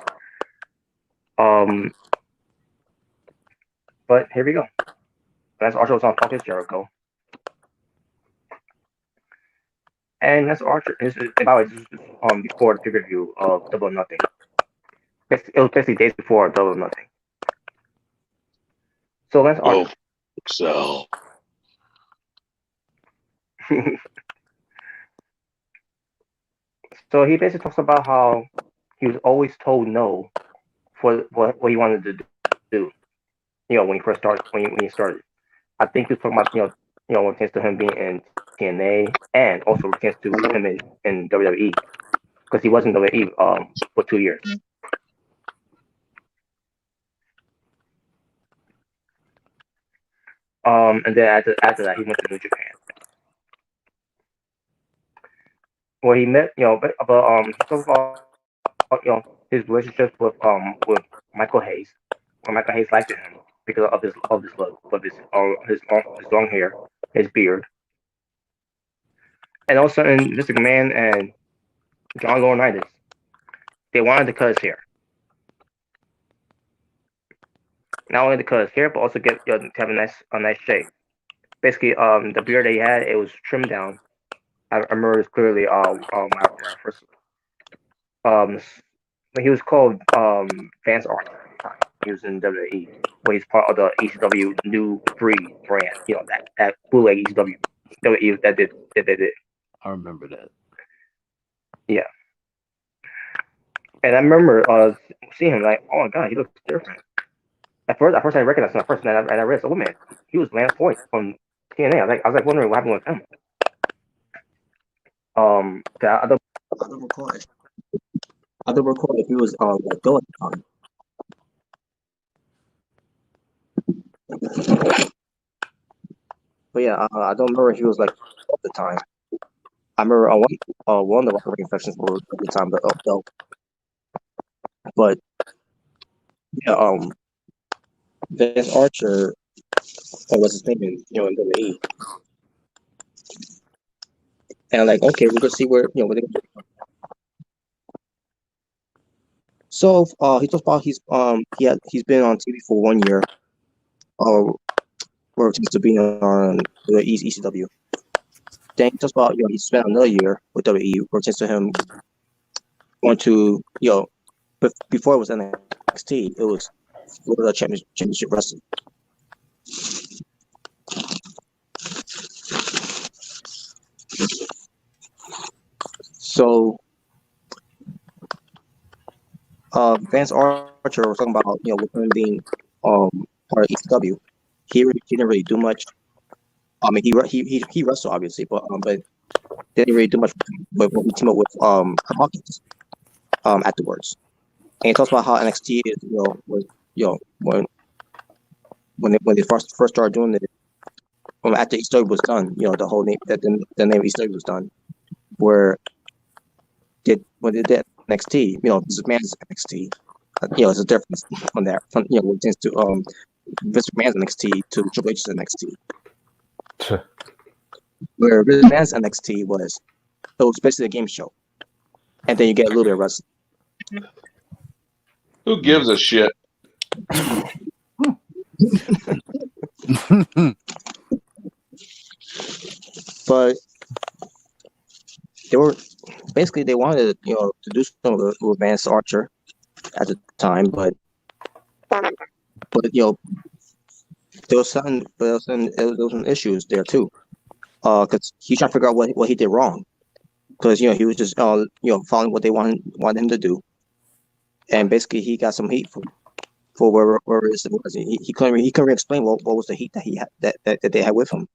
But here we go. Lance Archer was on Focus Jericho. And Lance Archer is before the pay-per-view of Double or Nothing. It was basically days before Double or Nothing. So Lance Archer, So So he basically talks about how he was always told no for what he wanted to do. When he first started, when he started. I think he was talking about when it comes to him being in TNA and also when it comes to him in WWE because he was in WWE for 2 years. And then after that he went to New Japan where he met he talked about his relationship with Michael Hayes. When Michael Hayes liked him because of his look, of his long hair, his beard, and also in Mr. McMahon and John Laurinaitis, they wanted to cut his hair. Not only to cut his hair, but also get to have a nice shape. Basically, the beard that he had, it was trimmed down. I remember this clearly. My first when he was called Vance Archer at the time. He was in WWE, where he's part of the ECW New Breed brand. That bootleg ECW WWE that they did. I remember that. Yeah, and I remember seeing him like, oh my god, he looks different. At first I recognized him. At first, and I realized, oh man, he was Lance Point from TNA. I was like wondering what happened with him. I don't recall if he was let go at the time. But yeah, I don't remember if he was like at the time. I remember one of the record infections were at the time, but yeah, Vance Archer was his name in WWE. And I'm like, okay, we're gonna see where what they're gonna do. So he talks about he's been on TV for 1 year, where it seems to be on the ECW. Then he talks about he spent another year with WWE, where it seems to him going to but before it was NXT, it was Florida Championship Wrestling. So Vance Archer was talking about with him being part of ECW. He didn't really do much. I mean, he wrestled obviously, but didn't really do much when he teamed up with Hawkins afterwards. And he talks about how NXT is was when they first started doing it, after ECW was done, the whole name the name ECW was done, when they did NXT, this man's NXT, there's a difference on that when it tends to Vince McMahon's NXT to Triple H's NXT. Where Vince McMahon's NXT was basically a game show, and then you get a little bit of wrestling. who gives a shit? But they wanted to do something with Vance Archer at the time, but there was some issues there too, because he's trying to figure out what he did wrong, because he was just following what they wanted him to do, and basically he got some heat for where it was. He couldn't really explain what was the heat that he had that they had with him.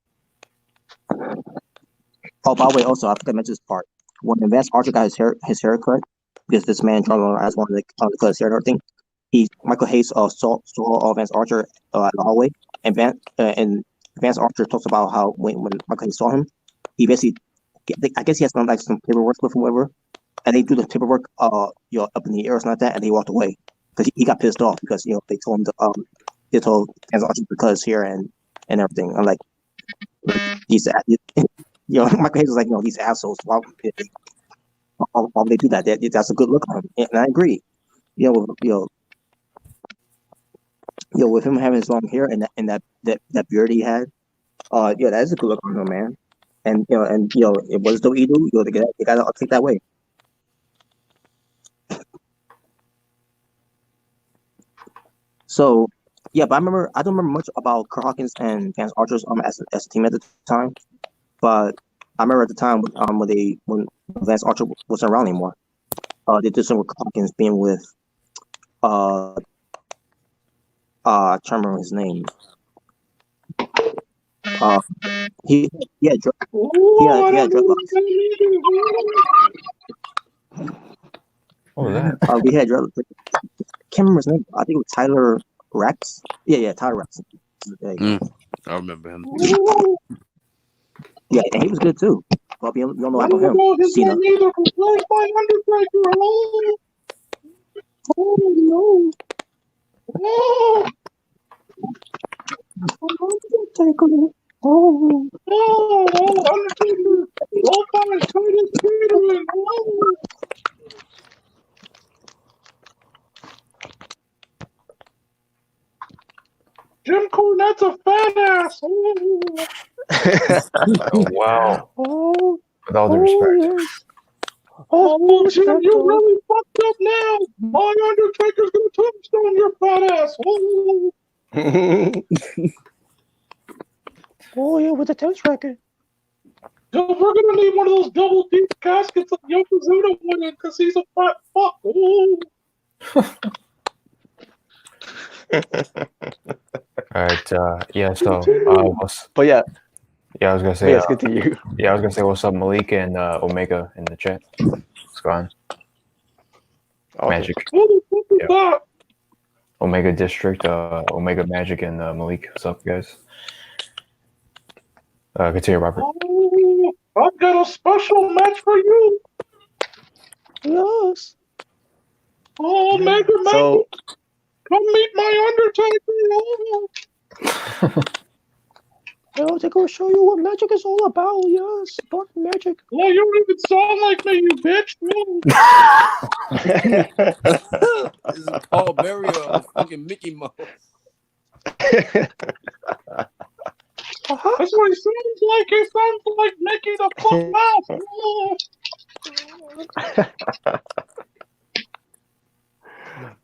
Oh, by the way, also I forgot to mention this part. When Vance Archer got his hair cut, because this man John Laurinaitis wanted to cut his hair and everything, Michael Hayes saw Vance Archer at the hallway, and Vance Archer talks about how when Michael Hayes saw him, he basically, I guess he has some paperwork with him, whatever, and they do the paperwork up in the air or something like that, and he walked away because he got pissed off because they told him they told Vance Archer to cut his hair and everything. I'm like, Michael Hayes was like, these assholes. Why would they do that? That's a good look on him, and I agree. With him having his long hair and that beard he had, that is a good look on him, man. And it was the way do. They gotta take that way. So Yeah, but I don't remember much about Kurt Hawkins and Vance Archer as a team at the time. But I remember at the time when Vance Archer wasn't around anymore. They did some with Kurt Hawkins being with I can't remember his name. He had dreadlocks. What was that? He had dreadlocks. Can't remember his name. I think it was Tyler Rex. Yeah, Tyler Rex. I remember him. Yeah, and he was good too. But you don't know about him. Cena. Where's my Undertaker? Oh no! Oh! Undertaker! Oh! Undertaker! Oh my God! Catering! Oh! Jim Cornette's a fat ass. Oh, Oh wow! oh, With all due respect. yes. Oh, Jim, you really fucked up now. My Undertaker's gonna tombstone your fat ass. Oh, Oh yeah, with the toast record. we're gonna need one of those double deep caskets like Yokozuna wanted because he's a fat fuck. Oh. All right. Yeah. So, But yeah, I was gonna say. yes, continue. Yeah, I was gonna say what's up, Malik and Omega in the chat. What's going on? Magic. What the fuck is that? Omega District, Omega Magic, and Malik. What's up, guys? Continue, Robert. Oh, I've got a special match for you. Yes. Oh, Mega Man. So Come meet my Undertaker. I'll take a show you what magic is all about. Yes, dark magic. Oh, you don't even sound like me, you bitch. This is Paul Bearer of fucking Mickey Mouse. That's what he sounds like. He sounds like Mickey the fuck Mouse.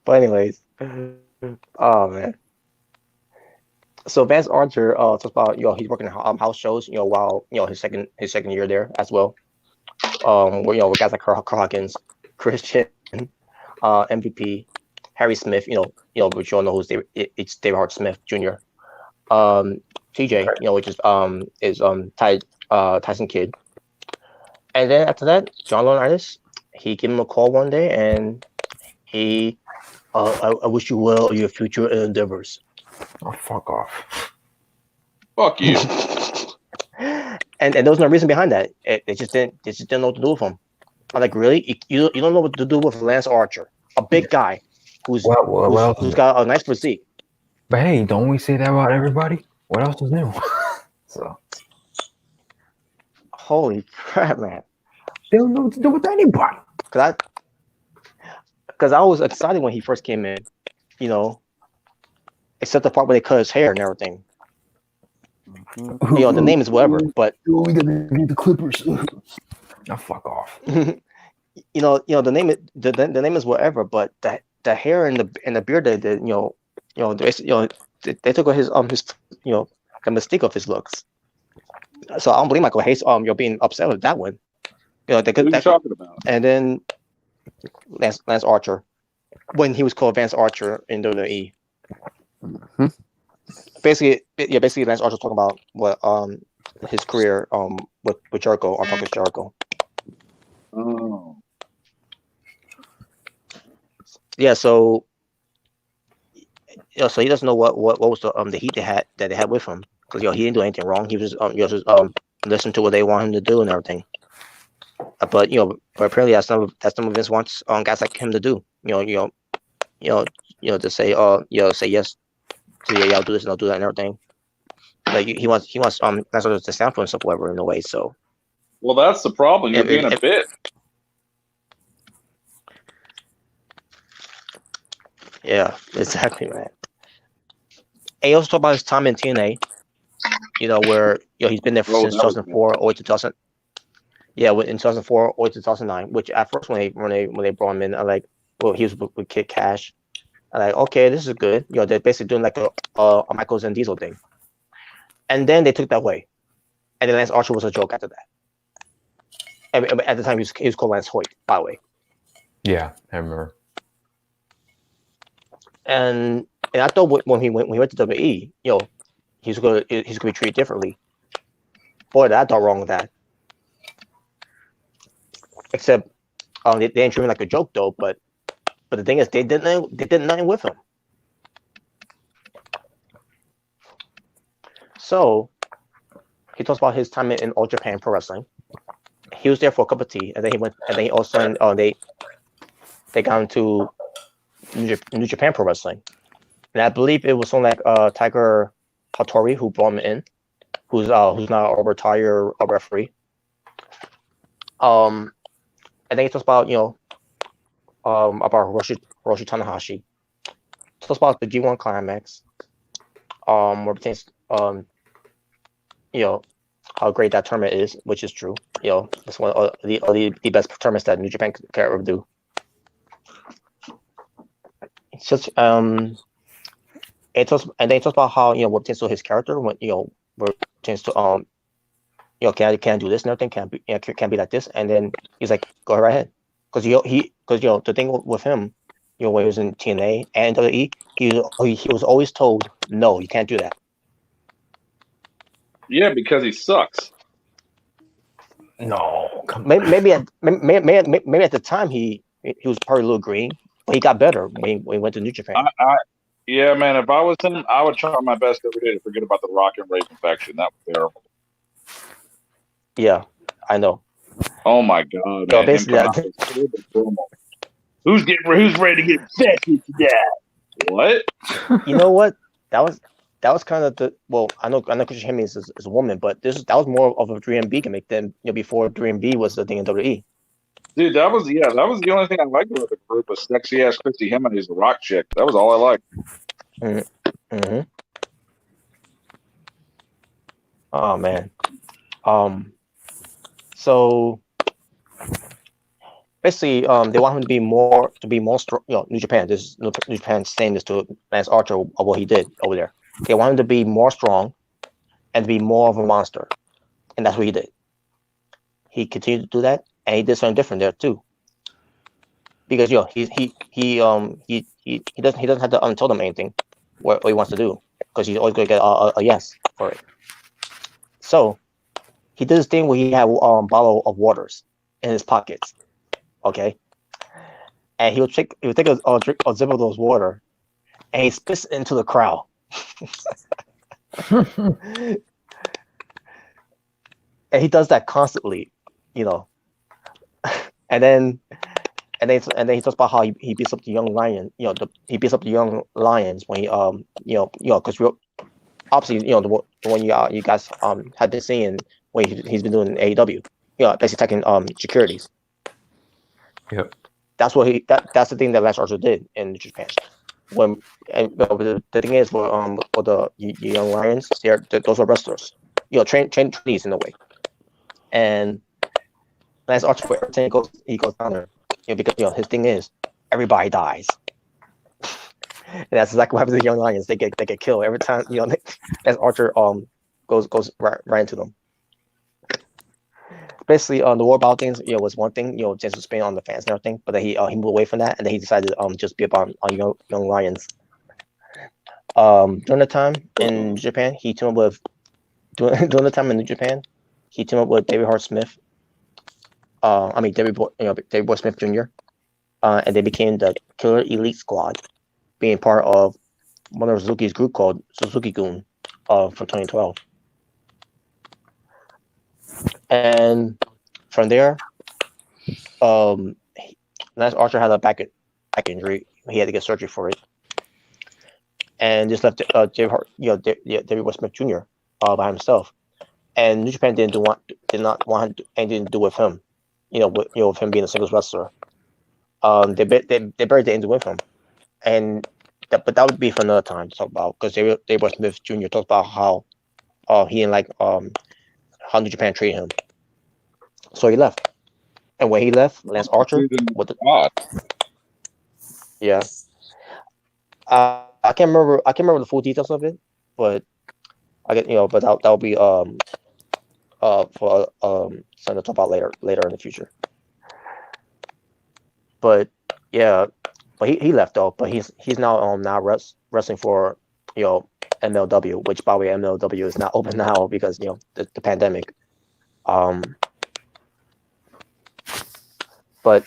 But anyways, oh man. So Vance Archer talks about he's working house shows while his second year there as well. Where with guys like Kurt Hawkins, Christian, MVP, Harry Smith, which you all know it's David Hart Smith Jr. TJ, which is Tyson Kidd. And then after that, John Laurinaitis, he gave him a call one day and he I wish you well in your future endeavors. Oh, fuck off. Fuck you. and there was no reason behind that. They just didn't know what to do with him. I'm like, really? You don't know what to do with Lance Archer, a big guy who's got a nice physique. But hey, don't we say that about everybody? What else is new? So, holy crap, man! They don't know what to do with anybody. Because I was excited when he first came in, except the part where they cut his hair and everything. The name is whatever, but we gotta get the Clippers. Now fuck off. The name is whatever, but the hair and the beard they took away his the mystique of his looks. So I don't believe Michael Hayes you're being upset with that one. What are you talking about? And then Lance Archer, when he was called Vance Archer in WWE. Mm-hmm. Basically Lance Archer talking about what his career with Jericho, on Talk is Jericho. Oh. Yeah, so so he doesn't know what was the heat that they had with him, because he didn't do anything wrong. He was just listen to what they want him to do and everything. But apparently that's some of Vince wants guys like him to do. To say say yes to I'll do this and I'll do that and everything. Like he wants that's sort of to stand for himself, whatever, in a way. So well, that's the problem. You're being a bit. Yeah, exactly, man. And he also talked about his time in TNA, where he's been there since 2004 or 2000. Yeah, in 2004 or 2009. Which at first when they brought him in, I like, well, he was with Kid Cash, I'm like, okay, this is good. They're basically doing like a Michaels and Diesel thing. And then they took that away. And then Lance Archer was a joke after that. And at the time, he was called Lance Hoyt, by the way. Yeah, I remember. And I thought when he went to WWE, he's gonna be treated differently. Boy, I thought wrong with that. Except they didn't treat him like a joke though. But the thing is, they did nothing with him. So he talks about his time in All Japan Pro Wrestling. He was there for a cup of tea, and then he went, and then he also they got into New Japan Pro Wrestling, and I believe it was someone like Tiger Hattori who brought him in, who's now a retired referee. And then he talks about Hiroshi Tanahashi. Talks about the G1 Climax, where it pertains how great that tournament is, which is true. It's one of the best tournaments that New Japan could ever do. It's just and then he talks about how what pertains to his character when where pertains to can I do this and everything, can't be like this, and then he's like, go right ahead, because the thing with him, when he was in TNA and WWE, he was always told, no, you can't do that. Yeah, because he sucks. No, maybe at the time he was probably a little green, but he got better when he went to New Japan. Yeah, man. If I was him, I would try my best every day to forget about the Rock and Rave infection. That was terrible. Yeah, I know. Oh my god, man! Basically, who's ready to get infected today? What? You know what? That was kind of the I know Christian Hemme is a woman, but that was more of a 3MB gimmick than before 3MB was the thing in WWE. Dude, that was the only thing I liked about the group was sexy ass Christy Hemme is a rock chick. That was all I liked. Mm-hmm. Oh man. So basically, they want him to be more strong. New Japan. New Japan saying this to Lance Archer of what he did over there. They want him to be more strong and to be more of a monster, and that's what he did. He continued to do that, and he did something different there too. Because he doesn't have to tell them anything what he wants to do, because he's always going to get a yes for it. So he did this thing where he had a bottle of waters in his pockets, okay, and he would take a sip of those water, and he spits it into the crowd. And he does that constantly, and then he talks about how he beats up the young lion. He beats up the young lions when he because obviously the one you guys have been seeing when he's been doing AEW, basically attacking securities. Yep. That's that's the thing that Lance Archer did in Japan. The thing is, for the young lions, those are wrestlers, trained trainees in a way. And Lance Archer, every time he goes down there, because his thing is everybody dies, and that's exactly what happens to the young lions. They get killed every time. Lance Archer goes right into them. Basically, the war battle things, was one thing, just to spin on the fans and everything, but then he moved away from that, and then he decided to just be about young lions. During the time in Japan, he teamed up with during the time in New Japan, he teamed up with David Hart Smith. David Boy Smith Jr. And they became the Killer Elite Squad, being part of Mother Suzuki's group called Suzuki-gun from 2012. And from there, Lance Archer had a back injury. He had to get surgery for it, and just left David Boy Smith Jr. By himself. And New Japan did not want anything to do with him. With him being a singles wrestler. They buried the ending with him, but that would be for another time to talk about, because David Boy Smith Jr. talked about how he didn't like how New Japan treated him, so he left. And when he left, Lance Archer, I can't remember. I can't remember the full details of it, but I get but that'll be for something to talk about later in the future. But yeah, but he left though. But he's now wrestling for MLW, which by the way MLW is not open now because the pandemic. But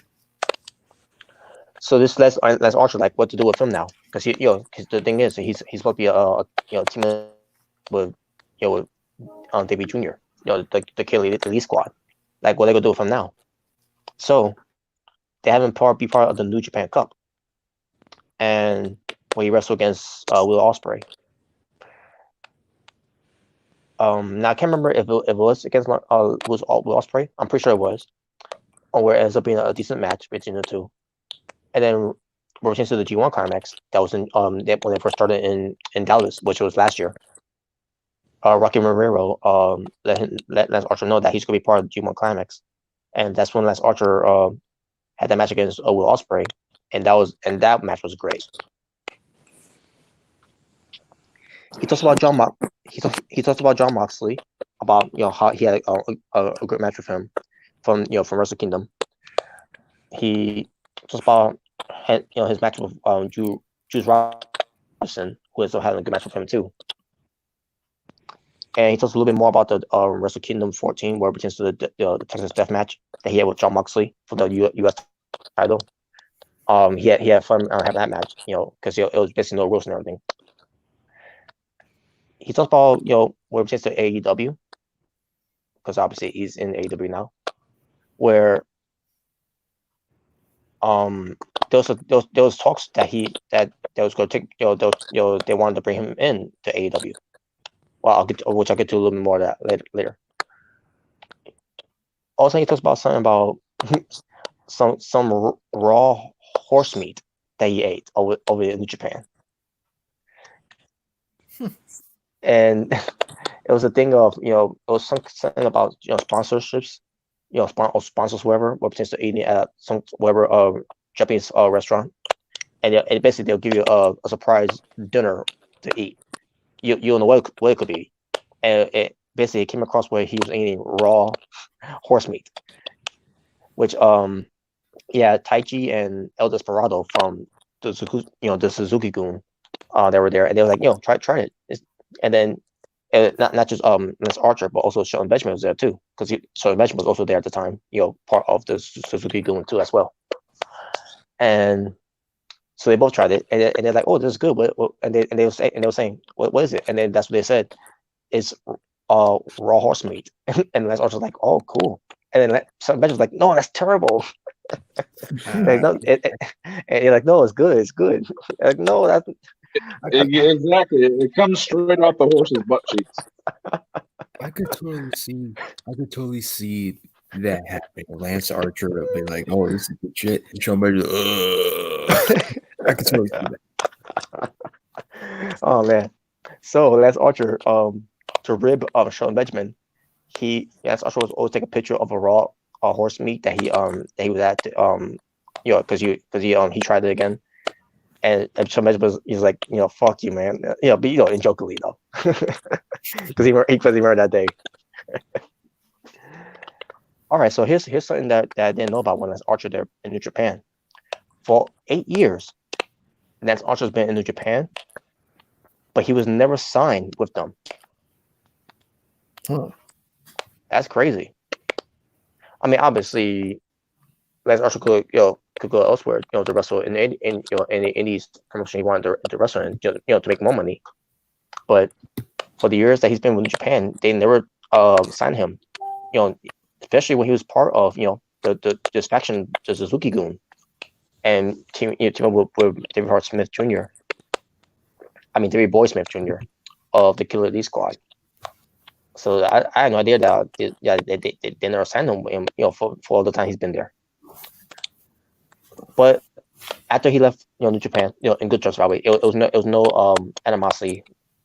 so this lets Archer like what to do with him now because because the thing is he's supposed to be teaming with with Davey Jr. The Kill Elite Squad. Like what they gonna do with him now? So they have him be part of the New Japan Cup, and when he wrestled against Will Ospreay. Now I can't remember if it was against Will Ospreay. I'm pretty sure it was, where it ends up being a decent match between the two. And then we're into the G1 climax that was in when they first started in Dallas, which was last year. Rocky Romero let Lance Archer know that he's gonna be part of the G1 climax, and that's when Lance Archer had that match against Will Ospreay, and that match was great. He talks about he talks about John Moxley, about how he had a great match with him from Wrestle Kingdom. He talks about his match with Juice Robinson, who is having a good match with him too. And he talks a little bit more about the Wrestle Kingdom 14, where it pertains to the Texas Death match that he had with John Moxley for the U.S. title. He had fun having that match, because it was basically no rules and everything. He talks about where it pertains to AEW, because obviously he's in AEW now, where there was talks that they was going to take they wanted to bring him in to AEW. Well, which I'll get to a little bit more of that later. Also, he talks about something about some raw horse meat that he ate over in Japan. And it was a thing of it was something about sponsorships, sponsors whoever, what pertains to eating at some whatever Japanese restaurant, and basically they'll give you a surprise dinner to eat. You don't know what it could be, and it basically came across where he was eating raw horse meat, which Taichi and El Desperado from the Suzuki-gun, they were there, and they were like, try it. And then not just Lance Archer, but also Shelton Benjamin was there too, because Shelton Benjamin was also there at the time, part of the Suzuki-gun too as well. And so they both tried it, and they're like, "Oh, this is good." And they were saying, "What is it?" And then that's what they said, "It's raw horse meat." And Lance Archer was like, "Oh, cool." And then Shelton Benjamin was like, "No, that's terrible." Like, no, and you're like, "No, it's good. It's good." Like, no, that's exactly. It comes straight off the horse's butt cheeks. I could totally see that happening. Lance Archer would be like, "Oh, this is good shit," and Sean Benjamin, I could totally see that. Oh man! So Lance Archer, to rib Shelton Benjamin, Lance Archer was always take a picture of a raw horse meat that he was at, because he tried it again. And Shelton Benjamin he's like, fuck you, man. But in jokingly though, because he remembered that day. All right, so here's something that I didn't know about when Lance Archer there in New Japan. For 8 years, Lance Archer's been in New Japan, but he was never signed with them. Huh. That's crazy. I mean, obviously, Lance Archer could go elsewhere, to wrestle in any indies promotion he wanted to wrestle in, to make more money. But for the years that he's been with New Japan, they never signed him. Especially when he was part of this faction, the Suzuki-gun, and team up with David Hart Smith Jr. I mean David Boy Smith Jr. of the Killer Elite Squad. So I had no idea that they never signed him, for all the time he's been there. But after he left, New Japan, in good terms, probably it was no animosity,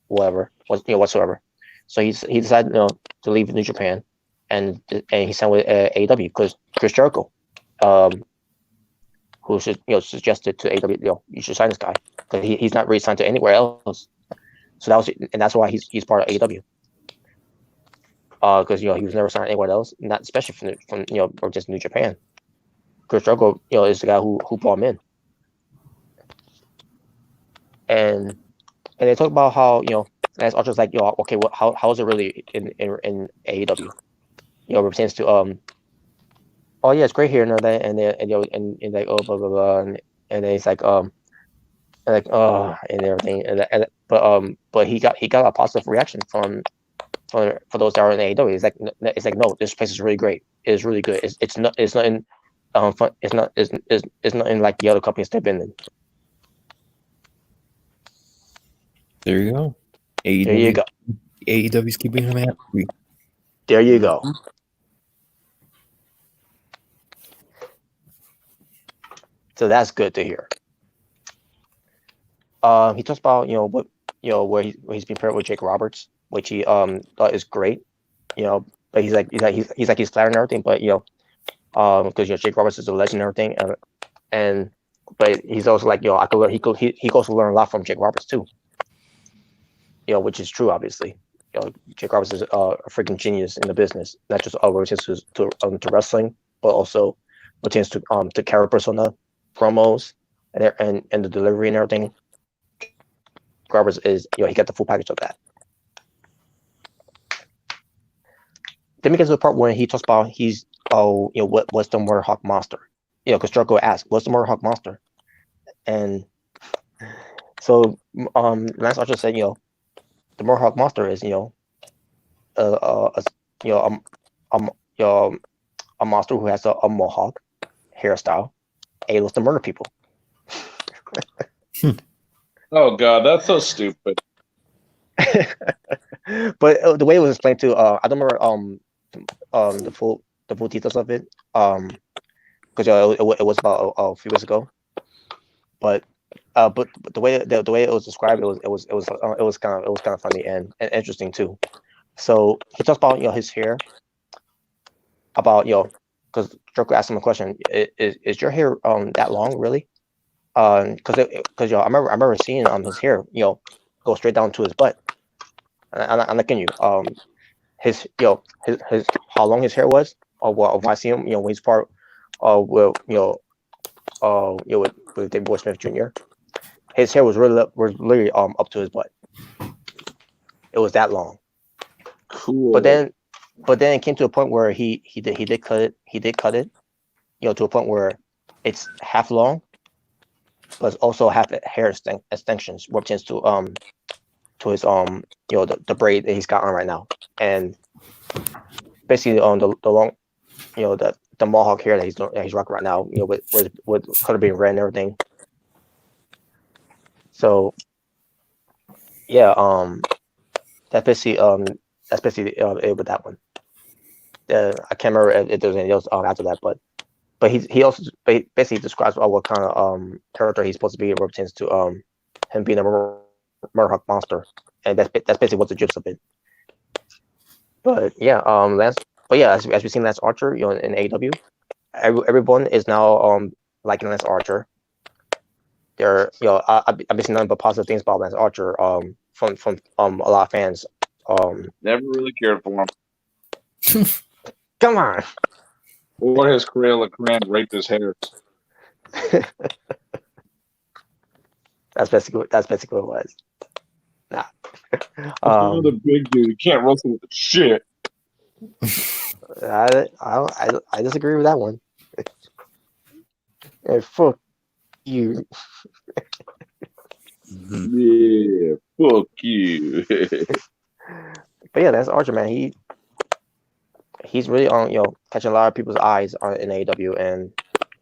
whatsoever. So he decided, to leave New Japan, and he signed with AEW because Chris Jericho, who suggested to AEW, you should sign this guy. because he's not really signed to anywhere else. So that's why he's part of AEW. Because he was never signed anywhere else, not especially from or just New Japan. Chris Jericho, is the guy who brought him in. And they talk about how Lance Archer's like, okay, well, how is it really in AEW? Pertains to oh yeah, it's great here and that, and like, oh, blah blah blah, and then it's like and everything, but he got a positive reaction for those that are in AEW. It's like no, this place is really great. It's really good. It's not in fun, it's not in like the other companies they've been in. There you go. AEW, There you go. AEW's keeping him happy. There you go. So that's good to hear. He talks about where he's been paired with Jake Roberts, which he thought is great. But he's flattering and everything, but because Jake Roberts is a legend and everything, but he's also like I could learn. He goes to learn a lot from Jake Roberts too. Which is true, obviously. Jake Roberts is a freaking genius in the business, not just related to wrestling, but also pertains to character persona, promos, and the delivery and everything. Roberts is he got the full package of that. Then we get to the part where he talks about what's the Murder Hawk monster? Because Jericho asked, what's the Murder Hawk monster? And so Lance Archer said, the Murder Hawk monster is a monster who has a mohawk hairstyle, able to murder people. Oh God, that's so stupid. But the way it was explained to, I don't remember the full details of it, because it was about a few years ago. But the way it was described, it was kind of funny and interesting too. So he talks about his hair, about because Jericho asked him a question: Is your hair that long really? Because I remember seeing his hair go straight down to his butt. And I'm not kidding you. His how long his hair was, or if I see him when he's part with with David Boy Smith Jr. His hair was literally up to his butt. It was that long. Cool. But then it came to a point where he did cut it, to a point where it's half long, but it's also half hair extensions, which tends to his the braid that he's got on right now, and basically on the long, the mohawk hair that he's rocking right now, with color being red and everything. So yeah, that's basically it with that one. I can't remember if there's anything else after that, but he also basically describes what kind of character he's supposed to be. It pertains to him being a Murder Hawk monster, and that's basically what's the gist of it. But yeah, as we've seen Lance Archer, in AEW, everyone is now liking Lance Archer. I've been seeing nothing but positive things about Lance Archer from a lot of fans. Never really cared for him. Come on. Or his Cruella Cran raped his hair. That's basically what it was. Nah. Another big dude. You can't wrestle with the shit. I disagree with that one. Hey, fuck you. Yeah, fuck you. But yeah, that's Archer, man. He's really on catching a lot of people's eyes in AEW, and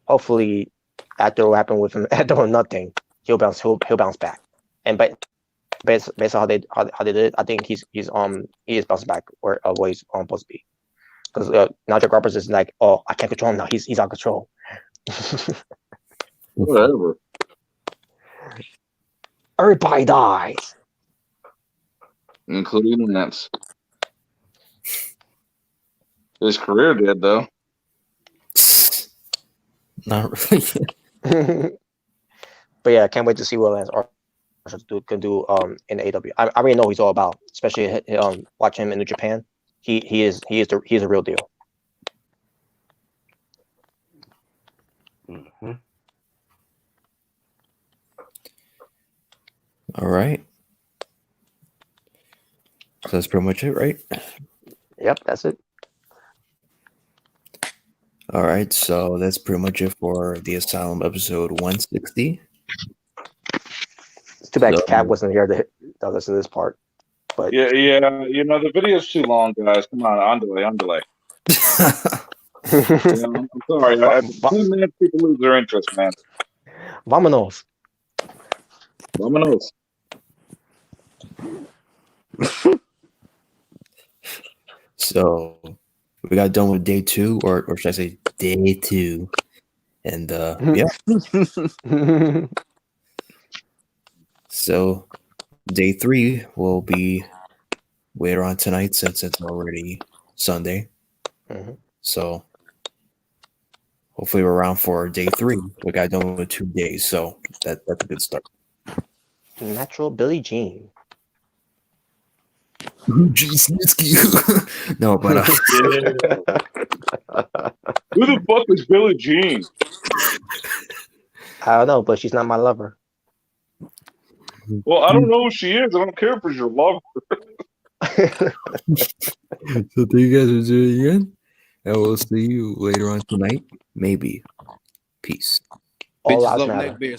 hopefully after what happened with him at Doing Nothing, he'll bounce back. And based on how they did it, I think he is bouncing back where he's supposed to be. Because now Jack Roberts is like, oh, I can't control him now. He's out of control. Whatever. Everybody dies, Including Lance. His career did, though. Not really. But yeah, I can't wait to see what Lance can do in AEW. I already know what he's all about, especially watching him in New Japan. He is a real deal. Mm-hmm. All right. So that's pretty much it, right? Yep, that's it. All right. So that's pretty much it for the Asylum episode 160. It's too bad So- Cat wasn't here to listen to this part. But Yeah, the video's too long, guys. Come on, on delay. I'm sorry. At 2 minutes, people lose their interest, man. Vámonos. Vámonos. So we got done with day 2, or should I say day 2? And yeah. So day 3 will be later on tonight since it's already Sunday. Mm-hmm. So hopefully we're around for day 3. We got done with 2 days, so that's a good start. Natural Billie Jean. No, but Who the fuck is Billie Jean? I don't know, but she's not my lover. Well, I don't know who she is. I don't care if it's your love. so thank you guys for tuning in, and we'll see you later on tonight. Maybe. Peace. All Bitches lives love matter. neck beards.